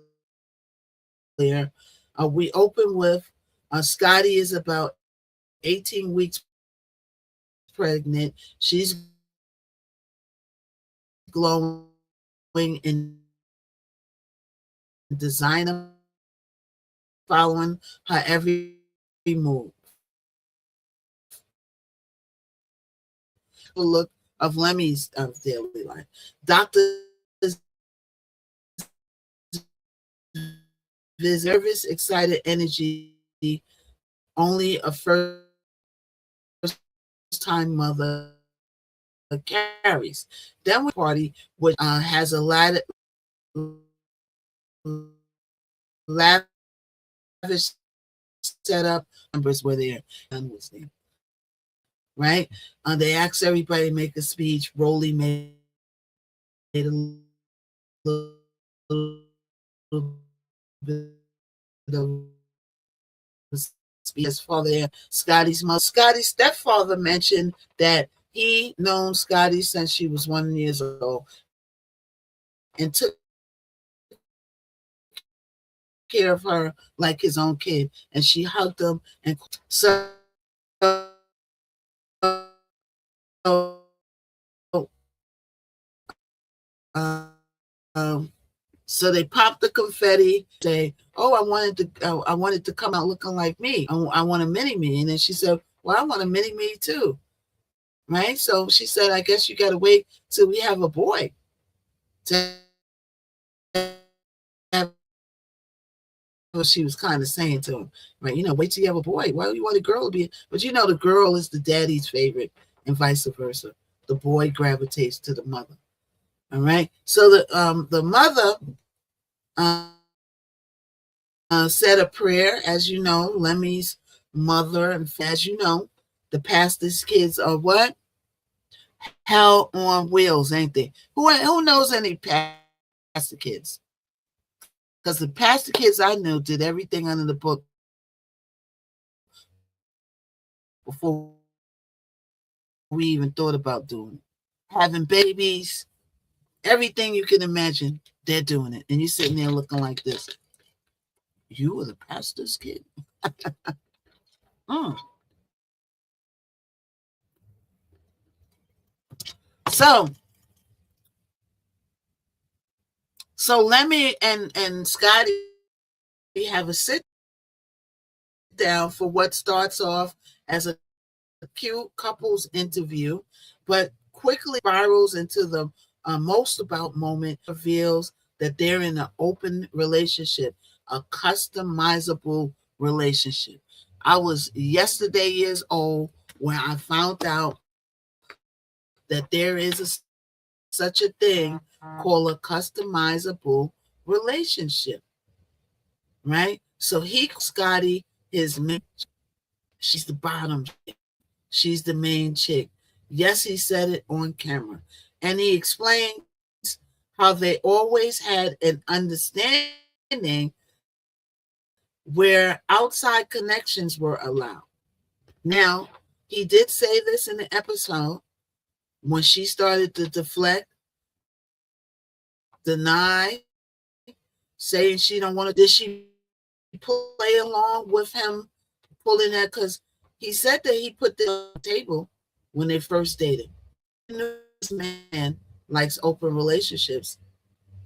We open with Scotty is about 18 weeks pregnant. She's glowing in designer, following her every move. The look of Lemmy's daily life. Dr. Nervous, excited energy, only a first-time mother. carries. Then we party, which has a lavish setup. Numbers were there. Was there. Right? They asked everybody to make a speech. Rolly made a little bit of his father there. Scotty's mother. Scotty's stepfather mentioned that he known Scotty since she was 1 year old and took care of her like his own kid, and she hugged him. And so so they popped the confetti, say, "Oh, I wanted to come out looking like me. I want a mini me." And then she said, "Well, I want a mini me too." Right? So she said, "I guess you got to wait till we have a boy to have." What she was kind of saying to him, right? Wait till you have a boy. Why do you want a girl to be? But the girl is the daddy's favorite, and vice versa. The boy gravitates to the mother. All right. So the mother said a prayer, as you know. Lemmy's mother, and as you know, the pastor's kids are what? Hell on wheels, ain't they? Who knows any pastor kids? Because the pastor kids I knew did everything under the book before we even thought about doing it. Having babies, everything you can imagine, they're doing it. And you're sitting there looking like this. You were the pastor's kid? So Lemmy and Scotty have a sit down for what starts off as a cute couples interview, but quickly spirals into the most about moment, reveals that they're in an open relationship, a customizable relationship. I was yesterday years old when I found out that there is such a thing called a customizable relationship, right? So Scotty, she's the bottom chick. She's the main chick. Yes, he said it on camera. And he explains how they always had an understanding where outside connections were allowed. Now, he did say this in the episode when she started to deflect, deny, saying she don't want to. Did she play along with him pulling that? Because he said that he put this on the table when they first dated. This man likes open relationships,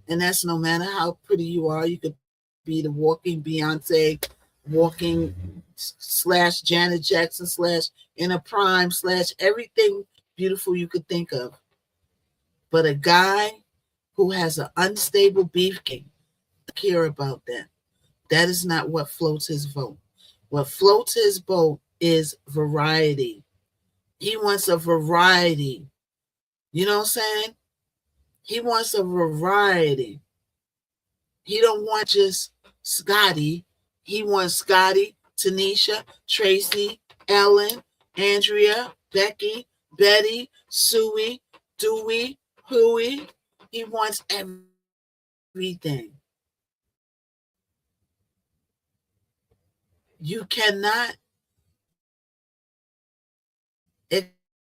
and that's no matter how pretty you are. You could be the walking Beyonce, walking / Janet Jackson / in a prime / everything beautiful you could think of. But a guy who has an unstable beefcake, care about that. That is not what floats his boat. What floats his boat is variety. He wants a variety. You know what I'm saying? He wants a variety. He don't want just Scotty. He wants Scotty, Tanisha, Tracy, Ellen, Andrea, Becky, Betty, Suey, Dewey, Huey. He wants everything. You cannot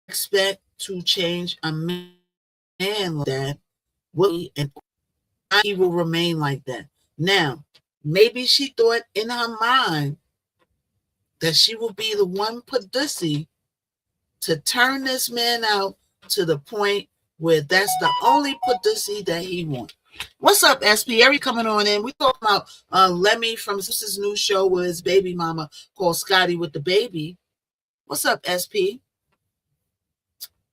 expect to change a man like that. And he will remain like that. Now, maybe she thought in her mind that she will be the one pussy to turn this man out to the point where that's the only pussy that he wants. What's up, SP? Every coming on in. We talking about Lemmy from his new show with his baby mama called Scotty with the Baby. What's up, SP?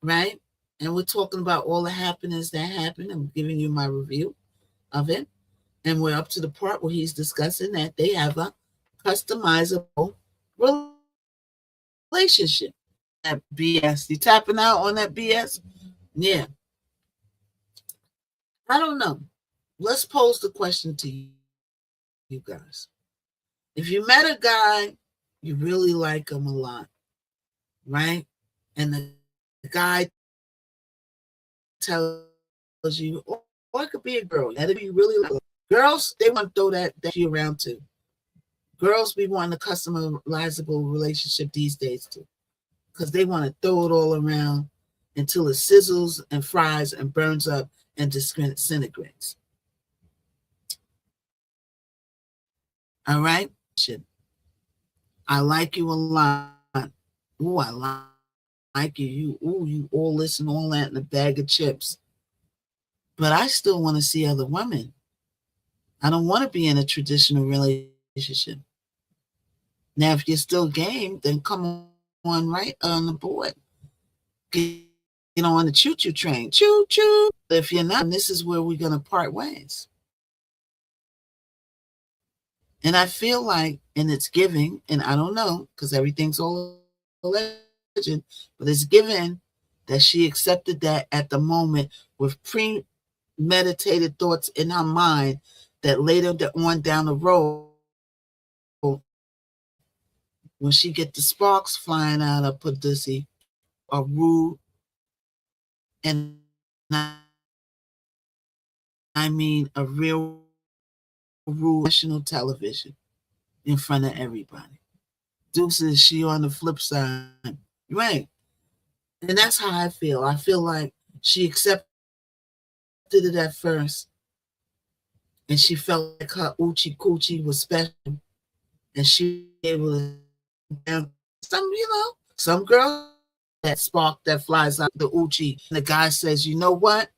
Right? And we're talking about all the happenings that happened. I'm giving you my review of it. And we're up to the part where he's discussing that they have a customizable relationship. That BS. You tapping out on that BS? Yeah. I don't know. Let's pose the question to you guys. If you met a guy, you really like him a lot, right? And the guy tells you, or it could be a girl, that if you really like girls, they want to throw that you around too. Girls be wanting a customizable relationship these days too, because they want to throw it all around until it sizzles and fries and burns up and disintegrates. All right? I like you a lot. Ooh, I like you. You all this and all that in a bag of chips. But I still want to see other women. I don't want to be in a traditional relationship. Now, if you're still game, then come on right on the board. Get on the choo-choo train. Choo-choo. If you're not, this is where we're going to part ways. And I feel like, and it's giving, and I don't know, because everything's all a legend, but it's given that she accepted that at the moment with premeditated thoughts in her mind that later on down the road, when she get the sparks flying out of her pussy, a rude, and I mean a real rude national television in front of everybody. Deuces, she on the flip side. Right. And that's how I feel. I feel like she accepted it at first. And she felt like her oochie coochie was special. And she was able to some girl that spark that flies out the oochie. And the guy says, you know what?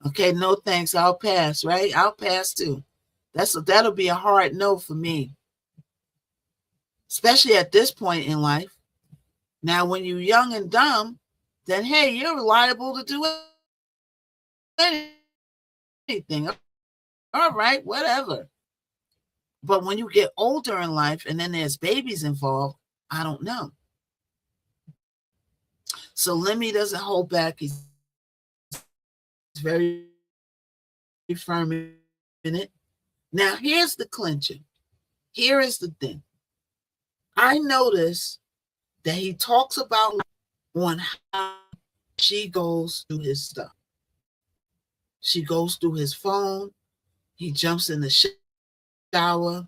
Okay, no thanks. I'll pass, right? I'll pass too. That'll be a hard no for me. Especially at this point in life. Now, when you're young and dumb, then hey, you're liable to do anything. All right, whatever. But when you get older in life and then there's babies involved, I don't know. So Lemmy doesn't hold back. He's very firm in it. Now, here's the clincher. Here is the thing. I notice that he talks about on how she goes through his stuff. She goes through his phone. He jumps in the shower.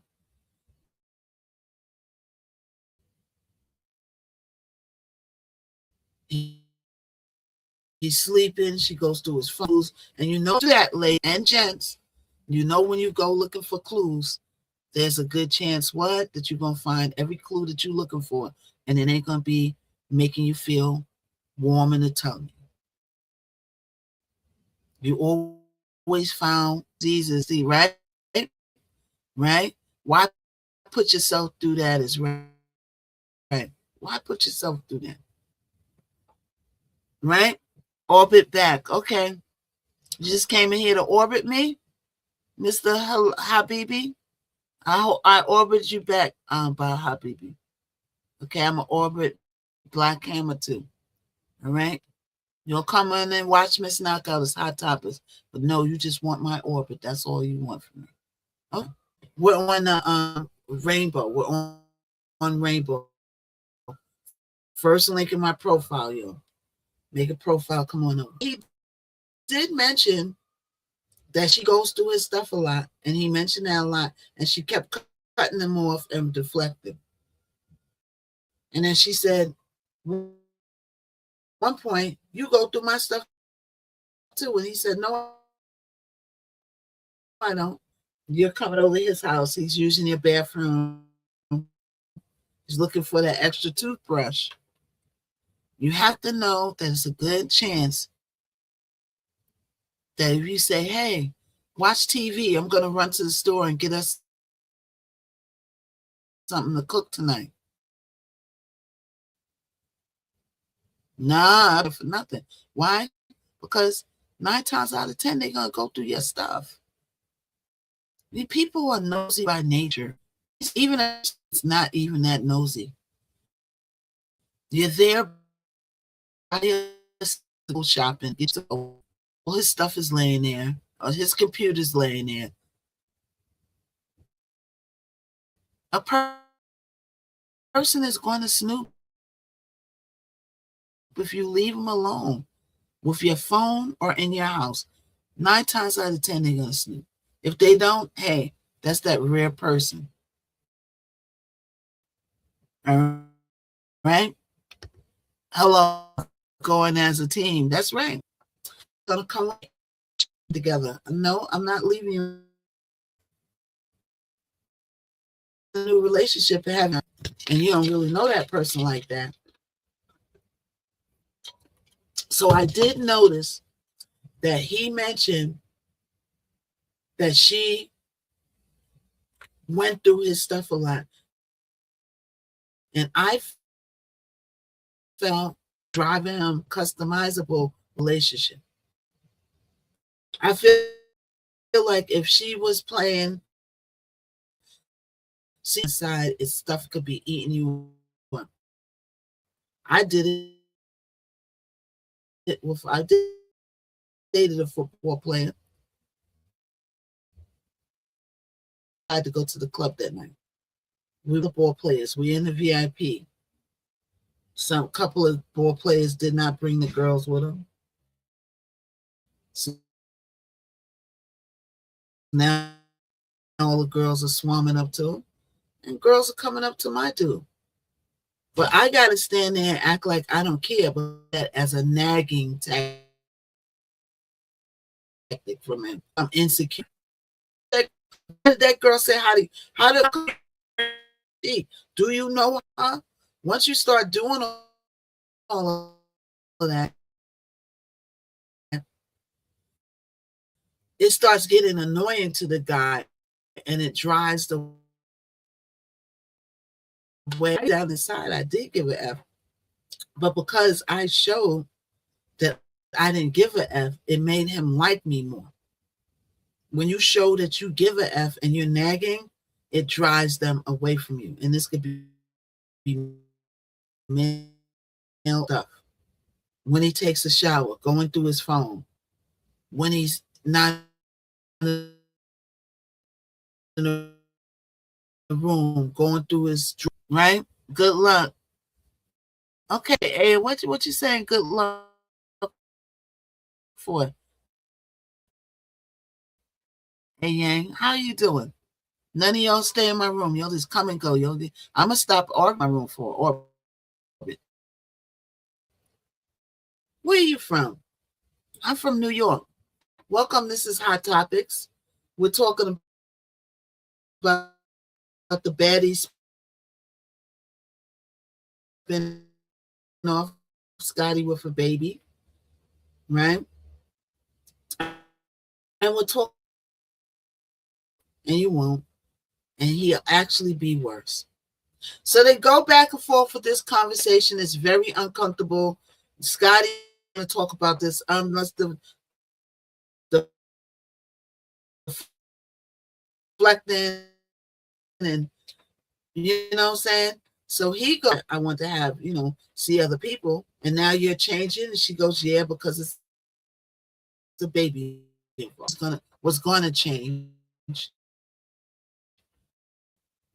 He's sleeping. She goes through his phone. And you know that, ladies and gents, you know when you go looking for clues, there's a good chance that you're going to find every clue that you're looking for. And it ain't going to be making you feel warm in the tummy. You always found diseases, right? Right? Why put yourself through that is right. Why put yourself through that? Right? Orbit back. Okay. You just came in here to orbit me, Mr. Habibi. I orbit you back, by Habibi. Okay, I'm an orbit Black Hammer too. All right? You'll come in and watch Missknockout as Hot Topics. But no, you just want my orbit. That's all you want from me. Oh, we're on the Rainbow. We're on Rainbow. First link in my profile, yo. Make a profile. Come on over. He did mention that she goes through his stuff a lot, and he mentioned that a lot, and she kept cutting them off and deflecting. And then she said, one point, you go through my stuff too. And he said, no, I don't. You're coming over his house. He's using your bathroom. He's looking for that extra toothbrush. You have to know that it's a good chance that if you say, hey, watch TV, I'm going to run to the store and get us something to cook tonight. Nah, for nothing. Why? Because 9 times out of 10, they're going to go through your stuff. People are nosy by nature. Even if it's not even that nosy. You're there by go shopping. All his stuff is laying there. Or his computer's laying there. A person is going to snoop if you leave them alone with your phone or in your house. 9 times out of 10, they're going to snoop. If they don't, hey, that's that rare person. All right? Hello, going as a team. That's right. Gonna come together. No, I'm not leaving you in a new relationship and having, and you don't really know that person like that. So I did notice that he mentioned that she went through his stuff a lot. And I felt driving him customizable relationship. I feel like if she was playing side, it's stuff could be eating you up. I did it with dated a football player. I had to go to the club that night. We were ball players. We in the VIP. Some couple of ball players did not bring the girls with them. So now all the girls are swarming up to him, and girls are coming up to my dude. But I got to stand there and act like I don't care, but that as a nagging tactic from him. I'm insecure. That girl said, how do you know her? Once you start doing all of that, it starts getting annoying to the guy, and it drives the way down inside. I did give an F, but because I showed that I didn't give an F, it made him like me more. When you show that you give an F and you're nagging, it drives them away from you. And this could be male stuff. When he takes a shower, going through his phone, when he's not in the room, going through his, right? Good luck. Okay, hey, what you saying? Good luck for? Hey, Yang, how you doing? None of y'all stay in my room. Y'all just come and go. I'm gonna stop arguing my room for orbit. Where are you from? I'm from New York. Welcome. This is Hot Topics. We're talking about the baddies spin off Scotty with a baby, right? And we'll talk, and you won't, and he'll actually be worse. So they go back and forth with this conversation. It's very uncomfortable. Scotty going to talk about this unless the reflecting, and you know what I'm saying. So he goes, I want to have, see other people, and now you're changing. And she goes, yeah, because it's the baby. What's gonna change?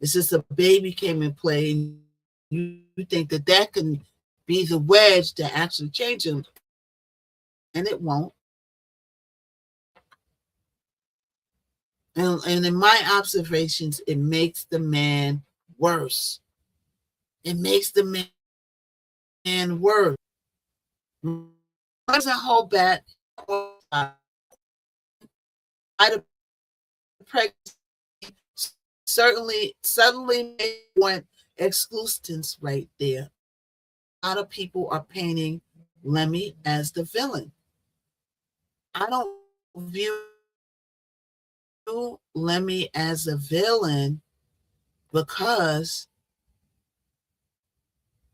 It's just a baby came in play, and you think that can be the wedge to actually change him, and it won't. And in my observations, it makes the man worse. It makes the man worse. Doesn't hold back. Suddenly want exclusions right there. A lot of people are painting Lemmy as the villain. I don't view Lemmy as a villain because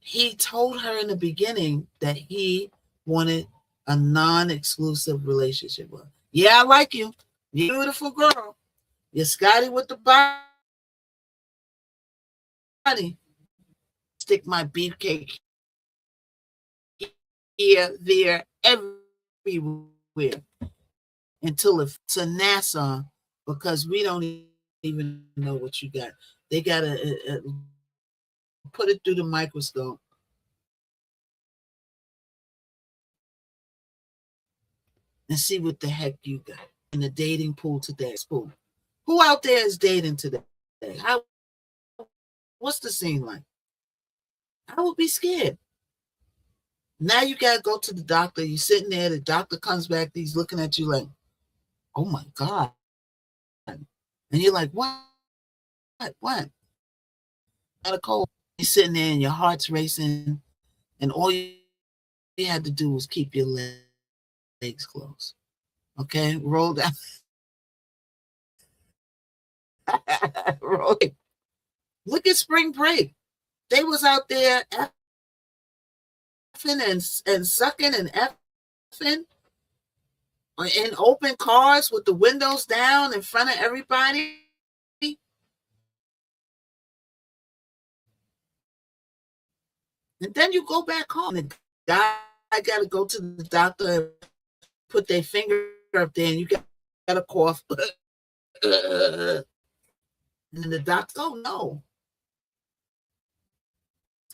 he told her in the beginning that he wanted a non-exclusive relationship with her. Yeah, I like you. You're a beautiful girl. You're Scotty with the body. Stick my beefcake here, there, everywhere until it's to NASA, because we don't even know what you got. They got to put it through the microscope. And see what the heck you got in the dating pool today. Who out there is dating today? What's the scene like? I would be scared. Now you got to go to the doctor. You're sitting there. The doctor comes back. He's looking at you like, oh, my God. And you're like, what? What? Got a cold. You're sitting there and your heart's racing. And all you had to do was keep your legs closed. Okay? Roll down. Roll. Look at spring break. They was out there effing and sucking and effing in open cars with the windows down in front of everybody. And then you go back home. The guy got to go to the doctor and put their finger up there, and you got a cough. And then the doctor, oh no.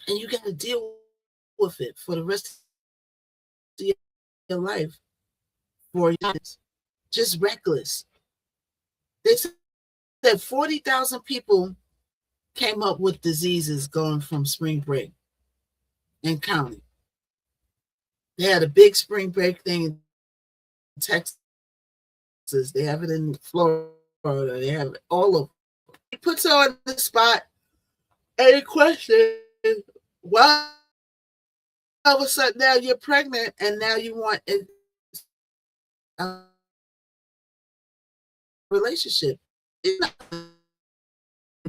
And you got to deal with it for the rest of your life. For years. Just reckless. They said 40,000 people came up with diseases going from spring break and counting. They had a big spring break thing in Texas. They have it in Florida. They have it all over. He puts her on the spot. Any question? Why all of a sudden now you're pregnant and now you want a relationship?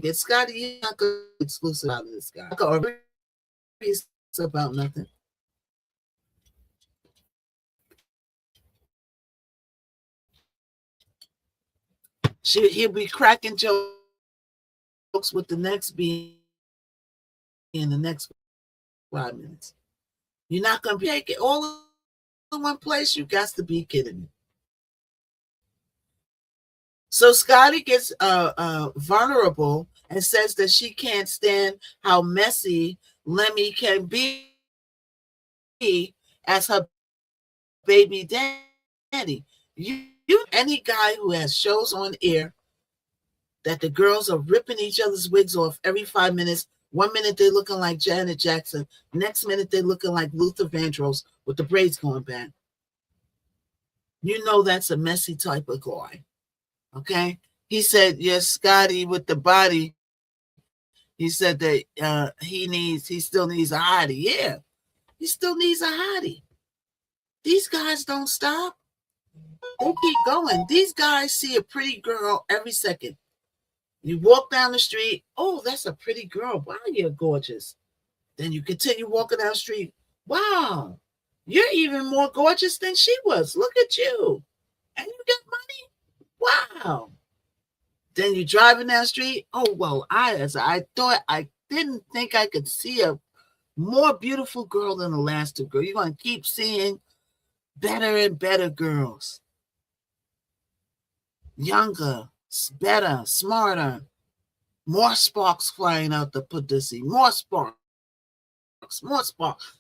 Get Scotty, you're not going to be exclusive out of this guy. It's about nothing. He'll be cracking jokes with the next being in the next 5 minutes. You're not going to take it all in one place. You got to be kidding me. So Scotty gets vulnerable and says that she can't stand how messy Lemmy can be as her baby daddy. You any guy who has shows on air that the girls are ripping each other's wigs off every 5 minutes. 1 minute they're looking like Janet Jackson. Next minute they're looking like Luther Vandross with the braids going back. You know that's a messy type of guy. Okay? He said, yes, Scotty with the body. He said that he still needs a hottie. Yeah, he still needs a hottie. These guys don't stop. They keep going. These guys see a pretty girl every second. You walk down the street. Oh, that's a pretty girl. Wow, you're gorgeous. Then you continue walking down the street. Wow, you're even more gorgeous than she was. Look at you. And you got money? Wow. Then you're driving down the street. Oh, well, I didn't think I could see a more beautiful girl than the last two girls. You're going to keep seeing better and better girls. Younger, better, smarter. More sparks flying out the pussy. More sparks. More sparks.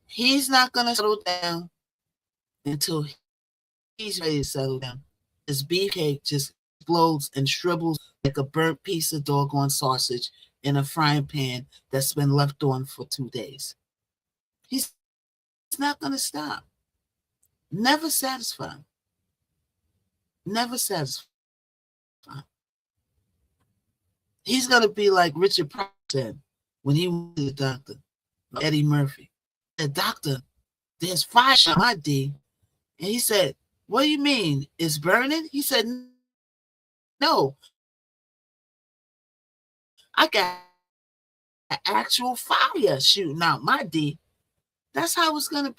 He's not going to settle down until he's ready to settle down. His beefcake just explodes and shrivels like a burnt piece of doggone sausage in a frying pan that's been left on for 2 days. He's not going to stop. Never satisfied. Never satisfied. He's going to be like Richard Pryor said when he went to the doctor, Eddie Murphy. The doctor, there's fire on my D. And he said, what do you mean? It's burning? He said, no. I got an actual fire shooting out my D. That's how it's going to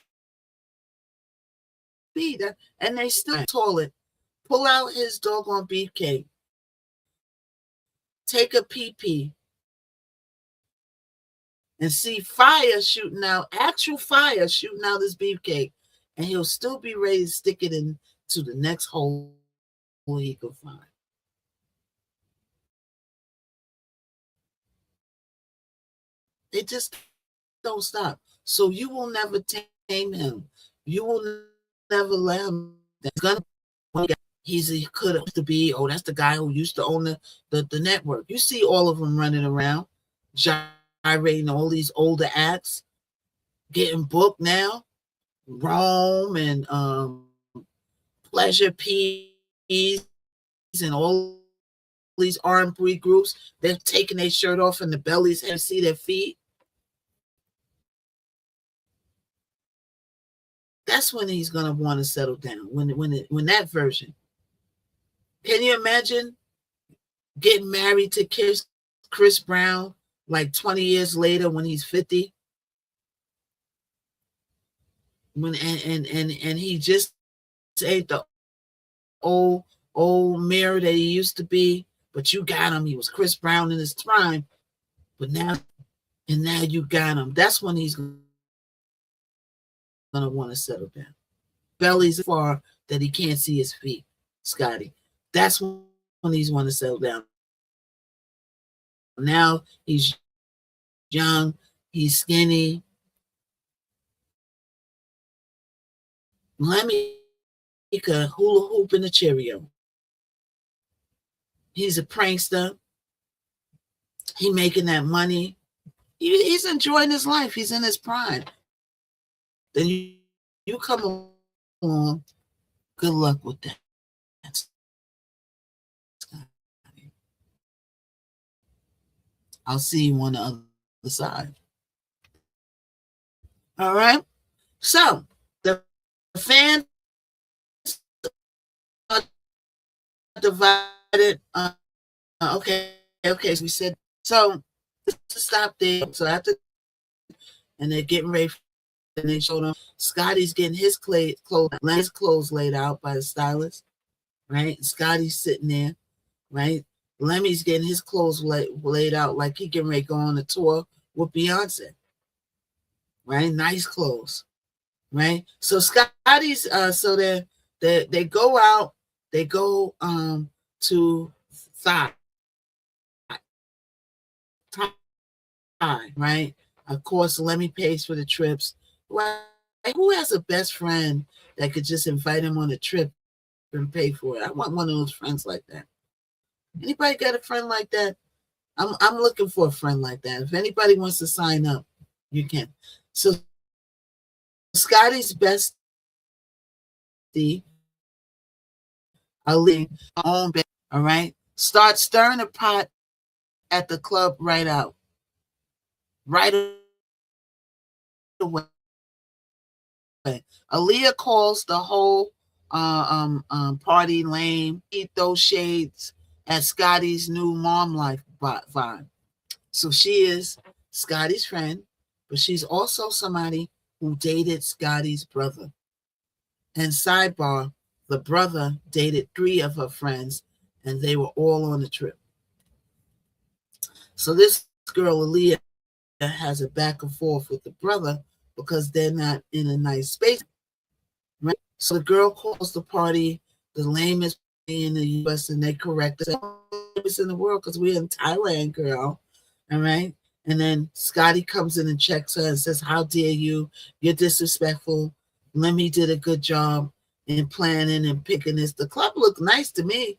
be. And they still toilet, pull out his doggone beefcake, take a pee-pee, and see fire shooting out, actual fire shooting out his beefcake, and he'll still be ready to stick it into the next hole he can find. They just don't stop. So you will never tame him. You will never let him. That's gonna. He could have to be. Oh, that's the guy who used to own the network. You see all of them running around, gyrating all these older acts, getting booked now. Rome and Pleasure Peace and all these R&B groups. They're taking their shirt off and the bellies and see their feet. That's when he's gonna want to settle down. When that version. Can you imagine getting married to Chris Brown like 20 years later when he's 50? When and he just ain't the old mirror that he used to be, but you got him. He was Chris Brown in his prime, but now you got him. That's when he's gonna want to settle down. Belly's far that he can't see his feet, Scotty. That's when he's want to settle down. Now he's young, he's skinny. Let me make a hula hoop and a Cheerio. He's a prankster. He making that money. He's enjoying his life. He's in his prime. Then you come along. Good luck with that. I'll see you on the other side. All right. So the fans are divided. Okay. So we said so. To stop there. So after, and they're getting ready. And they showed them Scotty's getting his clothes laid out by the stylist, right? Scotty's sitting there, right? Lemmy's getting his clothes laid out like he getting ready to go on a tour with Beyonce, right? Nice clothes, right? So Scotty's so they go out, they go to Thai, right? Of course, Lemmy pays for the trips. Well, who has a best friend that could just invite him on a trip and pay for it? I want one of those friends like that. Anybody got a friend like that? I'm looking for a friend like that. If anybody wants to sign up, you can. So Scotty's bestie, Ali, all right, start stirring the pot at the club right away. Aaliyah calls the whole party lame. Eat those shades at Scotty's new mom life vibe. So she is Scotty's friend, but she's also somebody who dated Scotty's brother. And sidebar, the brother dated 3 of her friends, and they were all on the trip. So this girl, Aaliyah, has a back and forth with the brother because they're not in a nice space. Right? So the girl calls the party the lamest in the U.S. and they correct it. It's in the world because we're in Thailand, girl. All right. And then Scotty comes in and checks her and says, "How dare you? You're disrespectful. Lemmy did a good job in planning and picking this." The club looked nice to me.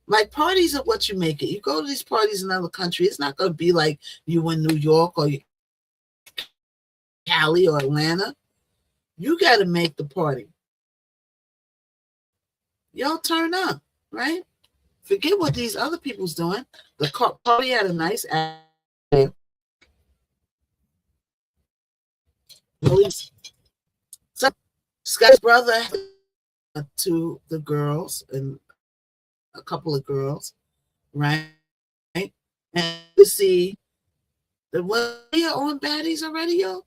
Like, parties are what you make it. You go to these parties in other countries, it's not going to be like you in New York or Cali or Atlanta. You got to make the party. Y'all turn up, right? Forget what these other people's doing. The party had a nice atmosphere. So Scott's brother to the girls and a couple of girls, right? And you see, was Aaliyah on Baddies already, yo?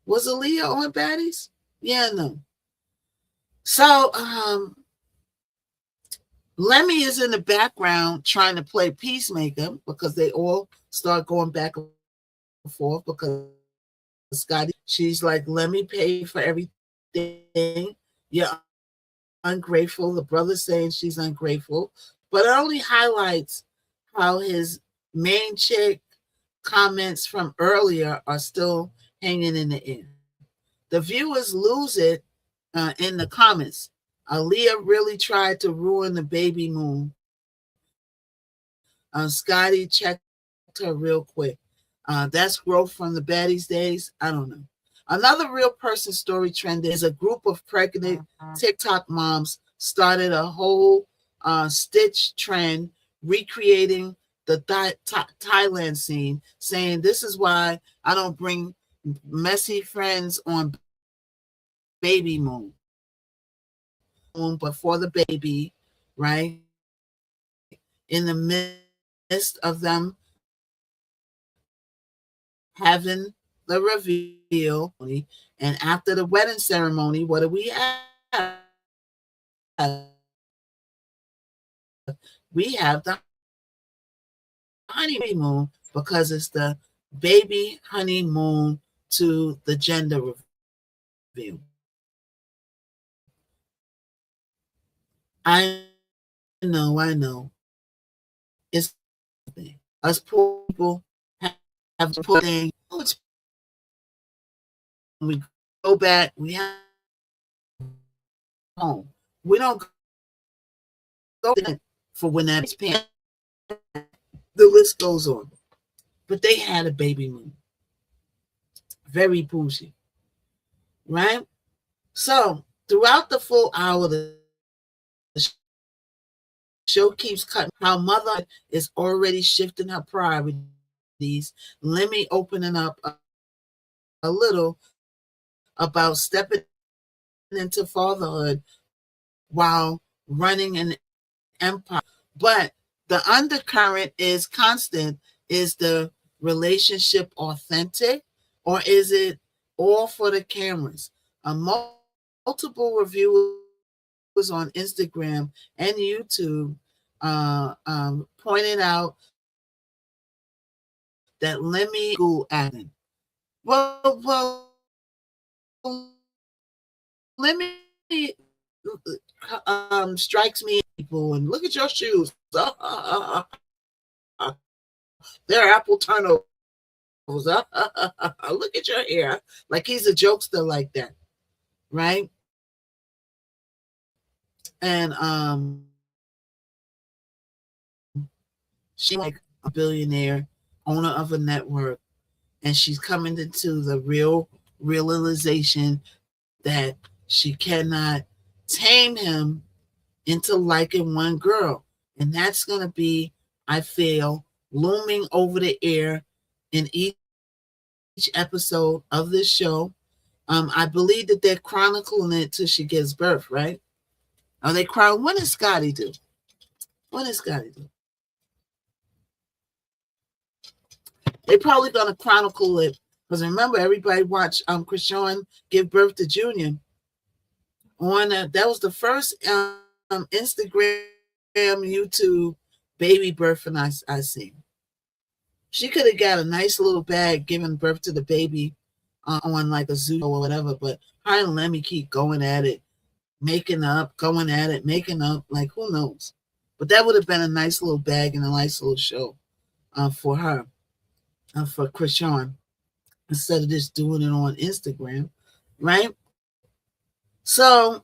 Was Aaliyah on Baddies? Yeah, no. So, Lemmy is in the background trying to play peacemaker because they all start going back and forth because Scotty, she's like, let me pay for everything. You're ungrateful. The brother's saying she's ungrateful, but it only highlights how his main chick comments from earlier are still hanging in the air. The viewers lose it in the comments. Aaliyah really tried to ruin the baby moon. Scotty checked her real quick. That's growth from the baddies days. I don't know. Another real person story trend is a group of pregnant TikTok moms started a whole stitch trend recreating the Thailand scene, saying this is why I don't bring messy friends on baby moon. But for the baby, right? In the midst of them having the reveal, and after the wedding ceremony, what do we have? We have the honeymoon because it's the baby honeymoon to the gender reveal. I know. It's us poor people have to put in. We go back. We have home. We don't go for when that is paying. The list goes on. But they had a baby moon. Very bougie. Right? So throughout the full hour, the show keeps cutting. How mother is already shifting her priorities. Let me opening up a little about stepping into fatherhood while running an empire. But the undercurrent is constant. Is the relationship authentic, or is it all for the cameras? Multiple reviewers on Instagram and YouTube pointed out that Lemmy school acting. Well, Lemmy strikes me people and look at your shoes. They're apple turnovers. Look at your hair. Like he's a jokester like that, right? And she's like a billionaire, owner of a network, and she's coming into the realization that she cannot tame him into liking one girl. And that's going to be, I feel, looming over the air in each episode of this show. I believe that they're chronicling it till she gives birth, right? Are they crying? When does Scotty do? They're probably going to chronicle it because remember, everybody watched Krishan give birth to Junior. That was the first Instagram, YouTube baby birth and I seen. She could have got a nice little bag giving birth to the baby on like a zoo or whatever, but her and Lemmy keep going at it, making up, like who knows? But that would have been a nice little bag and a nice little show for her, for Krishan, instead of just doing it on Instagram, right? So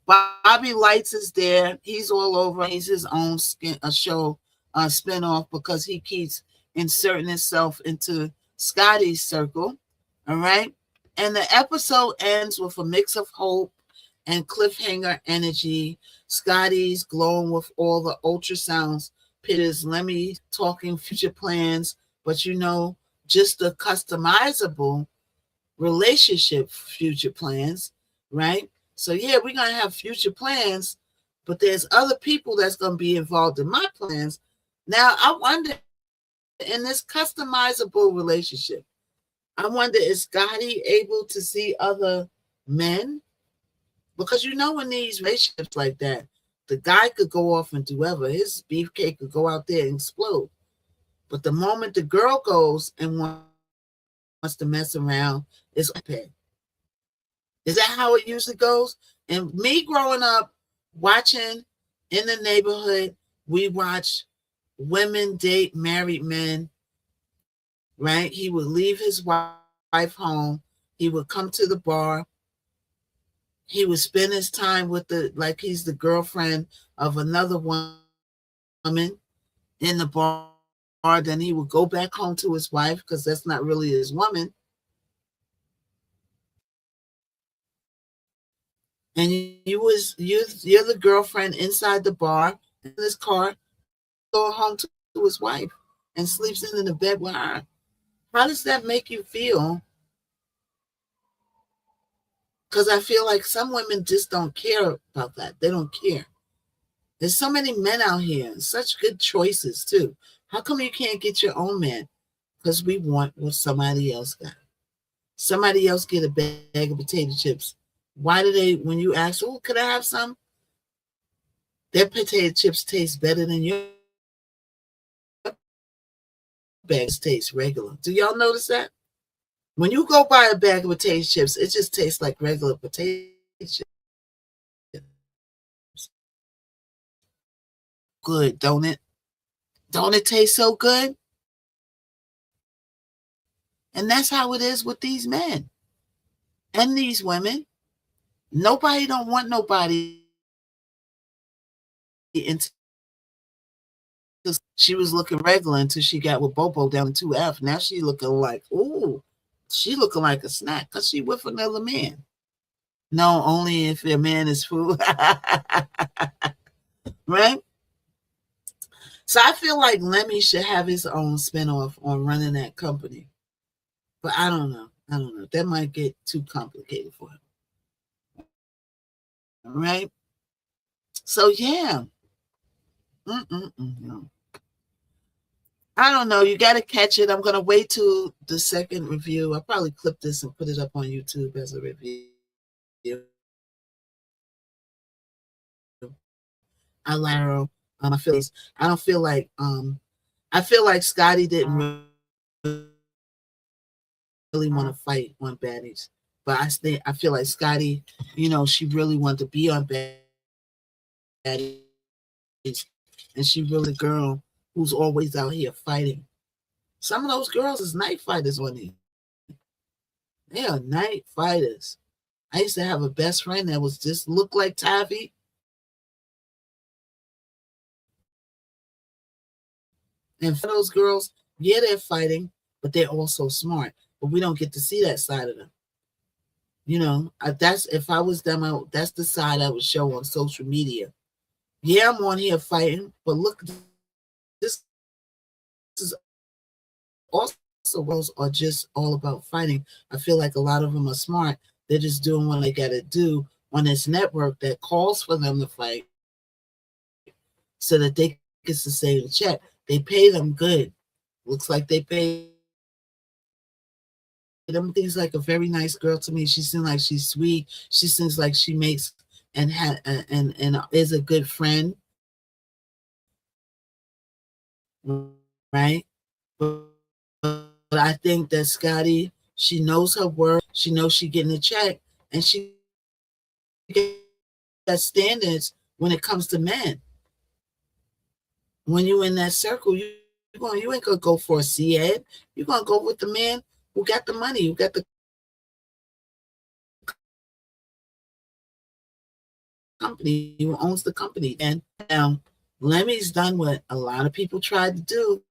Bobby Lights is there. He's all over. He's his own show spinoff because he keeps inserting himself into Scotty's circle. All right. And the episode ends with a mix of hope and cliffhanger energy. Scotty's glowing with all the ultrasounds. Peter's Lemmy talking future plans, but just the customizable relationship future plans, right? So yeah, we're gonna have future plans, but there's other people that's gonna be involved in my plans. Now I wonder, in this customizable relationship, I wonder, is Scotty able to see other men? Because in these relationships like that, the guy could go off and do whatever. His beefcake could go out there and explode. But the moment the girl goes and wants to mess around, it's bad. Is that how it usually goes? And me growing up, watching in the neighborhood, we watch women date married men, right? He would leave his wife home. He would come to the bar. He would spend his time with like he's the girlfriend of another woman in the bar. Then he would go back home to his wife because that's not really his woman. And you're the girlfriend inside the bar in this car, go home to his wife and sleeps in the bed with her. How does that make you feel? Because I feel like some women just don't care about that. They don't care. There's so many men out here, and such good choices too. How come you can't get your own man? Because we want what somebody else got. Somebody else get a bag of potato chips. Why do they, when you ask, oh, could I have some? Their potato chips taste better than your bags taste regular. Do y'all notice that? When you go buy a bag of potato chips, it just tastes like regular potato chips. Good, don't it? Don't it taste so good? And that's how it is with these men and these women. Nobody don't want nobody. She was looking regular until she got with Bobo down in 2F. Now she looking like, ooh, she looking like a snack because she with another man. No, only if your man is food. Right? So I feel like Lemmy should have his own spinoff on running that company. But I don't know. That might get too complicated for him. All right? So, yeah. No. I don't know. You got to catch it. I'm going to wait till the second review. I'll probably clip this and put it up on YouTube as a review. I don't feel like I feel like Scotty didn't really want to fight on Baddies, but I feel like Scotty, she really wanted to be on Baddies, and she really a girl who's always out here fighting. Some of those girls is night fighters on here. They are night fighters. I used to have a best friend that was just looked like Tavi. And for those girls, yeah, they're fighting, but they're also smart. But we don't get to see that side of them. That's if I was them, that's the side I would show on social media. Yeah, I'm on here fighting, but look, this is also girls are just all about fighting. I feel like a lot of them are smart. They're just doing what they got to do on this network that calls for them to fight so that they can sustain the check. They pay them good. Looks like they pay them. Things like a very nice girl to me. She seems like she's sweet. She seems like she makes and is a good friend, right? But I think that Scotty, she knows her worth. She knows she's getting a check, and she got standards when it comes to men. When you're in that circle, you ain't gonna go for a C-head. You're gonna go with the man who got the money, who got the company, who owns the company. And now Lemmy's done what a lot of people tried to do,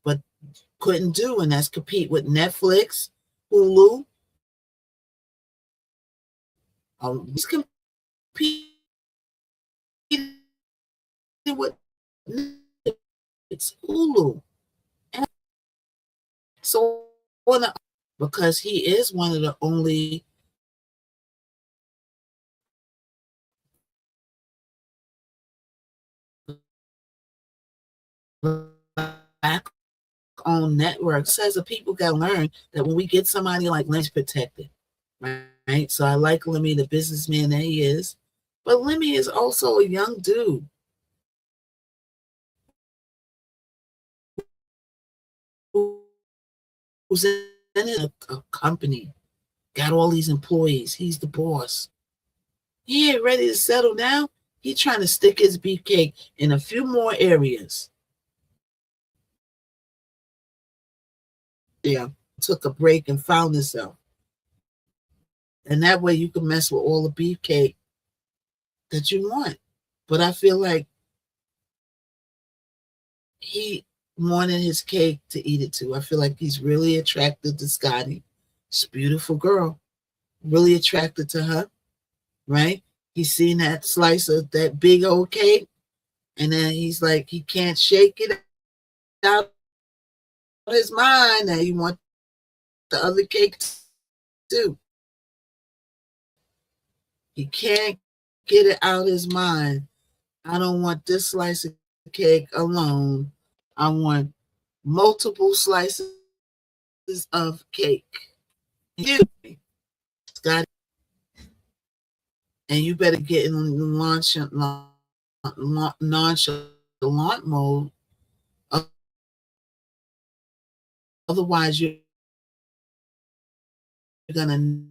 but couldn't do, and that's compete with Netflix, Hulu. He's competing with it's Hulu. And so because he is one of the only black owned networks, says that people got to learn that when we get somebody like Lynch protected, right? So I like Lemmy, the businessman that he is. But Lemmy is also a young dude. Who's in a company, got all these employees. He's the boss. He ain't ready to settle down. He trying to stick his beefcake in a few more areas. Yeah, took a break and found himself. And that way you can mess with all the beefcake that you want. But I feel like he wanted his cake to eat it too. I feel like he's really attracted to Scotty. She's a beautiful girl. Really attracted to her, right? He's seen that slice of that big old cake, and then he's like, he can't shake it out of his mind that he wants the other cake too. He can't get it out of his mind. I don't want this slice of cake alone. I want multiple slices of cake. You, Scotty, and you better get in nonchalant mode. Otherwise, you're gonna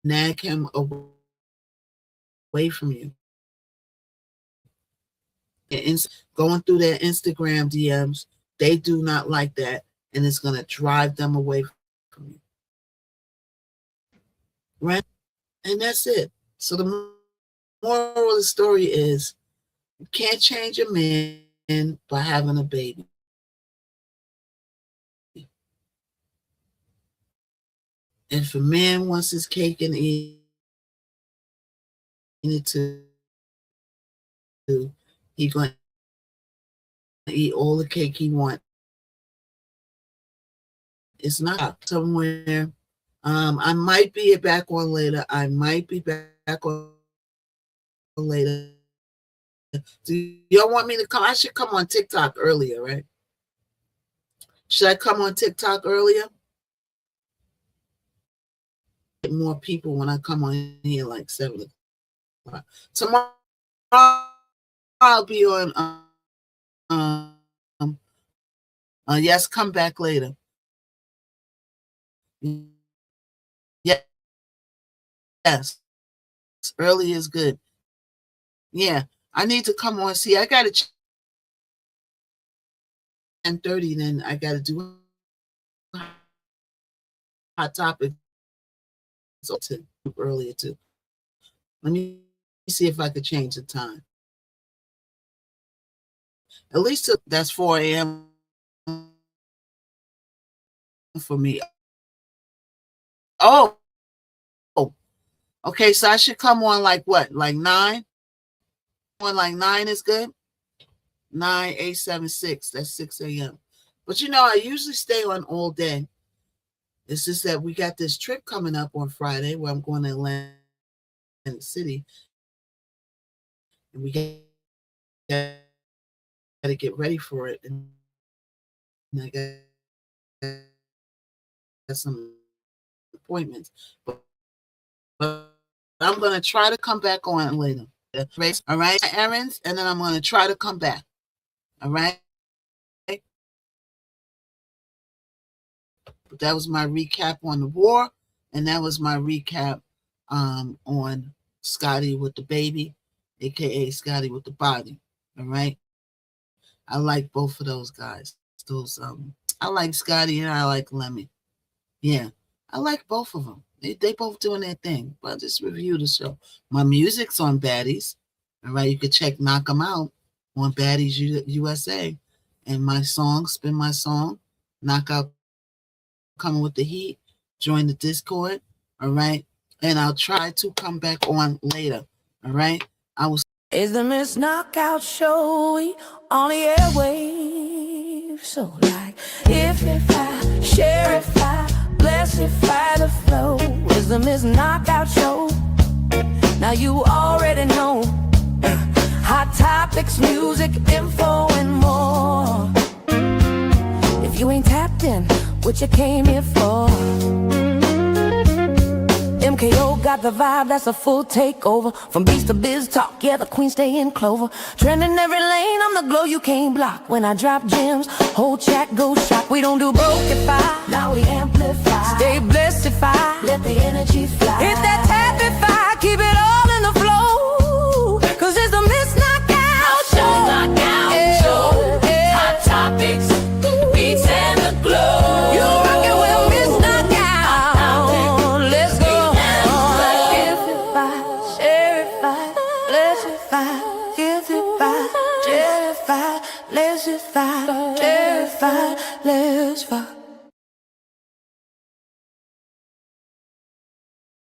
nag him away from you. And going through their Instagram DMs, they do not like that, and it's gonna drive them away from you. Right? And that's it. So the moral of the story is, you can't change a man by having a baby. If a man wants his cake and eat it too, he's going to eat all the cake he wants. It's not somewhere. I might be back on later. I might be back on later. Do y'all want me to come? I should come on TikTok earlier, right? Should I come on TikTok earlier? Get more people when I come on here like 7 o'clock. Tomorrow I'll be on yes, come back later. Yes. Early is good. Yeah. I need to come on. See, I got to 10:30, then I got to do hot topic. So earlier too. Let me see if I could change the time. At least that's 4 a.m. for me. Oh, okay. So I should come on like what? Like 9? On like 9 is good. 9, 8, 7, 6. That's 6 a.m. But you know, I usually stay on all day. It's just that we got this trip coming up on Friday where I'm going to Atlantic City, and we got to get ready for it. And I got some appointments, but I'm going to try to come back on later. All right, errands, and then I'm going to try to come back. All right. But that was my recap on the war, and that was my recap on Scotty with the baby, aka Scotty with the body. All right. I like both of those guys. Those I like Scotty and I like Lemmy. Yeah, I like both of them. They both doing their thing. But I'll just review the show. My music's on Baddies. All right, you can check Knock 'Em Out on Baddies USA. And my song, Spin My Song, Knockout Coming with the Heat. Join the Discord. All right. And I'll try to come back on later. All right. It's the Missknockout show on the airwaves. So like, if I share, if I bless, if I the flow. It's the Missknockout show. Now you already know. Hot topics, music, info, and more. If you ain't tapped in, what you came here for? KO got the vibe, that's a full takeover. From beast to biz talk, yeah, the queen stay in clover. Trending every lane, I'm the glow you can't block. When I drop gems, whole chat go shock. We don't do brokeify, now we amplify. Stay blessified, let the energy fly. Hit that happify, keep it all in the flow. Cause it's the Missknockout show. Knockout show, hot topics, beats and the glow. You rockin' with Missknockout. Let's go. Amplify, sharify, blessify, giftify, terrify, blessify, terrify, let's fuck.